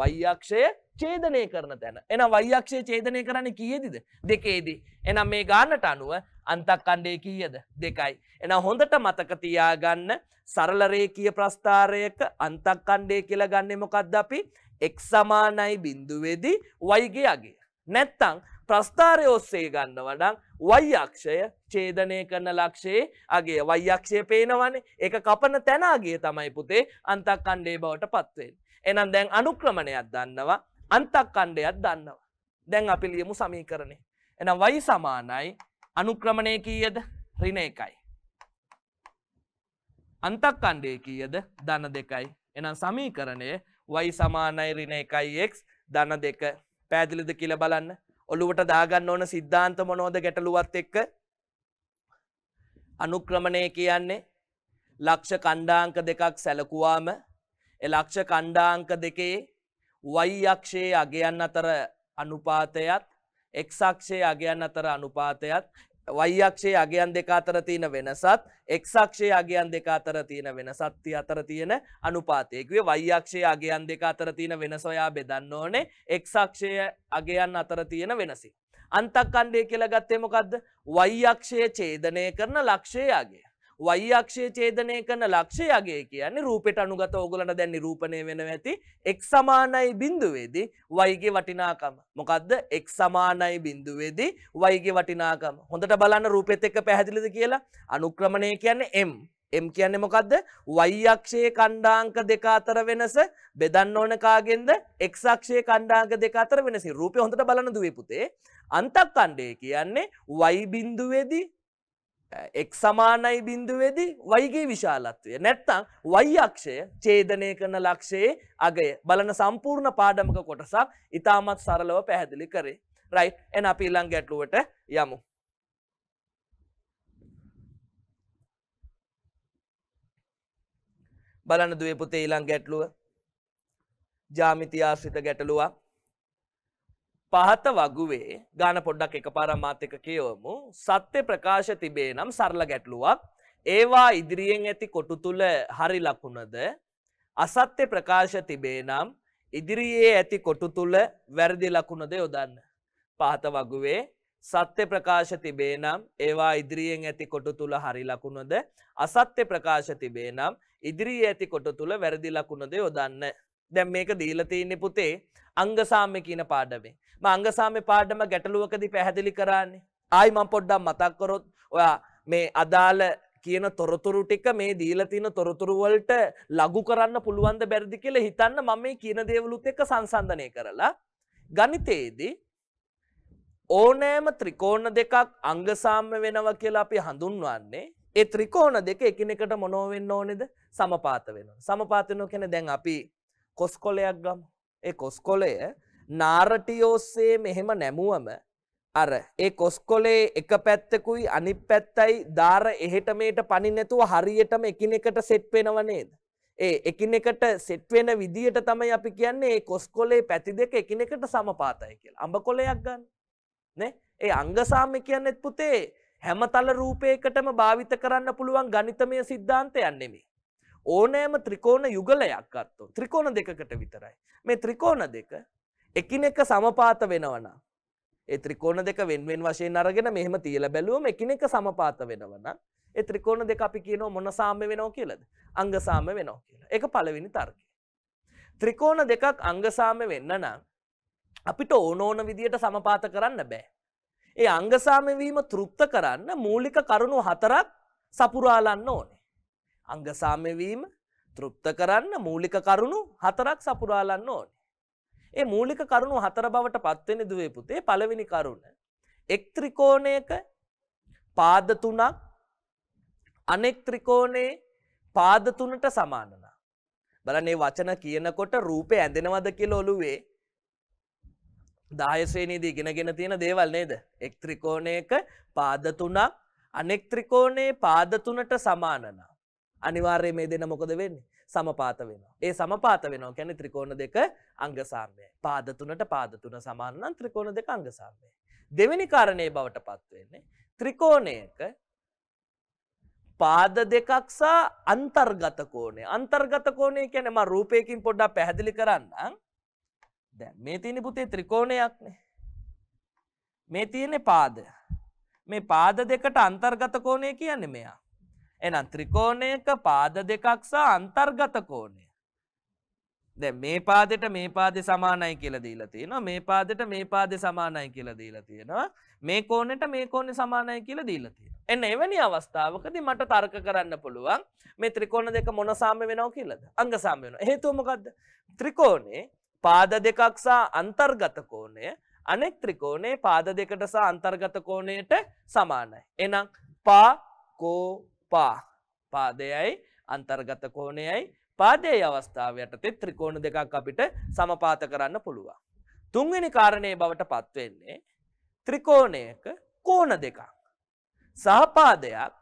[SPEAKER 1] y අක්ෂය ඡේදනය කරන තැන. එහෙනම් y අක්ෂය ඡේදනය කරන්නේ කීයේදීද? දෙකේදී. එහෙනම් මේ ගානට අනුව අන්තක්ඛණ්ඩය කීයද? 2යි. එහෙනම් හොඳට මතක තියාගන්න සරල රේඛීය ප්‍රස්ථාරයක අන්තක්ඛණ්ඩය කියලා ගන්නෙ මොකද්ද අපි? x සමානයි බිඳුවේදී y ගේ අගය. නැත්තම් ප්‍රස්ථාරය ඔස්සේ ගන්නවා නම් y අක්ෂය ඡේදනය කරන ලක්ෂයේ අගය. y අක්ෂය පේනවනේ. ඒක කපන තැන අගය තමයි පුතේ අන්තක්ඛණ්ඩයේ බවට පත් වෙන්නේ. එහෙනම් දැන් අනුක්‍රමණයක් දන්නවා, අන්තක්ඛණ්ඩයක් දන්නවා. දැන් අපි ලියමු සමීකරණය. එහෙනම් y සමානයි අනුක්‍රමණය කීයද? ඍණ 1යි. අන්තක්ඛණ්ඩය කීයද? ධන 2යි. එහෙනම් සමීකරණය y සමානයි ඍණ 1යි x ධන 2. පැහැදිලිද කියලා බලන්න. ඔළුවට දාගන්න ඕන සිද්ධාන්ත මොනවද ගැටලුවත් එක්ක? අනුක්‍රමණය කියන්නේ ලක්ෂ ඛණ්ඩාංක දෙකක් සැලකුවාම ඒ ලක්ෂ ඛණ්ඩාංක දෙකේ y අක්ෂයේ අගයන් අතර අනුපාතයත් x අක්ෂයේ අගයන් අතර අනුපාතයත් y අක්ෂයේ අගයන් දෙක අතර තියෙන වෙනසත් x අක්ෂයේ අගයන් දෙක අතර තියෙන වෙනසත් අතර තියෙන අනුපාතය. කිව්වේ y අක්ෂයේ අගයන් දෙක අතර තියෙන වෙනස ඔයා බෙදන්න ඕනේ x අක්ෂයේ අගයන් අතර තියෙන වෙනසින්. අන්තක්ඛණ්ඩය කියලා ගත්තේ මොකද්ද? y අක්ෂය ඡේදනය කරන ලක්ෂයේ අගය. y අක්ෂය ඡේදනය කරන ලක්ෂයේ අගය කියන්නේ රූපයට අනුගත ඕගොල්ලන්ට දැන් නිරූපණය වෙනවා ඇති x සමානයි බිඳුවේදී y ගේ වටිනාකම. මොකද්ද? x සමානයි බිඳුවේදී y ගේ වටිනාකම. හොඳට බලන්න රූපෙත් එක්ක පැහැදිලිද කියලා. අනුක්‍රමණය කියන්නේ m. m කියන්නේ මොකද්ද? y අක්ෂයේ ඛණ්ඩාංක දෙක අතර වෙනස බෙදන්න ඕන කාගෙන්ද? x අක්ෂයේ ඛණ්ඩාංක දෙක අතර වෙනස. රූපේ හොඳට බලන්න දුවේ පුතේ. අන්තක්ඛණ්ඩය කියන්නේ y බිඳුවේදී x සමානයි බිඳුවේදී y ගේ විශාලත්වය. නැත්තම් y අක්ෂය ඡේදනය කරන ලක්ෂයේ අගය. බලන සම්පූර්ණ පාඩමක කොටසක් ඉතාමත් සරලව පැහැදිලි කරේ. රයිට්. එහෙනම් අපි ඊළඟ ගැටලුවට යමු. බලන්න දුවේ පුතේ ඊළඟ ගැටලුව. ජ්‍යාමිති ආශ්‍රිත ගැටලුවක්. පහත වගුවේ ගාන පොඩ්ඩක් එකපාරක් මාත් එක්ක කියවමු. සත්‍ය ප්‍රකාශ තිබේ නම් සරල ගැටලුවක්. ඒවා ඉදිරියෙන් ඇති කොටු තුල හරි ලකුණද අසත්‍ය ප්‍රකාශ තිබේ නම් ඉදිරියේ ඇති කොටු තුල වැරදි ලකුණද යොදන්න. පහත වගුවේ සත්‍ය ප්‍රකාශ තිබේ නම් ඒවා ඉදිරියෙන් ඇති කොටු තුල හරි ලකුණද අසත්‍ය ප්‍රකාශ තිබේ නම් ඉදිරියේ ඇති කොටු තුල වැරදි ලකුණද යොදන්න. දැන් මේක දීලා තියෙන්නේ පුතේ අංග සාම්‍ය කියන පාඩමේ. මම අංග සාම්‍ය පාඩම ගැටලුවකදී පැහැදිලි කරන්නේ. ආයි මම පොඩ්ඩක් මතක් කරොත් ඔයා මේ අදාළ කියන තොරතුරු ටික මේ දීලා තියෙන තොරතුරු වලට ලඝු කරන්න පුළුවන්ද බැරිද කියලා හිතන්න මම මේ කියන දේවලුත් එක්ක සංසන්දනය කරලා ගණිතයේදී ඕනෑම ත්‍රිකෝණ දෙකක් අංග සාම්‍ය වෙනවා කියලා අපි හඳුන්වන්නේ ඒ ත්‍රිකෝණ දෙක එකිනෙකට මොනව වෙන්න ඕනේද? සමපාත වෙනවා. සමපාත වෙනවා කියන්නේ දැන් අපි කොස්කොලයක් ගමු. ඒ කොස්කොලය නාරටි ඔස්සේ මෙහෙම නැමුවම අර ඒ කොස්කොලේ එක පැත්තකුයි අනිත් පැත්තයි දාර එහෙට මෙහෙට පනින්න නැතුව හරියටම එකිනෙකට සෙට් වෙනව නේද? ඒ එකිනෙකට සෙට් වෙන විදියට තමයි අපි කියන්නේ ඒ කොස්කොලේ පැති දෙක එකිනෙකට සමපාතයි කියලා. අඹ කොලයක් ගන්න. නේ? ඒ අංග සාම්‍ය කියන්නේ පුතේ හැමතල රූපයකටම භාවිත කරන්න පුළුවන් ගණිතමය සිද්ධාන්තයක් නෙමෙයි. ඕනෑම ත්‍රිකෝණ යුගලයක් ගත්තොත් ත්‍රිකෝණ දෙකකට විතරයි. මේ ත්‍රිකෝණ දෙක එකිනෙක සමපාත වෙනවා නම් ඒ ත්‍රිකෝණ දෙක වෙන වෙන වශයෙන් අරගෙන මෙහෙම තියලා බැලුවම එකිනෙක සමපාත වෙනවා නම් ඒ ත්‍රිකෝණ දෙක අපි කියනවා මොන සාම්‍ය වෙනව කියලාද? අංග සාම්‍ය වෙනවා කියලා. ඒක පළවෙනි තර්කය. ත්‍රිකෝණ දෙකක් අංග සාම්‍ය වෙන්න නම් අපිට ඕන විදියට සමපාත කරන්න බෑ. ඒ අංග සාම්‍ය වීම තෘප්ත කරන්න මූලික කරුණු හතරක් සපුරාලන්න ඕනේ. අංග සාම්‍ය වීම තෘප්ත කරන්න මූලික කරුණු හතරක් සපුරාලන්න ඕනේ. ඒ මූලික කරුණු හතර බවට පත් වෙන්නේ දුවේ පුතේ පළවෙනි කරුණ එක් ත්‍රිකෝණයක පාද තුනක් අනෙක් ත්‍රිකෝණේ පාද තුනට සමාන නම් බලන්න මේ වචන කියනකොට රූපේ ඇඳෙනවද කියලා ඔළුවේ 10 ශ්‍රේණියේදී ඉගෙනගෙන තියෙන දේවල් නේද? එක් ත්‍රිකෝණයක පාද තුනක් අනෙක් ත්‍රිකෝණේ පාද තුනට සමාන නම් අනිවාර්යයෙන් මේ දෙන්න මොකද වෙන්නේ? සමපාත වෙනවා. ඒ සමපාත වෙනවා කියන්නේ ත්‍රිකෝණ දෙක අංග සාම්‍යයි. පාද තුනට පාද තුන සමාන නම් ත්‍රිකෝණ දෙක අංග සාම්‍යයි. දෙවෙනි කාරණේ බවට පත් වෙන්නේ ත්‍රිකෝණයක පාද දෙකක් සහ අන්තර්ගත කෝණය. අන්තර්ගත කෝණය කියන්නේ මම රූපයකින් පොඩ්ඩක් පැහැදිලි කරන්නම්. දැන් මේ තියෙන පුතේ ත්‍රිකෝණයක්නේ. මේ තියෙන්නේ පාද. මේ පාද දෙකට අන්තර්ගත කෝණය කියන්නේ මෙයා. එහෙනම් ත්‍රිකෝණයක පාද දෙකක් සහ අන්තර්ගත කෝණය. දැන් මේ පාදෙට මේ පාදේ සමානයි කියලා දීලා තියෙනවා. මේ පාදෙට මේ පාදේ සමානයි කියලා දීලා තියෙනවා. මේ කෝණයට මේ කෝණේ සමානයි කියලා දීලා තියෙනවා. එන්න එවැනි අවස්ථාවකදී මට තර්ක කරන්න පුළුවන් මේ ත්‍රිකෝණ දෙක මොන සාම්‍ය වෙනව කියලාද? අංග සාම්‍ය වෙනවා. හේතුව මොකද්ද? ත්‍රිකෝණේ පාද දෙකක් සහ අන්තර්ගත කෝණය අනෙක් ත්‍රිකෝණේ පාද දෙකට සහ අන්තර්ගත කෝණයට සමානයි. එහෙනම් පා කෝ පා පාදයයි අන්තර්ගත කෝණයයි පාදයේ අවස්ථාව යටතේ ත්‍රිකෝණ දෙකක් අපිට සමපාත කරන්න පුළුවන්. තුන්වෙනි කාරණේ බවට පත් වෙන්නේ ත්‍රිකෝණයක කෝණ දෙකක් සහ පාදයක්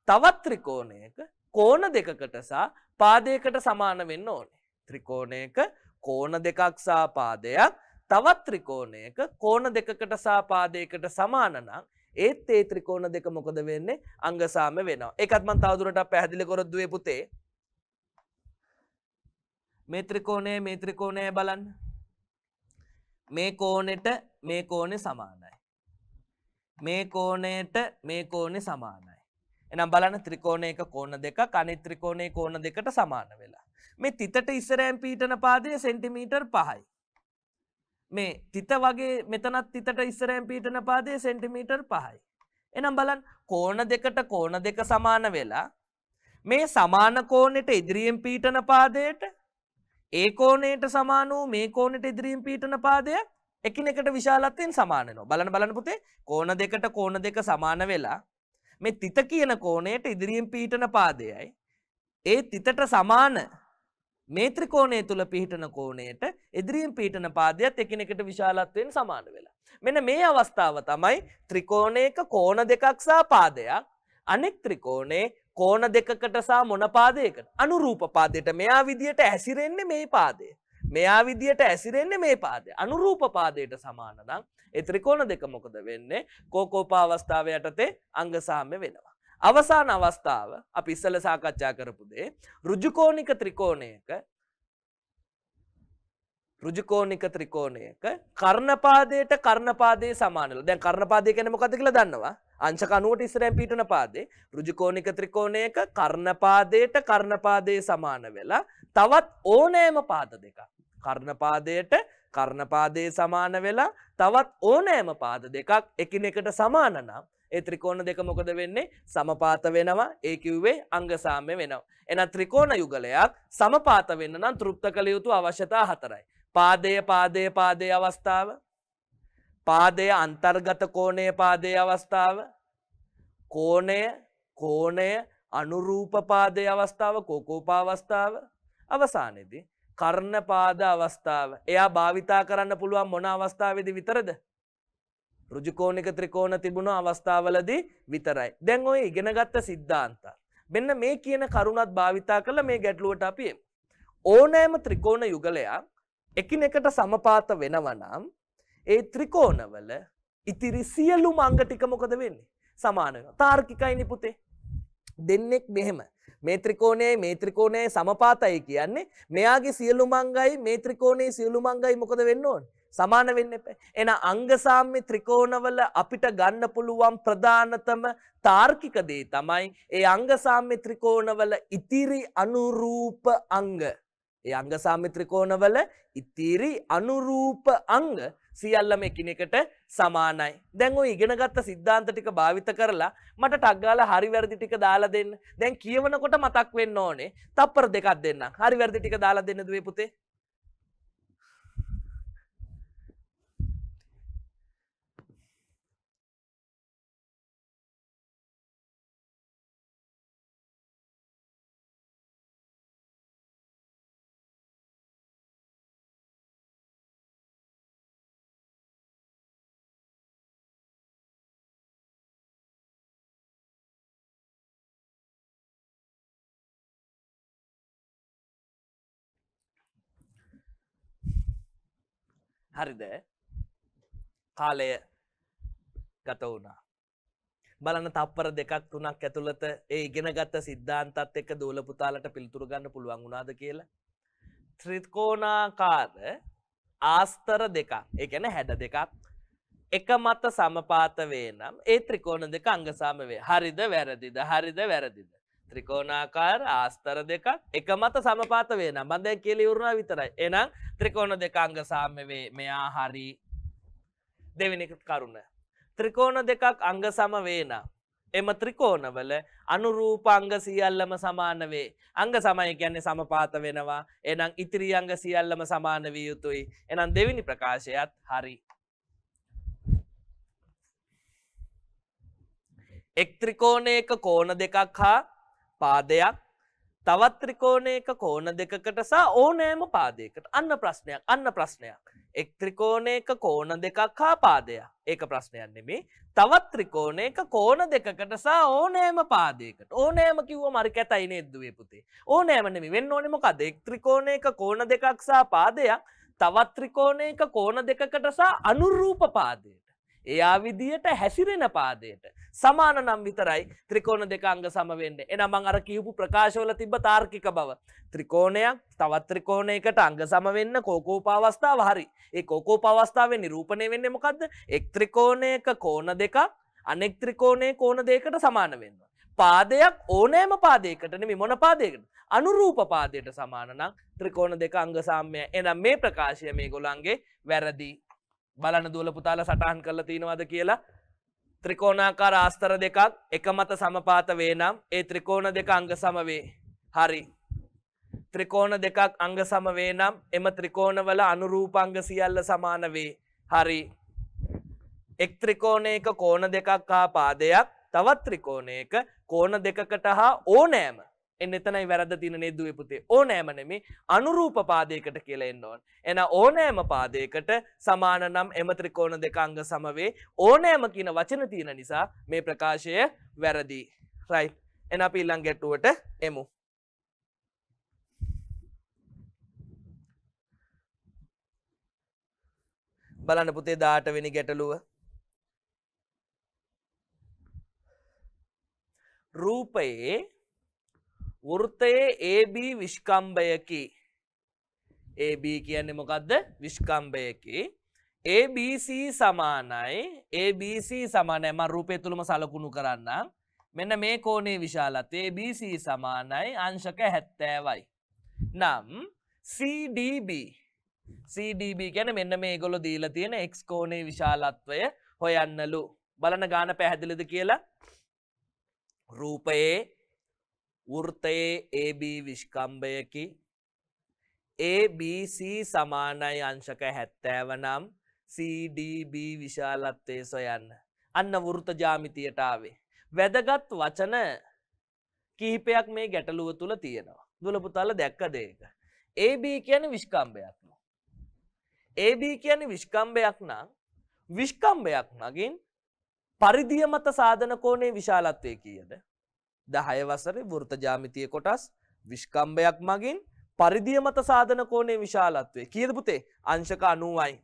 [SPEAKER 1] තවත් ත්‍රිකෝණයක කෝණ දෙකකට සහ පාදයකට සමාන වෙන්න ඕනේ. ත්‍රිකෝණයක කෝණ දෙකක් සහ පාදයක් තවත් ත්‍රිකෝණයක කෝණ දෙකකට සහ පාදයකට සමාන නම් ඒත් ඒ ත්‍රිකෝණ දෙක මොකද වෙන්නේ? අංග සාම්‍ය වෙනවා. ඒකත් මම තවදුරටත් පැහැදිලි කරොත් දුවේ පුතේ. මේ ත්‍රිකෝණය බලන්න. මේ කෝණෙට මේ කෝණේ සමානයි. මේ කෝණයට මේ කෝණේ සමානයි. එහෙනම් බලන්න ත්‍රිකෝණයක කෝණ දෙකක් අනිත් ත්‍රිකෝණයේ කෝණ දෙකට සමාන වෙලා. මේ තිතට ඉස්සරහින් පීඨන පාදය සෙන්ටිමීටර් 5යි. මේ තිත වගේ මෙතනත් තිතට ඉස්සරහින් පීඨන පාදය සෙන්ටිමීටර් 5යි. එහෙනම් බලන්න කෝණ දෙකට කෝණ දෙක සමාන වෙලා මේ සමාන කෝණයට ඉදිරියෙන් පීඨන පාදයට ඒ කෝණයට සමාන වූ මේ කෝණයට ඉදිරියෙන් පීඨන පාදය එකිනෙකට විශාලත්වයෙන් සමාන වෙනවා. බලන්න පුතේ කෝණ දෙකට කෝණ දෙක සමාන වෙලා මේ තිත කියන කෝණයට ඉදිරියෙන් පීඨන පාදයයි ඒ තිතට සමාන මේ ත්‍රිකෝණය තුල පිහිටන කෝණයට ඉදිරියෙන් පිහිටන පාදයට එකිනෙකට විශාලත්වයෙන් සමාන වෙලා. මෙන්න මේ අවස්ථාව තමයි ත්‍රිකෝණයක කෝණ දෙකක් සහ පාදයක් අනෙක් ත්‍රිකෝණේ කෝණ දෙකකට සහ මොන පාදයකට අනුරූප පාදයට මෙයා විදියට ඇසිරෙන්නේ මේ පාදය. මෙයා විදියට ඇසිරෙන්නේ මේ පාදය. අනුරූප පාදයට සමාන නම් ඒ ත්‍රිකෝණ දෙක මොකද වෙන්නේ? කෝකෝප අවස්ථාව යටතේ අංග සාම්‍ය වෙනවා. අවසාන අවස්ථාව අපි ඉස්සෙල්ලා සාකච්ඡා කරපු දේ ඍජුකෝණික ත්‍රිකෝණයක කර්ණපාදයට කර්ණපාදයේ සමාන වෙලා. දැන් කර්ණපාදය කියන්නේ මොකක්ද කියලා දන්නවා? අංශක 90ට ඉස්සරහින් පිටුන පාදේ ඍජුකෝණික ත්‍රිකෝණයක කර්ණපාදයට කර්ණපාදයේ සමාන වෙලා තවත් ඕනෑම පාද දෙකක් කර්ණපාදයට කර්ණපාදයේ සමාන වෙලා තවත් ඕනෑම පාද දෙකක් එකිනෙකට සමාන නම් ඒ ත්‍රිකෝණ දෙක මොකද වෙන්නේ? සමපාත වෙනවා. ඒ කිව්වේ අංග සාම්‍ය වෙනවා. එහෙනම් ත්‍රිකෝණ යුගලයක් සමපාත වෙන්න නම් තෘප්ත කළ යුතු අවශ්‍යතා හතරයි. පාදයේ අවස්ථාව, පාදයේ අන්තර්ගත කෝණයේ පාදයේ අවස්ථාව, කෝණය අනුරූප පාදයේ අවස්ථාව, කෝකෝප අවස්ථාව, අවසානයේදී කර්ණපාද අවස්ථාව. එයා භාවිතා කරන්න පුළුවන් මොන අවස්ථාවේදී විතරද? ඍජුකෝණික ත්‍රිකෝණ තිබුණු අවස්ථාවලදී විතරයි. දැන් ඔය ඉගෙනගත්ත සිද්ධාන්ත. මෙන්න මේ කියන කරුණත් භාවිතා කරලා මේ ගැටලුවට අපි එමු. ඕනෑම ත්‍රිකෝණ යුගලයක් එකිනෙකට සමපාත වෙනවා නම් ඒ ත්‍රිකෝණවල ඉතිරි සියලුම අංග ටික මොකද වෙන්නේ? සමාන වෙනවා. තාර්කිකයිනේ පුතේ. දෙන්නෙක් මෙහෙම මේ ත්‍රිකෝණයයි සමපාතයි කියන්නේ මෙයාගේ සියලුම අංගයි මේ ත්‍රිකෝණයේ සියලුම අංගයි මොකද වෙන්න ඕනේ? සමාන වෙන්න එපා. එහෙනම් අංග සාම්‍ය ත්‍රිකෝණවල අපිට ගන්න පුළුවන් ප්‍රධානතම තාර්කික දේ තමයි ඒ අංග සාම්‍ය ත්‍රිකෝණවල ඉතිරි අනුරූප අංග. ඒ අංග සාම්‍ය ත්‍රිකෝණවල ඉතිරි අනුරූප අංග සියල්ලම එකිනෙකට සමානයි. දැන් ඔය ඉගෙනගත්ත සිද්ධාන්ත ටික භාවිත කරලා මට ටක් ගාලා හරි වැරදි ටික දාලා දෙන්න. දැන් කියවනකොට මතක් වෙන්න ඕනේ. තප්පර දෙකක් දෙන්නම්. හරි වැරදි ටික දාලා දෙන්න දුවේ පුතේ. හරිද? කාලය ගත වුණා. බලන්න තප්පර දෙකක් තුනක් ඇතුළත ඒ ඉගෙනගත්ත සිද්ධාන්තත් එක්ක දූල පුතාලට පිළිතුරු ගන්න පුළුවන් වුණාද කියලා. ත්‍රිකෝණාකාර ආස්තර දෙකක්, ඒ කියන්නේ හැඩ දෙකක් එක මත සමපාත වේ නම් ඒ ත්‍රිකෝණ දෙක අංග සාම්‍ය වේ. හරිද වැරදිද? හරිද වැරදිද? ත්‍රිකෝණාකාර ආස්තර දෙකක් එක මත සමපාත වේ නම් මම දැන් කියලා ඉවරනා විතරයි. එහෙනම් ත්‍රිකෝණ දෙක අංග සාම්‍ය වේ. මෙයා හරි. දෙවෙනි කරුණ. ත්‍රිකෝණ දෙකක් අංග සම වේ නම් එම ත්‍රිකෝණවල අනුරූප අංග සියල්ලම සමාන වේ. අංග සමය කියන්නේ සමපාත වෙනවා. එහෙනම් ඉතිරි අංග සියල්ලම සමාන විය යුතුයි. එහෙනම් දෙවෙනි ප්‍රකාශයත් හරි. එක් ත්‍රිකෝණයක කෝණ දෙකක් හා පාදයක් තවත් ත්‍රිකෝණයක කෝණ දෙකකට සහ ඕනෑම පාදයකට. අන්න ප්‍රශ්නයක්. එක් ත්‍රිකෝණයක කෝණ දෙකක් හා පාදයක්. ඒක ප්‍රශ්නයක් නෙමෙයි. තවත් ත්‍රිකෝණයක කෝණ දෙකකට සහ ඕනෑම පාදයකට. ඕනෑම කිව්වම හරි කැතයි නේද දුවේ පුතේ. ඕනෑම නෙමෙයි. වෙන්න ඕනේ මොකද? එක් ත්‍රිකෝණයක කෝණ දෙකක් සහ පාදයක් තවත් ත්‍රිකෝණයක කෝණ දෙකකට සහ අනුරූප පාදයට. එයා විදියට හැසිරෙන පාදයට සමාන නම් විතරයි ත්‍රිකෝණ දෙක අංග සම වෙන්නේ. එහෙනම් මම අර කියපු ප්‍රකාශවල තිබ්බ තාර්කික බව. ත්‍රිකෝණයක් තවත් ත්‍රිකෝණයකට අංග සම වෙන්න කෝකෝප අවස්ථාව හරි. ඒ කෝකෝප අවස්ථාවේ නිරූපණය වෙන්නේ මොකද්ද? එක් ත්‍රිකෝණයක කෝණ දෙකක් අනෙක් ත්‍රිකෝණයේ කෝණ දෙකකට සමාන වෙනවා. පාදයක් ඕනෑම පාදයකට නෙමෙයි මොන පාදයකට? අනුරූප පාදයට සමාන නම් ත්‍රිකෝණ දෙක අංග සාම්‍යයි. එහෙනම් මේ ප්‍රකාශය මේගොල්ලන්ගේ වැරදි. බලන්න දුවල පුතාලා සටහන් කරලා තියෙනවද කියලා. ත්‍රිකෝණාකාර ආස්තර දෙකක් එක මත සමපාත වේ නම් ඒ ත්‍රිකෝණ දෙක අංග සම වේ. හරි. ත්‍රිකෝණ දෙකක් අංග සම වේ නම් එම ත්‍රිකෝණවල අනුරූපාංග සියල්ල සමාන වේ. හරි. එක් ත්‍රිකෝණයක කෝණ දෙකක් හා පාදයක් තවත් ත්‍රිකෝණයක කෝණ දෙකකට හා ඕනෑම එතනයි වැරද්ද තියෙන නේද දුවේ පුතේ. ඕනෑම නෙමෙයි අනුරූප පාදයකට කියලා එන්න ඕන. එහෙනම් ඕනෑම පාදයකට සමාන නම් එම ත්‍රිකෝණ දෙක අංග සම වේ. ඕනෑම කියන වචන තියෙන නිසා මේ ප්‍රකාශය වැරදි. රයිට්. එහෙනම් අපි ඊළඟ ගැටුවට එමු. බලන්න පුතේ 18 වෙනි ගැටලුව. රූපයේ වෘත්තයේ AB විස්කම්භයකි. AB කියන්නේ මොකද්ද? විස්කම්භයකි. ABC සමානයි. ABC සමානයි. මම රූපය තුලම සලකුණු කරන්නම්. මෙන්න මේ කෝණයේ විශාලත්වය ABC සමානයි අංශක 70යි. නම් CDB. CDB කියන්නේ මෙන්න මේගොල්ලෝ දීලා තියෙන x කෝණයේ විශාලත්වය හොයන්නලු. බලන්න ගාන පැහැදිලිද කියලා? රූපයේ වෘත්තයේ AB විස්කම්භයකි. ABC සමානයි අංශක 70 නම් CDB විශාලත්වය සොයන්න. අන්න වෘත්ත ජ්‍යාමිතියට ආවේ. වැදගත් වචන කිහිපයක් මේ ගැටලුව තුල තියෙනවා. දුවල පුතාලා දැක්කද ඒක? AB කියන්නේ විස්කම්භයක් නෝ. AB කියන්නේ විස්කම්භයක් නම් විස්කම්භයක් නගින් පරිධිය මත සාධන කෝණයේ විශාලත්වය කීයද? 10 වසරේ වෘත්ත ජ්‍යාමිතියේ කොටස් විස්කම්භයක් මගින් පරිධිය මත සාධන කෝණයේ විශාලත්වය කීයද පුතේ? අංශක 90යි.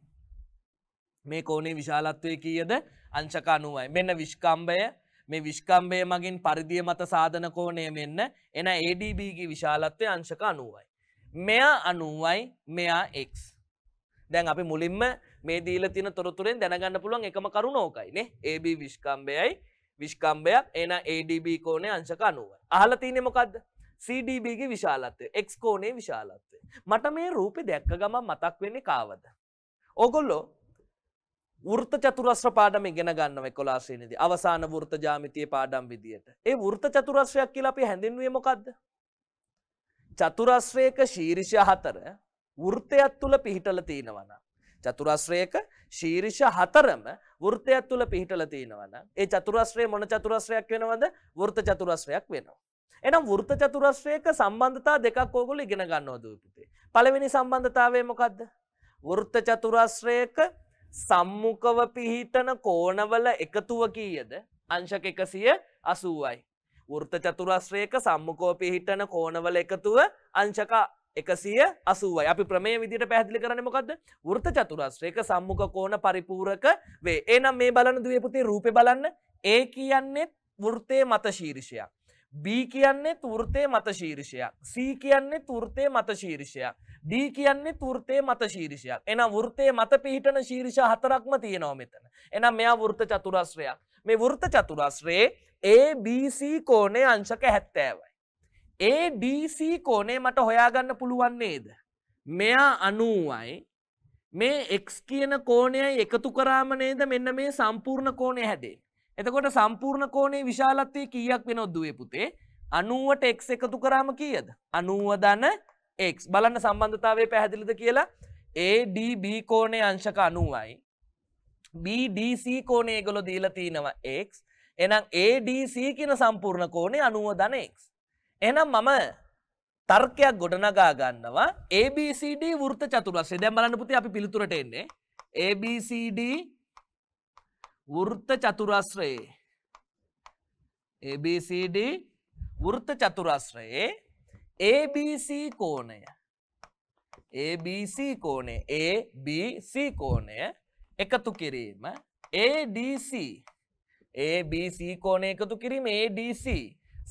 [SPEAKER 1] මේ කෝණයේ විශාලත්වය කීයද? අංශක 90යි. මෙන්න විස්කම්භය. මේ විස්කම්භය මගින් පරිධිය මත සාධන කෝණය මෙන්න. එන ADB ගේ විශාලත්වය අංශක 90යි. මෙයා 90යි, මෙයා x. දැන් අපි මුලින්ම මේ දීලා තියෙන තොරතුරෙන් දැනගන්න පුළුවන් එකම කරුණ ඕකයි නේ. AB විස්කම්භයයි විස්කම්භයක් එන ADB කෝණය අංශක 90යි. අහලා තියෙන්නේ මොකද්ද? CDB ගේ විශාලත්වය x කෝණයේ විශාලත්වය. මට මේ රූපේ දැක්ක ගමන් මතක් වෙන්නේ කාවද? ඕගොල්ලෝ වෘත්ත චතුරස්‍ර පාඩම ඉගෙන ගන්නවා 11 ශ්‍රේණියේදී. අවසාන වෘත්ත ජ්‍යාමිතියේ පාඩම් විදියට. ඒ වෘත්ත චතුරස්‍රයක් කියලා අපි හැඳින්වුවේ මොකද්ද? චතුරස්‍රයක ශීර්ෂ 4 වෘත්තයක් තුල පිහිටලා තියෙනවා නම් චතුරස්‍රයක ශීර්ෂ 4ම වෘත්තයක් තුල පිහිටලා තියෙනවා නම් ඒ චතුරස්‍රය මොන චතුරස්‍රයක් වෙනවද? වෘත්ත චතුරස්‍රයක් වෙනවා. එහෙනම් වෘත්ත චතුරස්‍රයක සම්බන්ධතා දෙකක් ඕගොල්ලෝ ඉගෙන ගන්නවද පුතේ? පළවෙනි සම්බන්ධතාවය මොකද්ද? වෘත්ත චතුරස්‍රයක සම්මුඛව පිහිටන කෝණවල එකතුව කීයද? අංශක 180යි. වෘත්ත චතුරස්‍රයක සම්මුඛව පිහිටන කෝණවල එකතුව අංශක 180යි. අපි ප්‍රමේය විදිහට පැහැදිලි කරන්නේ මොකද්ද? වෘත්ත චතුරස්‍රයක සම්මුඛ කෝණ පරිපූරක වේ. එහෙනම් මේ බලන්න දුවේ පුතේ රූපේ බලන්න. A කියන්නේ වෘත්තයේ මත ශීර්ෂයක්. B කියන්නේ වෘත්තයේ මත ශීර්ෂයක්. C කියන්නේ වෘත්තයේ මත ශීර්ෂයක්. D කියන්නේ වෘත්තයේ මත ශීර්ෂයක්. එහෙනම් වෘත්තයේ මත පිහිටන ශීර්ෂ හතරක්ම තියෙනවා මෙතන. එහෙනම් මෙයා වෘත්ත චතුරස්‍රයක්. මේ වෘත්ත චතුරස්‍රයේ ABC කෝණය අංශක 70යි. ADC කෝණය මට හොයාගන්න පුළුවන් නේද? මෙයා 90යි. මේ x කියන කෝණයයි එකතු කරාම නේද මෙන්න මේ සම්පූර්ණ කෝණය හැදෙන්නේ. එතකොට සම්පූර්ණ කෝණයේ විශාලත්වය කීයක් වෙනවද දුවේ පුතේ? 90ට x එකතු කරාම කීයද? 90 ධන x. බලන්න සම්බන්ධතාවය පැහැදිලිද කියලා? ADB කෝණයේ අංශක 90යි. BDC කෝණය ඒගොල්ලෝ දීලා තිනවා x. එහෙනම් ADC කියන සම්පූර්ණ කෝණය 90 ධන x. එහෙනම් මම තර්කයක් ගොඩනගා ගන්නවා ABCD වෘත්ත චතුරස්‍රය. දැන් බලන්න පුතේ අපි පිළිතුරට එන්නේ. ABCD වෘත්ත චතුරස්‍රයේ ABCD වෘත්ත චතුරස්‍රයේ ABC කෝණය ABC කෝණය එකතු කිරීම ADC කෝණය එකතු කිරීම ADC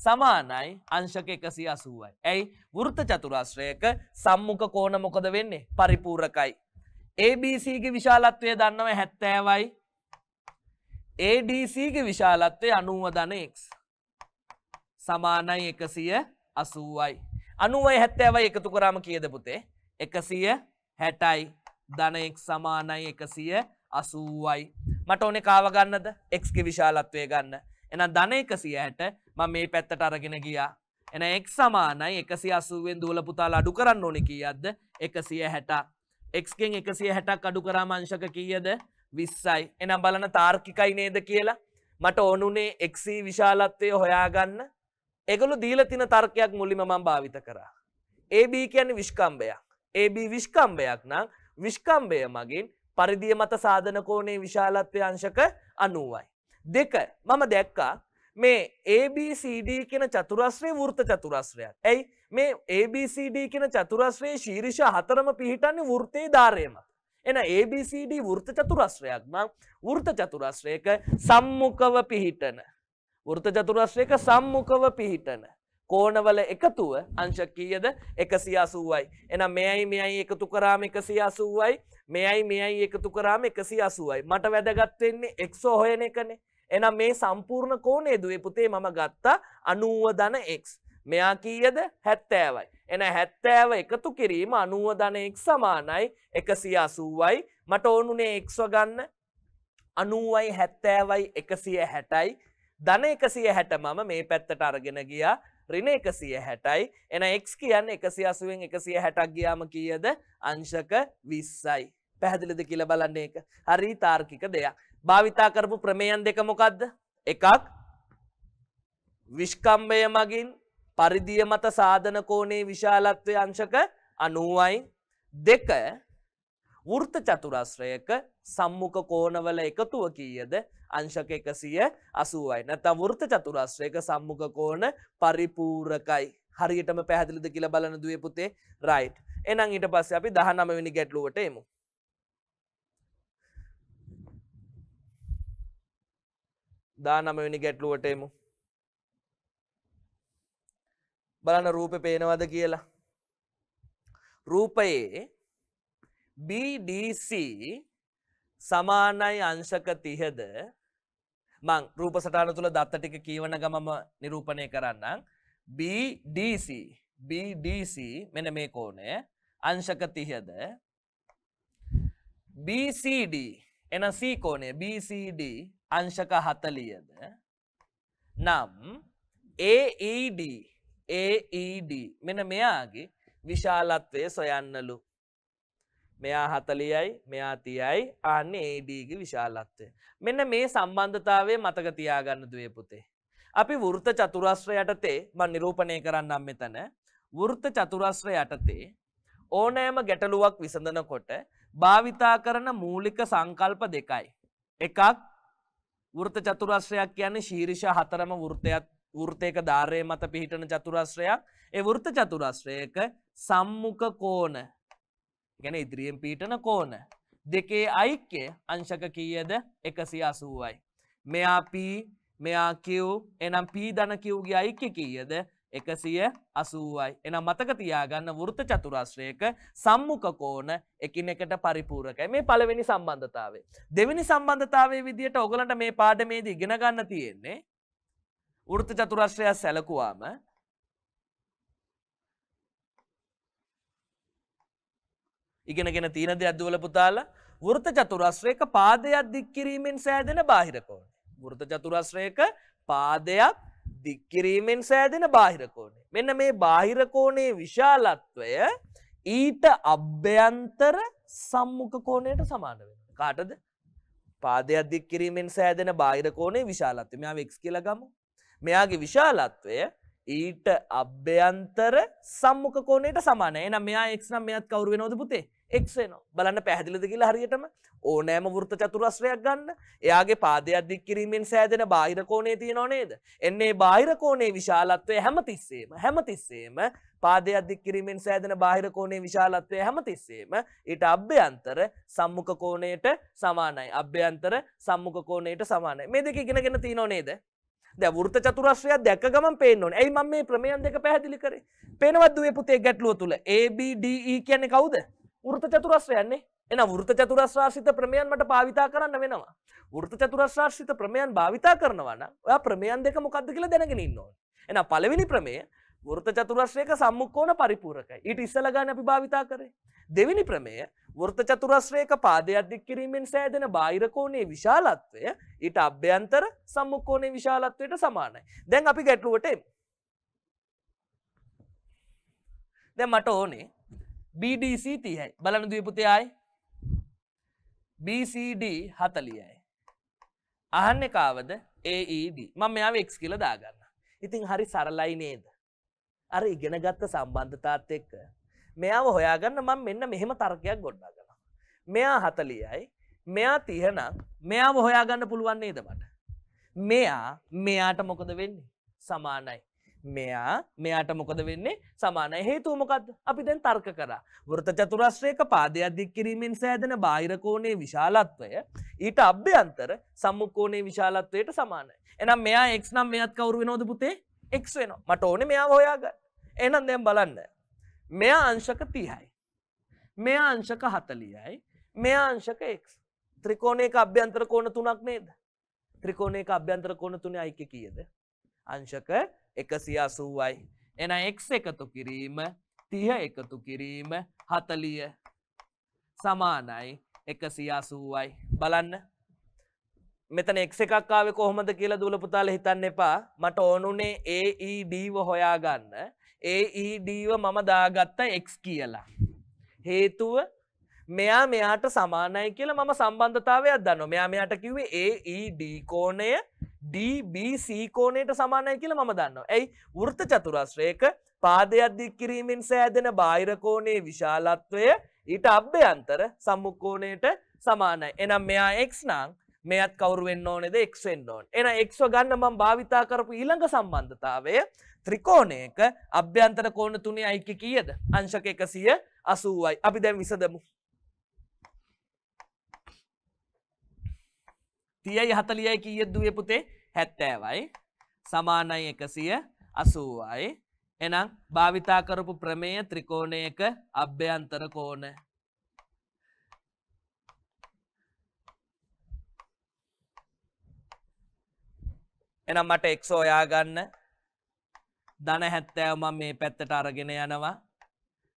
[SPEAKER 1] සමානයි අංශක 180යි. ඇයි? වෘත්ත චතුරස්‍රයක සම්මුඛ කෝණ මොකද වෙන්නේ? පරිපූර්ණකයි. ABC ගේ විශාලත්වය දන්නවා 70යි. ADC ගේ විශාලත්වය 90 x සමානයි 180යි. 90යි 70යි එකතු කරාම කීයද පුතේ? 160යි. ධන x සමානයි 180යි. මට ඕනේ කාව ගන්නද? x ගේ විශාලත්වය ගන්න. එහෙනම් ධන 160 මම මේ පැත්තට අරගෙන ගියා. එහෙනම් x සමානයි 180 ෙන් දුවල පුතාලා අඩු කරන්න ඕනේ කීයක්ද? 160. x ගෙන් 160ක් අඩු කරාම අංශක කීයද? 20යි. එහෙනම් බලන්න තාර්කිකයි නේද කියලා. මට ඕනුනේ x විශාලත්වය හොයාගන්න. ඒගොල්ලෝ දීලා තියෙන තර්කයක් මුලින්ම මම භාවිත කරා. AB කියන්නේ විස්කම්භයක්. AB විස්කම්භයක් නම් විස්කම්භය මගින් පරිධිය මත සාධන කෝණයේ විශාලත්වය අංශක 90යි. දෙක මම දැක්කා මේ ABCD කියන චතුරස්‍රයේ වෘත්ත චතුරස්‍රයක්. ඇයි මේ ABCD කියන චතුරස්‍රයේ ශීර්ෂ හතරම පිහිටන්නේ වෘත්තයේ ධාරය මත. එන ABCD වෘත්ත චතුරස්‍රයක් නම් වෘත්ත චතුරස්‍රයක සම්මුඛව පිහිටන කෝණවල එකතුව අංශක කීයද? 180යි. එහෙනම් මෙයයි එකතු කරාම 180යි. මෙයයි එකතු කරාම 180යි. මට වැදගත් වෙන්නේ x හොයන එකනේ. එහෙනම් මේ සම්පූර්ණ කෝණය දුවේ පුතේ මම ගත්තා 90 ධන x. මෙයා කීයද? 70යි. එහෙනම් 70 එකතු කිරීම 90 ධන x සමානයි 180යි. මට ඕනුනේ x ගන්න 90යි 70යි 160යි. ධන 160 මම මේ පැත්තට අරගෙන ගියා. ඍණ 160යි. එහෙනම් x කියන්නේ 180න් 160ක් ගියාම කීයද? අංශක 20යි. පැහැදිලිද කියලා බලන්න ඒක. හරි තාර්කික දෙයක්. භාවිතා කරපු ප්‍රමේයන් දෙක මොකද්ද? එකක් විස්කම්භය මගින් පරිධිය මත සාධන කෝණයේ විශාලත්වය අංශක 90යි. දෙක වෘත්ත චතුරස්‍රයක සම්මුඛ කෝණවල එකතුව කීයද? අංශක 180යි. නැත්නම් වෘත්ත චතුරස්‍රයක සම්මුඛ කෝණ පරිපූර්ණකයි. හරියටම පැහැදිලිද කියලා බලන්න දුවේ පුතේ. රයිට්. එහෙනම් ඊට පස්සේ අපි 19 වෙනි ගැටලුවට එමු. 19 වෙනි ගැටලුවට එමු. බලන්න රූපේ පේනවද කියලා. රූපයේ BDC සමානයි අංශක 30ද මං රූප සටහන තුල දත්ත ටික කියවන ගමම නිරූපණය කරන්නම්. BDC මෙන්න මේ කෝණය අංශක 30ද BCD එන C කෝණය BCD අංශක 40ද නම් AED මෙන්න මෙයාගේ විශාලත්වය සොයන්නලු. මෙයා 40යි මෙයා 30යි ආන්නේ AD ගේ විශාලත්වය. මෙන්න මේ සම්බන්ධතාවය මතක තියාගන්න දුවේ පුතේ. අපි වෘත්ත චතුරස්‍රය යටතේ මම නිරූපණය කරන්නම් මෙතන. වෘත්ත චතුරස්‍රය යටතේ ඕනෑම ගැටලුවක් විසඳනකොට භාවිතා කරන මූලික සංකල්ප දෙකයි. එකක් වෘත්ත චතුරස්‍රයක් කියන්නේ ශීර්ෂ හතරම වෘත්තයක ධාරය මත පිහිටන චතුරස්‍රයක්. ඒ වෘත්ත චතුරස්‍රයක සම්මුඛ කෝණ කියන්නේ ඉදිරියෙන් පිහිටන කෝණ දෙකේ අයික්‍ය අංශක කීයද? 180යි. මෙයා P මෙයා Q එනම් P ධන Q ගේ අයික්‍ය කීයද? 180යි. එහෙනම් මතක තියාගන්න වෘත්ත චතුරස්‍රයක සම්මුඛ කෝණ එකිනෙකට පරිපූර්ණකයි. මේ පළවෙනි සම්බන්ධතාවය. දෙවෙනි සම්බන්ධතාවයේ විදියට ඔයගලන්ට මේ පාඩමේදී ඉගෙන ගන්න තියෙන්නේ වෘත්ත චතුරස්‍රය සැලකුවාම ඉගෙනගෙන තියෙන දෙයක් දුවල පුතාලා වෘත්ත චතුරස්‍රයක පාදයක් දික් කිරීමෙන් සෑදෙන බාහිර කෝණය. වෘත්ත චතුරස්‍රයක පාදයක් දික් කිරීමෙන් සෑදෙන බාහිර කෝණය. මෙන්න මේ බාහිර කෝණයේ විශාලත්වය ඊට අභ්‍යන්තර සම්මුඛ කෝණයට සමාන වෙනවා. කාටද? පාදයක් දික් කිරීමෙන් සෑදෙන බාහිර කෝණයේ විශාලත්වය. මෙයාව x කියලා ගමු. මෙයාගේ විශාලත්වය ඊට අභ්‍යන්තර සම්මුඛ කෝණයට සමානයි. එහෙනම් මෙයා x නම් මෙයාත් කවුරු වෙනවද පුතේ? x වෙනවා. බලන්න පැහැදිලිද කියලා හරියටම? ඕනෑම වෘත්ත චතුරස්‍රයක් ගන්න. එයාගේ පාදයක් දික් කිරීමෙන් සෑදෙන බාහිර කෝණය තියෙනව නේද? එන්නේ බාහිර කෝණයේ විශාලත්වය හැමතිස්සෙම පාදයක් දික් කිරීමෙන් සෑදෙන බාහිර කෝණයේ විශාලත්වය හැමතිස්සෙම ඊට අභ්‍යන්තර සම්මුඛ කෝණයට සමානයි. අභ්‍යන්තර සම්මුඛ කෝණයට සමානයි. මේ දෙක ඉගෙනගෙන තියෙනව නේද? දැන් වෘත්ත චතුරස්‍රයක් දැක්ක ගමන් පේන්න ඕනේ. ඇයි මම මේ ප්‍රමේයන් දෙක පැහැදිලි කරේ? පේනවද දුවේ පුතේ ගැටලුව තුල? ABDE කියන්නේ කවුද? වෘත්ත චතුරස්‍රයන්නේ. එහෙනම් වෘත්ත චතුරස්‍රාශ්‍රිත ප්‍රමේයන් මට භාවිතා කරන්න වෙනවා. වෘත්ත චතුරස්‍රාශ්‍රිත ප්‍රමේයන් භාවිතා කරනවා නම් ඔයා ප්‍රමේයන් දෙක මොකක්ද කියලා දැනගෙන ඉන්න ඕනේ. එහෙනම් පළවෙනි ප්‍රමේය වෘත්ත චතුරස්‍රයක සම්මුඛ කෝණ පරිපූර්ණකයි. ඊට ඉස්සෙල්ලා ගන්න අපි භාවිතා කරේ. දෙවෙනි ප්‍රමේය වෘත්ත චතුරස්‍රයක පාදයක් දික් කිරීමෙන් සෑදෙන බාහිර කෝණයේ විශාලත්වය ඊට අභ්‍යන්තර සම්මුඛ කෝණයේ විශාලත්වයට සමානයි. දැන් අපි ගැටලුවට එමු. දැන් මට ඕනේ BDC 30යි. බලන්න දුවේ පුතේ ආයේ BCD 40යි. අහන්නේ කාවද? AED. මම මෙයාව x කියලා දාගන්න. ඉතින් හරි සරලයි නේද? අර ඉගෙනගත්ත සම්බන්ධතාවත් එක්ක මෙයාව හොයාගන්න මම මෙන්න මෙහෙම තර්කයක් ගොඩනගනවා. මෙයා 40යි, මෙයා 30 නම් මෙයාව හොයාගන්න පුළුවන් නේද මට? මෙයාට මොකද වෙන්නේ? සමානයි. මෙයාට මොකද වෙන්නේ? සමානයි. හේතුව මොකද්ද? අපි දැන් තර්ක කරා. වෘත්ත චතුරස්‍රයක පාදයක් දික් කිරීමෙන් සෑදෙන බාහිර කෝණයේ විශාලත්වය ඊට අභ්‍යන්තර සම්මුඛ කෝණයේ විශාලත්වයට සමානයි. එහෙනම් මෙයා x නම් මෙයාත් කවුරු වෙනවද පුතේ? x වෙනවා. මට ඕනේ මෙයාව හොයාගන්න. එහෙනම් දැන් බලන්න. මෙයා අංශක 30යි. මෙයා අංශක 40යි. මෙයා අංශක x. ත්‍රිකෝණයක අභ්‍යන්තර කෝණ තුනක් නේද? ත්‍රිකෝණයක අභ්‍යන්තර කෝණ තුනේ අයික්‍ය කීයද? අංශක 180යි. එහෙනම් x එකතු කිරීම 30 එකතු කිරීම 40 සමානයි 180යි. බලන්න. මෙතන x එකක් ආවේ කොහොමද කියලා දුවල පුතාලා හිතන්න එපා. මට ඕනුනේ AED ව හොයාගන්න. AED ව මම දාගත්ත x කියලා. හේතුව මෙයා මෙයාට සමානයි කියලා මම සම්බන්ධතාවයක් දන්නවා. මෙයා මෙයාට කිව්වේ AED කෝණය DBC කෝණයට සමානයි කියලා මම දන්නවා. ඇයි? වෘත්ත චතුරස්‍රයක පාදයක් දික් කිරීමෙන් සෑදෙන බාහිර කෝණයේ විශාලත්වය ඊට අභ්‍යන්තර සම්මුඛ කෝණයට සමානයි. එහෙනම් මෙයා x නම් මෙයත් කවුරු වෙන්න ඕනේද? x වෙන්න ඕනේ. එහෙනම් x ව ගන්න මම භාවිතා කරපු ඊළඟ සම්බන්ධතාවය ත්‍රිකෝණයක අභ්‍යන්තර කෝණ තුනේ අයික්‍ය කීයද? අංශක 180යි. අපි දැන් විසඳමු. 30යි 40යි කීයද දුවේ පුතේ? 70යි. සමානයි 180යි. එහෙනම් භාවිතා කරපු ප්‍රමේය ත්‍රිකෝණයක අභ්‍යන්තර කෝණ. එහෙනම් මට x හොයාගන්න. ධන 70 මම මේ පැත්තට අරගෙන යනවා.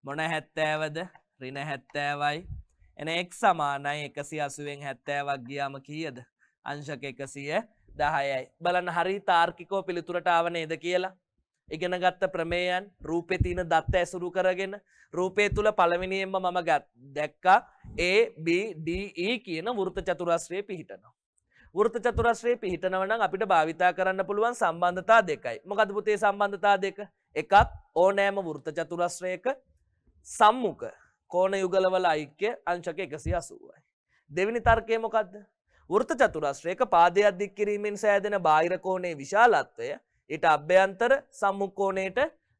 [SPEAKER 1] මොන 70ද? ඍණ 70යි. එහෙනම් x සමානයි 180න් 70ක් ගියාම කීයද? අංශක 110යි. බලන්න හරි තාර්කිකව පිළිතුරට ආව නේද කියලා. ඉගෙන ගත්ත ප්‍රමේයන් රූපේ තියෙන දත්ත ඇසුරු කරගෙන රූපේ තුල පළවෙනියෙන්ම මම දැක්කා ABDE කියන වෘත්ත චතුරස්‍රයේ පිහිටනවා. වෘත්ත චතුරස්‍රයේ පිහිටනවා නම් අපිට භාවිතා කරන්න පුළුවන් සම්බන්ධතා දෙකයි. මොකද පුතේ සම්බන්ධතා දෙක? එකක් ඕනෑම වෘත්ත චතුරස්‍රයක සම්මුඛ කෝණ යුගලවල අයික්‍ය අංශක 180යි. දෙවෙනි තර්කය මොකද්ද? වෘත්ත චතුරස්‍රයක පාදයක් දික් කිරීමෙන් සෑදෙන බාහිර කෝණයේ විශාලත්වය ඊට අභ්‍යන්තර සම්මුඛ කෝණයට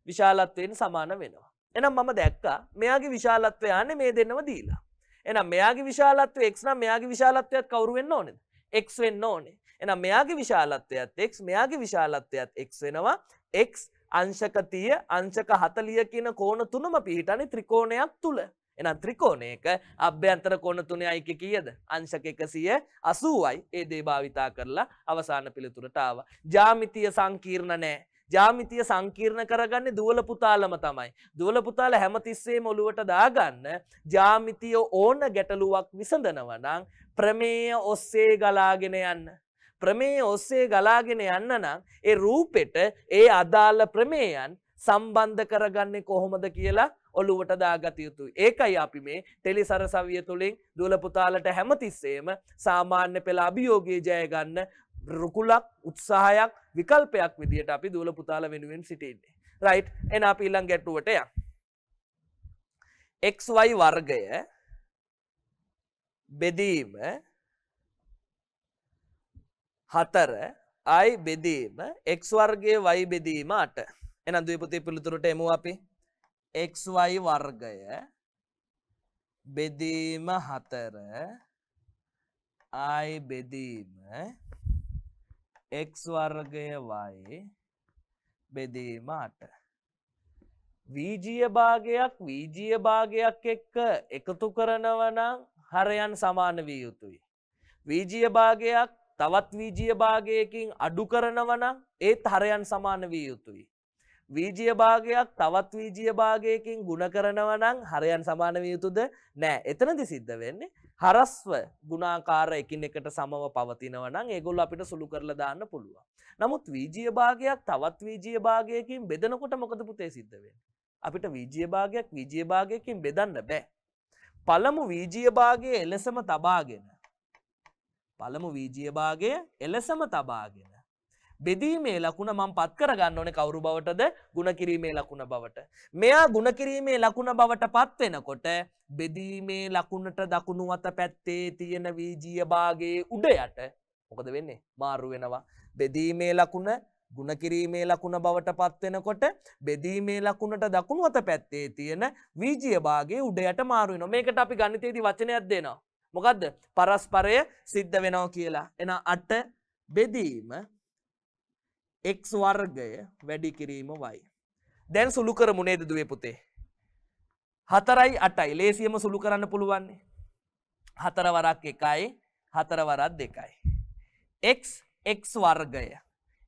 [SPEAKER 1] විශාලත්වයෙන් සමාන වෙනවා. එහෙනම් මම දැක්කා මෙයාගේ විශාලත්වය යන්නේ මේ දෙන්නම දීලා. එහෙනම් මෙයාගේ විශාලත්වය x නම් මෙයාගේ විශාලත්වයත් කවුරු වෙන්න ඕනේද? x වෙන්න ඕනේ. එහෙනම් මෙයාගේ විශාලත්වයත් x මෙයාගේ විශාලත්වයත් x වෙනවා. x අංශක 30 අංශක 40 කියන කෝණ තුනම පිහිටන්නේ ත්‍රිකෝණයක් තුල. එහෙනම් ත්‍රිකෝණයක අභ්‍යන්තර කෝණ තුනේ අයික්‍ය කීයද? අංශක 180යි. ඒ දේ භාවිතා කරලා අවසාන පිළිතුරට ආවා. ජ්‍යාමිතිය සංකීර්ණ නැහැ. ජ්‍යාමිතිය සංකීර්ණ කරගන්නේ දුවල පුතාලම තමයි. දුවල පුතාලා හැමතිස්සෙම ඔලුවට දාගන්න ජ්‍යාමිතිය ඕන ගැටලුවක් විසඳනවා නම් ප්‍රමේය ඔස්සේ ගලාගෙන යන්න. ප්‍රමේය ඔස්සේ ගලාගෙන යන්න නම් ඒ රූපෙට ඒ අදාළ ප්‍රමේයන් සම්බන්ධ කරගන්නේ කොහොමද කියලා ඔලුවට දාගත යුතුයි. ඒකයි අපි මේ ටෙලිසරසවිය තුළින් දුවල පුතාලට හැමතිස්සෙම සාමාන්‍ය පෙළ අභියෝගයේ ජය ගන්න රුකුලක් උත්සාහයක් විකල්පයක් විදියට අපි දූල පුතාලා වෙනුවෙන් සිටින්නේ. රයිට්. එහෙනම් අපි ඊළඟ ගැටුවට යමු. xy වර්ගය බෙදීම 4 i බෙදීම x වර්ගයේ y බෙදීම 8. එහෙනම් දුවේ පුතේ පිළිතුරට එමු අපි. xy වර්ගය බෙදීම 4 i බෙදීම x වර්ගය y බෙදීම 8. වීජීය භාගයක් එක්ක එකතු කරනවා නම් හරයන් සමාන විය යුතුයි. වීජීය භාගයක් තවත් වීජීය භාගයකින් අඩු කරනවා නම් ඒත් හරයන් සමාන විය යුතුයි. වීජීය භාගයක් තවත් වීජීය භාගයකින් ගුණ කරනවා නම් හරයන් සමාන විය යුතුද? නෑ. එතනදි සිද්ධ වෙන්නේ හරස්ව ගුණාකාර එකිනෙකට සමව පවතිනවා නම් ඒගොල්ලෝ අපිට සුළු කරලා දාන්න පුළුවන්. නමුත් වීජීය භාගයක් තවත් වීජීය භාගයකින් බෙදනකොට මොකද පුතේ සිද්ධ වෙන්නේ? අපිට වීජීය භාගයක් වීජීය භාගයකින් බෙදන්න බෑ. පළමු වීජීය භාගය එලෙසම තබාගෙන බෙදීමේ ලකුණ මම පත් කරගන්න ඕනේ කවුරු බවටද? ಗುಣ කිරීමේ ලකුණ බවට. මෙයා ಗುಣ කිරීමේ ලකුණ බවට පත් වෙනකොට බෙදීමේ ලකුණට දකුණු අත පැත්තේ තියෙන වීජීය භාගයේ උඩ යට මොකද වෙන්නේ? මාරු වෙනවා. බෙදීමේ ලකුණ ಗುಣ කිරීමේ ලකුණ බවට පත් වෙනකොට බෙදීමේ ලකුණට දකුණු අත පැත්තේ තියෙන වීජීය භාගයේ උඩ යට මාරු වෙනවා. මේකට අපි ගණිතයේදී වචනයක් දෙනවා. මොකද්ද? පරස්පරය සිද්ධ වෙනවා කියලා. එහෙනම් 8 බෙදීම x වර්ගය වැඩි කිරීම y. දැන් සුළු කරමු නේද දුවේ පුතේ? 4යි 8යි ලේසියම සුළු කරන්න පුළුවන්. 4 වරක් 1යි 4 වරක් 2යි. x වර්ගය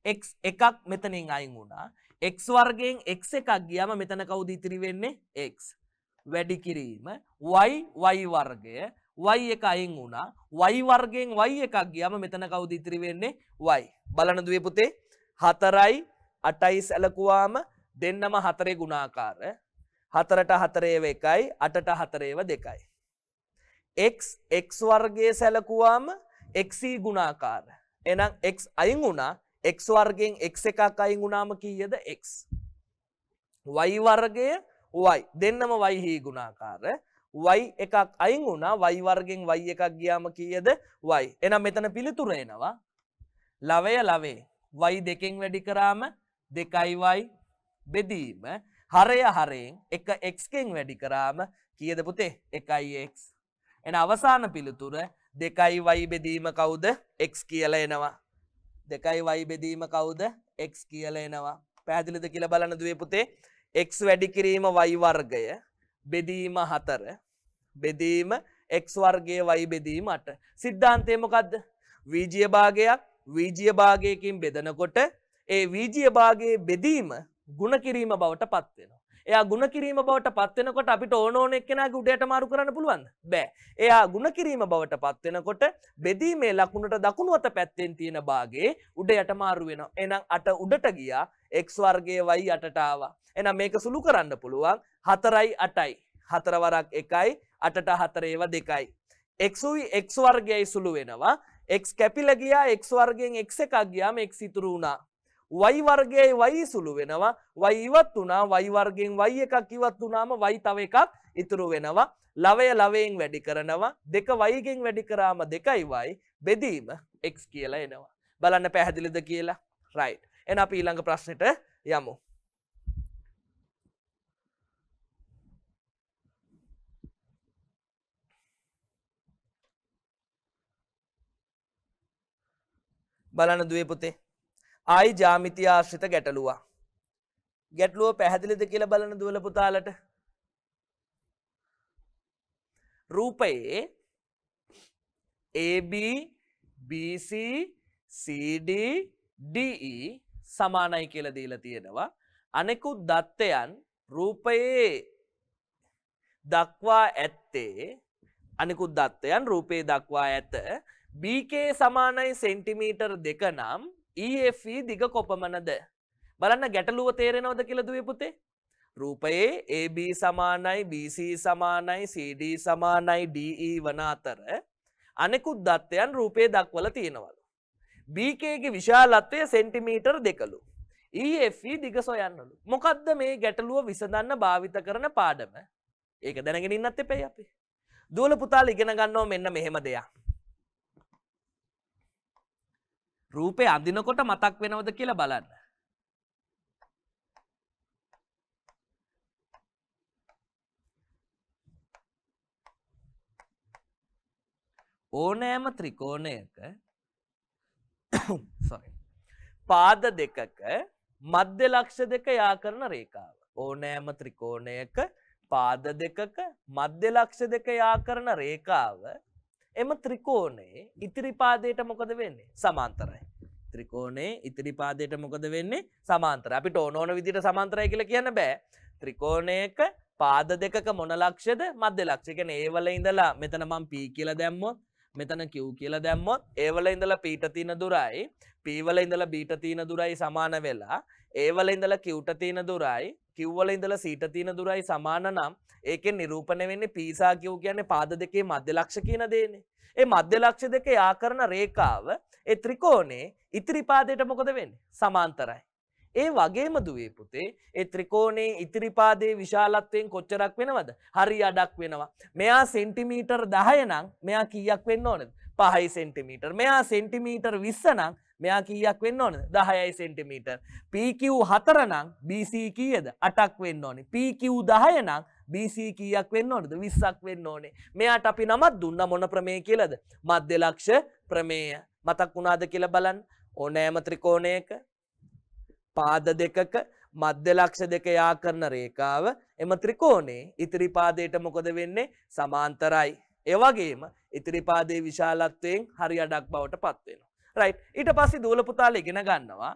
[SPEAKER 1] x එකක් මෙතනින් අයින් වුණා. x වර්ගයෙන් x එකක් ගියාම මෙතන කවුද ඉතිරි වෙන්නේ? x. වැඩි කිරීම y වර්ගය y එක අයින් වුණා. y වර්ගයෙන් y එකක් ගියාම මෙතන කවුද ඉතිරි වෙන්නේ? y. බලන්න දුවේ පුතේ 4යි 8යි සැලකුවාම දෙන්නම 4 ගුණාකාර. 4ට 4 ඒව 1යි 8ට 4 ඒව 2යි. x වර්ගයේ සැලකුවාම x ගුණාකාර. එහෙනම් x අයින් වුණා. x වර්ගයෙන් x එකක් අයින් වුණාම කීයද? x. y වර්ගය y දෙන්නම y හි ගුණාකාර. y එකක් අයින් වුණා. y වර්ගයෙන් y එකක් ගියාම කීයද? y. එහෙනම් මෙතන පිළිතුර එනවා ලවය y දෙකෙන් වැඩි කරාම 2y බෙදීම හරයෙන් එක x කෙන් වැඩි කරාම කීයද පුතේ? 1x. එහෙනම් අවසාන පිළිතුර 2y බෙදීම කවුද? x කියලා එනවා. 2y බෙදීම කවුද? x කියලා එනවා. පැහැදිලිද කියලා බලන්න දුවේ පුතේ. x වැඩි කිරීම y වර්ගය බෙදීම 4 බෙදීම x වර්ගයේ y බෙදීම 8. සිද්ධාන්තය මොකද්ද? වීජීය භාගයක් වීජීය භාගයකින් බෙදනකොට ඒ වීජීය භාගයේ බෙදීම ಗುಣ කිරීම බවට පත් වෙනවා. එයා ಗುಣ කිරීම බවට පත් වෙනකොට අපිට ඕන එක්කෙනාගේ උඩයට මාරු කරන්න පුළුවන්ද? බෑ. එයා ಗುಣ කිරීම බවට පත් වෙනකොට බෙදීමේ ලකුණට දකුණු අත පැත්තෙන් තියෙන භාගයේ උඩයට මාරු වෙනවා. එහෙනම් 8 උඩට ගියා. x වර්ගයේ y 8ට ආවා. එහෙනම් මේක සුළු කරන්න පුළුවන් 4යි 8යි. 4 වරක් 1යි 8ට 4 ඒව 2යි. x වර්ගයයි සුළු වෙනවා. x කැපිලා ගියා. x වර්ගයෙන් x එකක් ගියාම x ඉතුරු වුණා. y වර්ගයේ y සුළු වෙනවා. y ඉවත් වුණා. y වර්ගයෙන් y එකක් ඉවත් වුණාම y තව එකක් ඉතුරු වෙනවා. ලවයෙන් වැඩි කරනවා. 2y ගෙන් වැඩි කරාම 2y බෙදීම x කියලා එනවා. බලන්න පැහැදිලිද කියලා? right. එහෙනම් අපි ඊළඟ ප්‍රශ්නෙට යමු. බලන්න දුවේ පුතේ. ආයි ජ්‍යාමිති ආශ්‍රිත ගැටලුවක්. ගැටලුව පැහැදිලිද කියලා බලන්න දුවල පුතාලට. රූපයේ AB BC CD DE සමානයි කියලා දීලා තියෙනවා. අනෙකුත් දත්තයන් රූපයේ දක්වා ඇත BK සමානයි සෙන්ටිමීටර් 2 නම් EFE දිග කොපමණද? බලන්න ගැටලුව තේරෙනවද කියලා දුවේ පුතේ? රූපයේ AB සමානයි BC සමානයි CD සමානයි DE වන අතර අනෙකුත් දත්තයන් රූපයේ දක්වලා තියෙනවා. BK ගේ විශාලත්වය සෙන්ටිමීටර් 2ලු. EFE දිග සොයන්නලු. මොකද්ද මේ ගැටලුව විසඳන්න භාවිත කරන පාඩම? ඒක දැනගෙන ඉන්නත් එපයි අපි. දුවල පුතාලා ඉගෙන ගන්නවා මෙන්න මෙහෙම දෙයක්. රූපේ අඳිනකොට මතක් වෙනවද කියලා බලන්න. ඕනෑම ත්‍රිකෝණයක පාද දෙකක මධ්‍ය ලක්ෂ දෙක යා කරන රේඛාව. ඕනෑම ත්‍රිකෝණයක පාද දෙකක මධ්‍ය ලක්ෂ දෙක යා කරන රේඛාව එම ත්‍රිකෝණයේ ඉතිරි පාදයට මොකද වෙන්නේ? සමාන්තරයි. ත්‍රිකෝණයේ ඉතිරි පාදයට මොකද වෙන්නේ? සමාන්තරයි. අපිට ඕන විදිහට සමාන්තරයි කියලා කියන්න බෑ. ත්‍රිකෝණයක පාද දෙකක මොන ලක්ෂද? මධ්‍ය ලක්ෂ. ඒ කියන්නේ ඒ වල ඉඳලා මෙතන මම P කියලා දැම්මොත් මෙතන Q කියලා දැම්මොත් ඒ වල ඉඳලා P ට තියෙන දුරයි P වල ඉඳලා B ට තියෙන දුරයි සමාන වෙලා ඒ වල ඉඳලා Q ට තියෙන දුරයි Q වල ඉඳලා C ට තියෙන දුරයි සමාන නම් ඒකෙන් නිරූපණය වෙන්නේ P සහ Q කියන්නේ පාද දෙකේ මධ්‍ය ලක්ෂ කියන දේනේ. ඒ මධ්‍ය ලක්ෂ දෙක යා කරන රේඛාව ඒ ත්‍රිකෝණේ ඉතිරි පාදයට මොකද වෙන්නේ? සමාන්තරයි. ඒ වගේම දුවේ පුතේ ඒ ත්‍රිකෝණේ ඉතිරි පාදයේ විශාලත්වයෙන් කොච්චරක් වෙනවද? හරි අඩක් වෙනවා. මෙයා සෙන්ටිමීටර් 10 නම් මෙයා කීයක් වෙන්න ඕනද? 5 සෙන්ටිමීටර්. මෙයා සෙන්ටිමීටර් 20 නම් මෙයා කීයක් වෙන්න ඕනද? 10 සෙන්ටිමීටර්. PQ 4 නම් BC කීයද? 8ක් වෙන්න ඕනේ. PQ 10 නම් BC කීයක් වෙන්න ඕනද? 20ක් වෙන්න ඕනේ. මෙයාට අපි නමක් දුන්නා මොන ප්‍රමේය කියලාද? මධ්‍ය ලක්ෂ ප්‍රමේය. මතක් වුණාද කියලා බලන්න. ඕනෑම ත්‍රිකෝණයක පාද දෙකක මධ්‍ය ලක්ෂ දෙක යා කරන රේඛාව එම ත්‍රිකෝණේ ඉතිරි පාදයට මොකද වෙන්නේ? සමාන්තරයි. ඒ වගේම ඉතිරි පාදයේ විශාලත්වයෙන් හරි අඩක් බවට පත් වෙනවා. රයිට්. ඊට පස්සේ දූල පුතාලා ඉගෙන ගන්නවා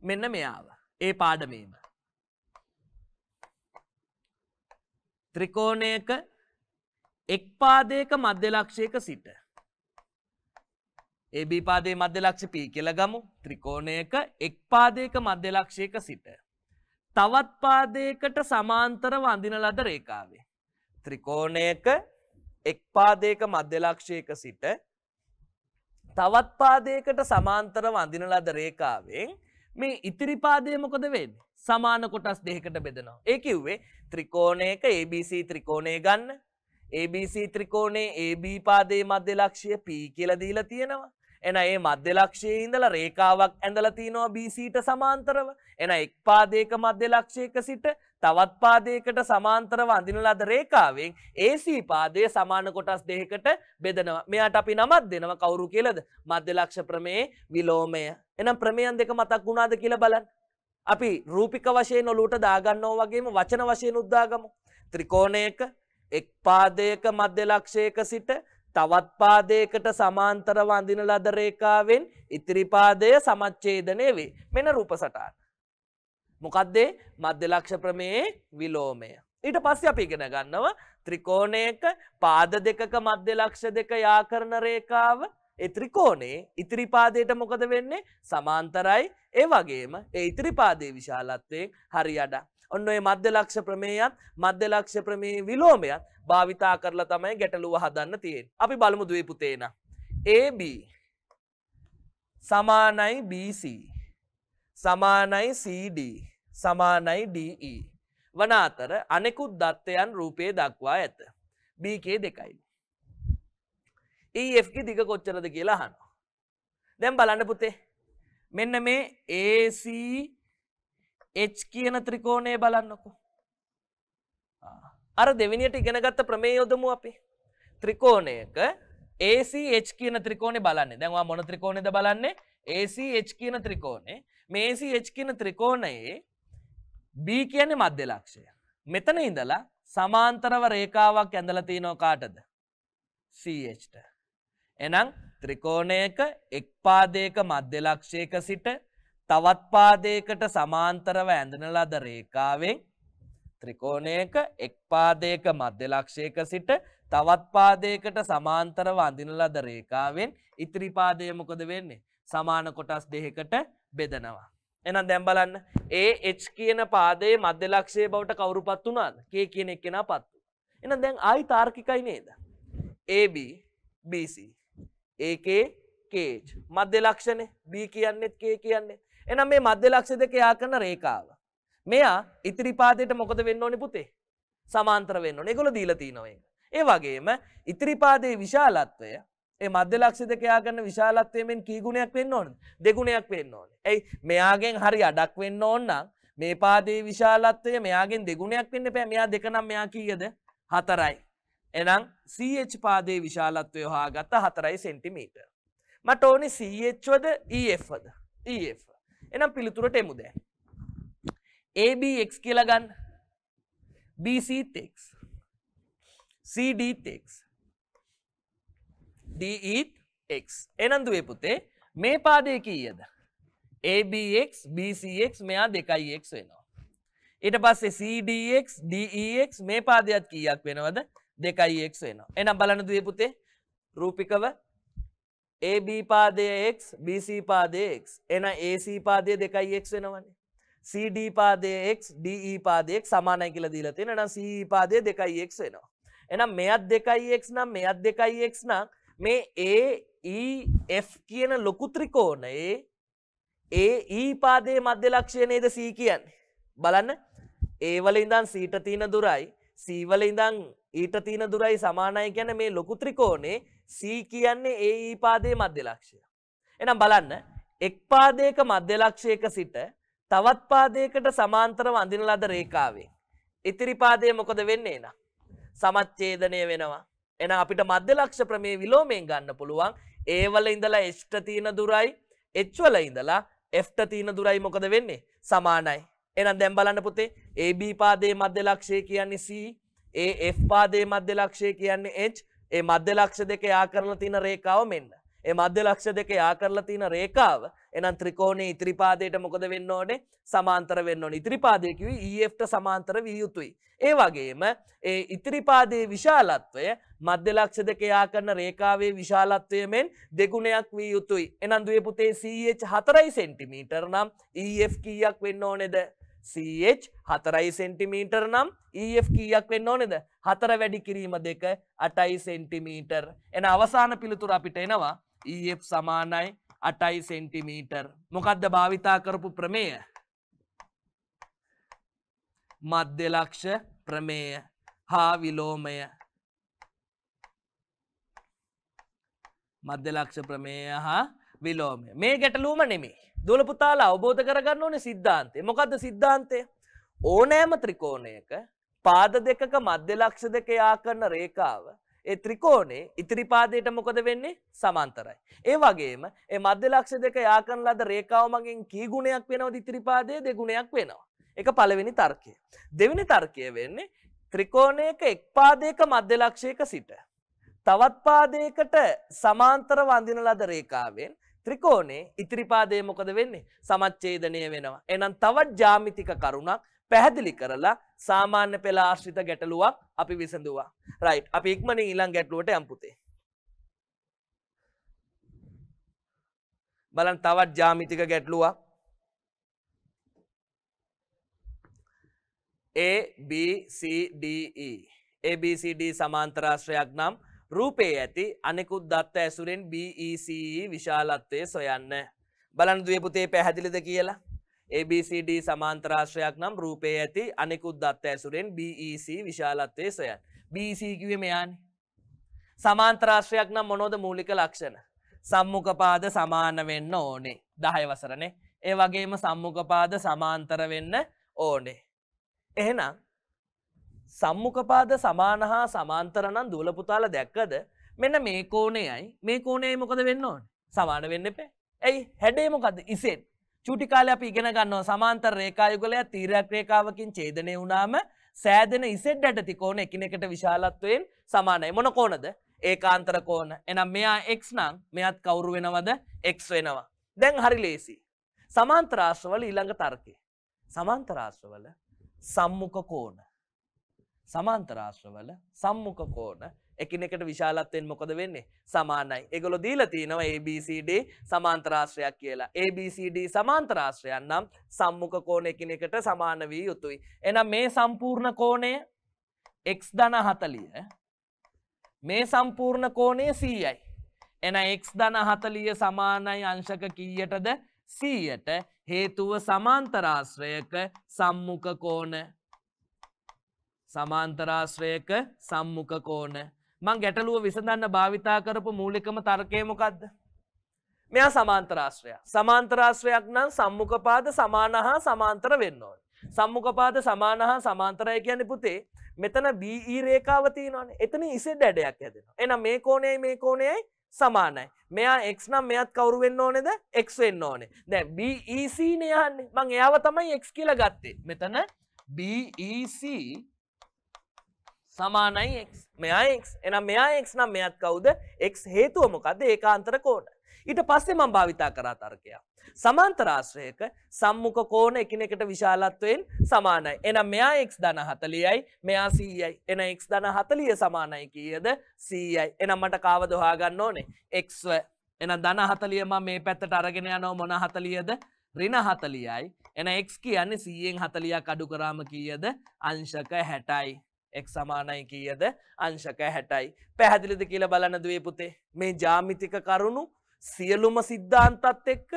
[SPEAKER 1] මෙන්න මෙයාව. ඒ පාඩමේම ත්‍රිකෝණයක එක් පාදයක මධ්‍ය ලක්ෂයක සිට AB පාදයේ මධ්‍ය ලක්ෂ P කියලා ගමු. ත්‍රිකෝණයක එක් පාදයක මධ්‍ය ලක්ෂයක සිට තවත් පාදයකට සමාන්තරව අඳින ලද රේඛාවේ ත්‍රිකෝණයක එක් පාදයක මධ්‍ය ලක්ෂයක සිට තවත් පාදයකට සමාන්තරව අඳින ලද රේඛාවෙන් මේ ඉතිරි පාදය මොකද වෙන්නේ? සමාන කොටස් දෙකකට බෙදනවා. ඒ කිව්වේ ත්‍රිකෝණයක ABC ත්‍රිකෝණය ගන්න. ABC ත්‍රිකෝණයේ AB පාදයේ මධ්‍ය ලක්ෂය P කියලා දීලා තියෙනවා. එහෙනම් මේ මධ්‍ය ලක්ෂයේ ඉඳලා රේඛාවක් ඇඳලා තිනවා BC ට සමාන්තරව. එහෙනම් එක් පාදයක මධ්‍ය ලක්ෂයක සිට තවත් පාදයකට සමාන්තරව අඳින ලද රේඛාවෙන් AC පාදයේ සමාන කොටස් දෙකකට බෙදනවා. මෙයාට අපි නමක් දෙනවා කවුරු කියලාද? මධ්‍ය ලක්ෂ ප්‍රමේය විලෝමය. එහෙනම් ප්‍රමේයන් දෙක මතක් වුණාද කියලා බලන්න. අපි රූපික වශයෙන් ඔලුවට දාගන්නවා වගේම වචන වශයෙන් උද්දාගමු. ත්‍රිකෝණයක එක් පාදයක මධ්‍ය ලක්ෂයක සිට තවත් පාදයකට සමාන්තරව අඳින ලද රේඛාවෙන් ඉතිරි පාදය සමච්ඡේදනය වේ. මෙන්න රූප සටහන. මොකද්ද? මධ්‍ය ලක්ෂ ප්‍රමේයේ විලෝමය. ඊට පස්සේ අපි ඉගෙන ගන්නවා ත්‍රිකෝණයක පාද දෙකක මධ්‍ය ලක්ෂ දෙක යා කරන රේඛාව ඒ ත්‍රිකෝණේ ඉතිරි පාදයට මොකද වෙන්නේ? සමාන්තරයි. ඒ වගේම ඒ ඉතිරි පාදයේ විශාලත්වයෙන් හරි අඩ. ඔන්න ඔය මධ්‍ය ලක්ෂ ප්‍රමේයත් මධ්‍ය ලක්ෂ ප්‍රමේය විලෝමයත් භාවිතා කරලා තමයි ගැටලුව හදන්න තියෙන්නේ. අපි බලමු දුවේ පුතේ නා. AB සමානයි BC සමානයි CD සමානයි DE වන අතර අනෙකුත් දත්තයන් රූපයේ දක්වා ඇත. BK 2යි. EF ගේ දිග කොච්චරද කියලා අහනවා. දැන් බලන්න පුතේ. මෙන්න මේ AC H කියන ත්‍රිකෝණය බලන්නකෝ. අර දෙවෙනියට ඉගෙන ගත්ත ප්‍රමේය යොදමු අපි. ත්‍රිකෝණයක ACH කියන ත්‍රිකෝණය බලන්නේ. දැන් ඔයා මොන ත්‍රිකෝණයද බලන්නේ? ACH කියන ත්‍රිකෝණය. මේ ACH කියන ත්‍රිකෝණයේ B කියන්නේ මධ්‍ය ලක්ෂය. මෙතන ඉඳලා සමාන්තරව රේඛාවක් ඇඳලා තිනව කාටද? CH ට. එහෙනම් ත්‍රිකෝණයක එක් පාදයක මධ්‍ය ලක්ෂයක සිට තවත් පාදයකට සමාන්තරව ඇඳන ලද රේඛාවෙන් ත්‍රිකෝණයක එක් පාදයක මධ්‍ය ලක්ෂයක සිට තවත් පාදයකට සමාන්තරව අඳින ලද රේඛාවෙන් ඉතිරි පාදය මොකද වෙන්නේ? සමාන කොටස් දෙකකට බෙදනවා. එහෙනම් දැන් බලන්න AH කියන පාදයේ මධ්‍ය ලක්ෂයේ බවට කවුරුපත් වුණාද? K කියන එක්කෙනාපත් වුණා. එහෙනම් දැන් ආයි තාර්කිකයි නේද? AB BC AK KH මධ්‍ය ලක්ෂණේ B කියන්නේත් K කියන්නේ. එහෙනම් මේ මධ්‍ය ලක්ෂ දෙක යා කරන රේඛාව. මෙයා ඉතිරි පාදයට මොකද වෙන්න ඕනේ පුතේ? සමාන්තර වෙන්න ඕනේ. ඒගොල්ලෝ දීලා තිනවා ඒක. ඒ වගේම ඉතිරි පාදයේ විශාලත්වය ඒ මධ්‍ය ලක්ෂ දෙක යා කරන විශාලත්වයෙන් කී ගුණයක් වෙන්න ඕනද? දෙගුණයක් වෙන්න ඕනේ. එයි මෙයාගෙන් හරි අඩක් වෙන්න ඕන නම් මේ පාදයේ විශාලත්වය මෙයාගෙන් දෙගුණයක් වෙන්න එපා. මෙයා දෙක නම් මෙයා කීයද? 4යි. එහෙනම් CH පාදයේ විශාලත්වය හොයාගත්ත 4 සෙන්ටිමීටර්. මට ඕනේ CH වද EF වද? EF. එහෙනම් පිළිතුරට එමු දැන්. AB x කියලා ගන්න. BC x. CD x. DE x. එහෙනම් දුවේ පුතේ මේ පාදයේ කීයද? ABX BCX මෙයා 2x වෙනවා. ඊට පස්සේ CDX DEX මේ පාදයට කීයක් වෙනවද? 2x වෙනවා. එහෙනම් බලන්න දුවේ පුතේ රූපිකව AB පාදය x BC පාදය x. එහෙනම් AC පාදය 2x වෙනවනේ. CD පාදය x DE පාදය x සමානයි කියලා දීලා තියෙනවා. එහෙනම් CE පාදය 2x වෙනවා. එහෙනම් මෙයත් 2x නම් මෙයත් 2x නම් මේ AEF කියන ලොකු ත්‍රිකෝණයේ AE පාදයේ මධ්‍ය ලක්ෂය නේද C කියන්නේ. බලන්න A වල ඉඳන් C ට තියෙන දුරයි C වල ඉඳන් E ට තියෙන දුරයි සමානයි කියන්නේ මේ ලොකු ත්‍රිකෝණේ C කියන්නේ AE පාදයේ මධ්‍ය ලක්ෂය. එහෙනම් බලන්න එක් පාදයක මධ්‍ය ලක්ෂයක සිට තවත් පාදයකට සමාන්තරව අඳින ලද රේඛාවෙන් ඉතිරි පාදයේ මොකද වෙන්නේ නා? සමච්ඡේදනය වෙනවා. එහෙනම් අපිට මධ්‍ය ලක්ෂ ප්‍රමේය විලෝමයෙන් ගන්න පුළුවන් A වල ඉඳලා H ට තියෙන දුරයි H වල ඉඳලා F ට තියෙන දුරයි මොකද වෙන්නේ? සමානයි. එහෙනම් දැන් බලන්න පුතේ AB පාදයේ මධ්‍ය ලක්ෂය කියන්නේ C, AF පාදයේ මධ්‍ය ලක්ෂය කියන්නේ H. ඒ මධ්‍ය ලක්ෂ දෙක යා කරලා තියෙන රේඛාව මෙන්න. ඒ මධ්‍ය ලක්ෂ දෙක යා කරලා තියෙන රේඛාව එහෙනම් ත්‍රිකෝණයේ ඉතිරි පාදයට මොකද වෙන්න ඕනේ? සමාන්තර වෙන්න ඕනේ. ඉතිරි පාදය කිව්වේ EF ට සමාන්තර විය යුතුයි. ඒ වගේම ඒ ඉතිරි පාදයේ විශාලත්වය මධ්‍ය ලක්ෂ දෙක යා කරන රේඛාවේ විශාලත්වය මෙන් දෙගුණයක් විය යුතුයි. එහෙනම් දුවේ පුතේ CH 4 සෙන්ටිමීටර් නම් EF කීයක් වෙන්න ඕනේද? CH 4 සෙන්ටිමීටර් නම් EF කීයක් වෙන්න ඕනේද? 4 වැඩි කිරීම 2 8 සෙන්ටිමීටර්. එහෙනම් අවසාන පිළිතුර අපිට එනවා EF සමානයි 8 සෙන්ටිමීටර්. මොකද්ද භාවිතා කරපු ප්‍රමේය? මධ්‍ය ලක්ෂ ප්‍රමේය හා විලෝමය. මධ්‍ය ලක්ෂ ප්‍රමේය හා විලෝමය. මේ ගැටලුවම නෙමෙයි. දුවල පුතාලා අවබෝධ කරගන්න ඕනේ සිද්ධාන්තය. මොකද්ද සිද්ධාන්තය? ඕනෑම ත්‍රිකෝණයක පාද දෙකක මධ්‍ය ලක්ෂ දෙක යා කරන රේඛාව ඒ ත්‍රිකෝණේ ඉතිරි පාදයට මොකද වෙන්නේ? සමාන්තරයි. ඒ වගේම ඒ මධ්‍ය ලක්ෂ දෙක යා කරන ලද රේඛාව මගින් කී ගුණයක් වෙනවද? ඉතිරි පාදයේ දෙගුණයක් වෙනවා. ඒක පළවෙනි තර්කය. දෙවෙනි තර්කය වෙන්නේ ත්‍රිකෝණයක එක් පාදයක මධ්‍ය ලක්ෂයක සිට තවත් පාදයකට සමාන්තරව අඳින ලද රේඛාවෙන් ත්‍රිකෝණේ ඉතිරි පාදයේ මොකද වෙන්නේ? සමච්ඡේදනය වෙනවා. එහෙනම් තවත් ජ්‍යාමිතික කරුණක් පැහැදිලි කරලා සාමාන්‍ය පෙළ ආශ්‍රිත ගැටලුවක් අපි විසඳුවා. රයිට්. අපි ඉක්මනින් ඊළඟ ගැටලුවට යමු පුතේ. බලන්න තවත් ජ්‍යාමිතික ගැටලුවක්. A B C D E ABCD සමාන්තරාශ්‍රයක් නම් රූපයේ ඇති අනෙකුත් දත්ත ඇසුරෙන් BECE විශාලත්වය සොයන්න. බලන්න දුවේ පුතේ පැහැදිලිද කියලා? ABCD සමාන්තරාශ්‍රයක් නම් රූපයේ ඇති අනෙකුත් දත්ත ඇසුරෙන් BEC විශාලත්වය සොයන්න. BEC කිව්වේ මෙයානේ. සමාන්තරාශ්‍රයක් නම් මොනවද මූලික ලක්ෂණ? සම්මුඛ පාද සමාන වෙන්න ඕනේ. 10 වසරනේ. ඒ වගේම සම්මුඛ පාද සමාන්තර වෙන්න ඕනේ. එහෙනම් සම්මුඛ පාද සමාන හා සමාන්තර නම් දුවල පුතාලා දැක්කද? මෙන්න මේ කෝණයයි මේ කෝණයයි මොකද වෙන්න ඕනේ? සමාන වෙන්න එපා. ඇයි? හැඩය මොකද්ද? ඉසෙන්. චූටි කාලේ අපි ඉගෙන ගන්නවා සමාන්තර රේඛා යුගලයක් තීරයක් රේඛාවකින් ඡේදනය වුණාම සෑදෙන ඉසෙන් ඇට කෝණ එකිනෙකට විශාලත්වයෙන් සමානයි. මොන කෝණද? ඒකාන්තර කෝණ. එහෙනම් මෙයා x නම් මෙයාත් කවුරු වෙනවද? x වෙනවා. දැන් හරි ලේසි. සමාන්තර ආශ්‍රවල ඊළඟ තර්කය. සමාන්තර ආශ්‍රවල සම්මුඛ කෝණ. සමාන්තර ආශ්‍රවල සම්මුඛ කෝණ එකිනෙකට විශාලත්වයෙන් මොකද වෙන්නේ? සමානයි. ඒගොල්ලෝ දීලා තිනවා ABCD සමාන්තර ආශ්‍රයක් කියලා. ABCD සමාන්තර ආශ්‍රයන් නම් සම්මුඛ කෝණ එකිනෙකට සමාන විය යුතුයි. එහෙනම් මේ සම්පූර්ණ කෝණය x ධන 40 මේ සම්පූර්ණ කෝණය 100යි. එන x ධන 40 සමානයි අංශක කීයටද 100ට හේතුව සමාන්තරාශ්‍රයක සම්මුඛ කෝණ සමාන්තරාශ්‍රයක සම්මුඛ කෝණ මං ගැටලුව විසඳන්න භාවිතා කරපු මූලිකම තර්කය මොකද්ද මෙයා සමාන්තරාශ්‍රයක් නම් සම්මුඛ පාද සමාන හා සමාන්තර වෙන්න ඕනේ සම්මුඛ පාද සමාන හා සමාන්තරය කියන්නේ පුතේ මෙතන BE රේඛාව තියෙනවානේ එතන ඉසෙඩ් ඇඩයක් හැදෙනවා එහෙනම් මේ කෝණයයි සමානයි මෙයා x නම් මෙයාත් කවුරු වෙන්න ඕනේද x වෙන්න ඕනේ දැන් BEC නේ යන්නේ මං එයාව තමයි x කියලා ගත්තේ මෙතන BEC සමානයි x මෙයා x එහෙනම් මෙයා x නම් මෙයාත් කවුද x හේතුව මොකද්ද ඒකාන්තර කෝණ ඊට පස්සේ මම භාවිතා කරා තර්කය සමාන්තරාශ්‍රයක සම්මුඛ කෝණ එකිනෙකට විශාලත්වයෙන් සමානයි එහෙනම් මෙයා x ධන 40යි මෙයා 100යි එහෙනම් x ධන 40 සමානයි කීයද 100යි එහෙනම් මට කාවද හොයාගන්න ඕනේ x එහෙනම් ධන 40 මම මේ පැත්තට අරගෙන යනවා මොන 40ද ඍණ 40යි එහෙනම් x කියන්නේ 100න් 40ක් අඩු කරාම කීයද අංශක 60යි x සමානයි කීයද අංශක 60යි පැහැදිලිද කියලා බලන්න දුවේ පුතේ මේ ජ්‍යාමිතික කරුණු සියලුම සිද්ධාන්තත් එක්ක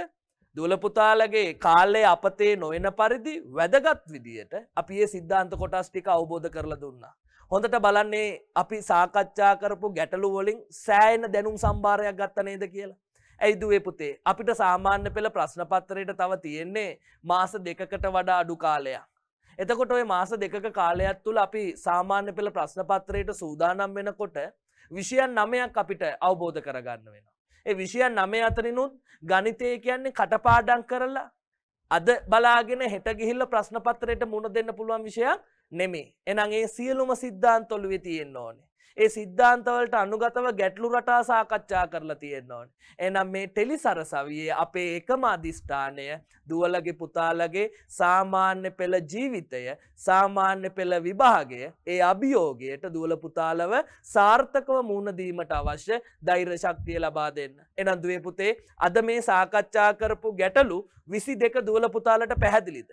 [SPEAKER 1] දුවල පුතාලගේ කාලය අපතේ නොවන පරිදි වැදගත් විදියට අපි මේ සිද්ධාන්ත කොටස් ටික අවබෝධ කරලා දුන්නා. හොඳට බලන්නේ අපි සාකච්ඡා කරපු ගැටලු වලින් සෑහෙන දැනුම් සම්භාරයක් ගත්ත නේද කියලා. ඇයි දුවේ පුතේ අපිට සාමාන්‍ය පෙළ ප්‍රශ්න පත්‍රයට තව තියෙන්නේ මාස දෙකකට වඩා අඩු කාලයක්. එතකොට ওই මාස දෙකක කාලයක් තුල අපි සාමාන්‍ය පෙළ ප්‍රශ්න පත්‍රයට සූදානම් වෙනකොට විෂයන් 9ක් අපිට අවබෝධ කරගන්න වෙනවා. ඒ විෂයන් 9 අතරිනුත් ගණිතය කියන්නේ කටපාඩම් කරලා අද බලාගෙන හෙට ගිහිල්ලා ප්‍රශ්න පත්‍රයට මුණ දෙන්න පුළුවන් විෂයක් නෙමෙයි. එහෙනම් ඒ සියලුම සිද්ධාන්ත ඔළුවේ තියෙන්න ඕනේ. ඒ සිද්ධාන්ත වලට අනුගතව ගැටලු රටා සාකච්ඡා කරලා තියෙන්න ඕනේ. එහෙනම් මේ ටෙලිසරසවියේ අපේ එකම අදිෂ්ඨානය දුවලගේ පුතාලගේ සාමාන්‍ය පෙළ ජීවිතය සාමාන්‍ය පෙළ විභාගය ඒ අභියෝගයට දුවල පුතාලව සාර්ථකව මුහුණ දීමට අවශ්‍ය ධෛර්ය ශක්තිය ලබා දෙන්න. එහෙනම් දුවේ පුතේ අද මේ සාකච්ඡා කරපු ගැටලු 22 දුවල පුතාලට පැහැදිලිද?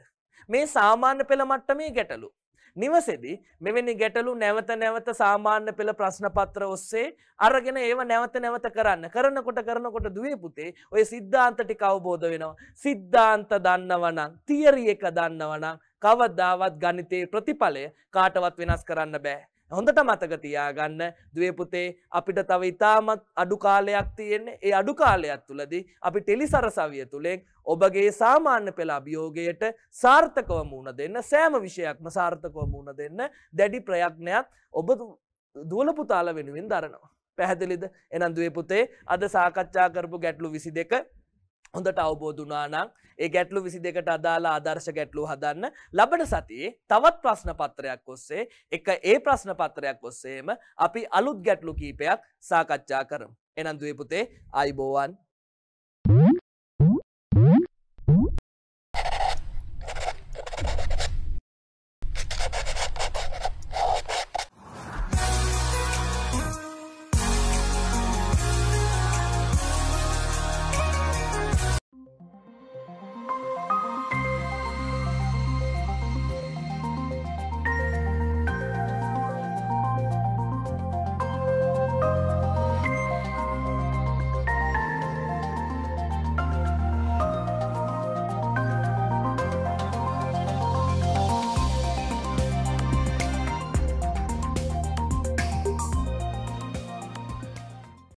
[SPEAKER 1] මේ සාමාන්‍ය පෙළ මට්ටමේ ගැටලු නිවසේදී මෙවැනි ගැටලු නැවත සාමාන්‍ය පෙළ ප්‍රශ්න පත්‍ර ඔස්සේ අරගෙන ඒව නැවත කරනකොට දුවේ පුතේ ඔය සිද්ධාන්ත ටික අවබෝධ වෙනවා. සිද්ධාන්ත දන්නවනම් තියරි එක දන්නවනම් කවදාවත් ගණිතයේ ප්‍රතිඵලය කාටවත් වෙනස් කරන්න බෑ. හොඳට මතක තියාගන්න දුවේ පුතේ අපිට තව ඉතාමත් අඩු කාලයක් තියෙන්නේ. ඒ අඩු කාලයක් තුලදී අපි ටෙලිසරසවිය තුලින් ඔබගේ සාමාන්‍ය පෙළ අභියෝගයට සාර්ථකව මුහුණ දෙන්න සෑම විෂයක්ම සාර්ථකව මුහුණ දෙන්න දැඩි ප්‍රයත්නයක් ඔබ දුවල පුතාලා වෙනුවෙන් දරනවා. පැහැදිලිද? එහෙනම් දුවේ පුතේ අද සාකච්ඡා කරපු ගැටලු 22 හොඳට අවබෝධ වුණා නම් ඒ ගැටලු 22ට අදාළ ආදර්ශ ගැටලු හදන්න ලබන සතියේ තවත් ප්‍රශ්න පත්‍රයක් ඔස්සේ ඒ ප්‍රශ්න පත්‍රයක් ඔස්සේම අපි අලුත් ගැටලු කීපයක් සාකච්ඡා කරමු. එහෙනම් දුවේ පුතේ ආයිබෝවන්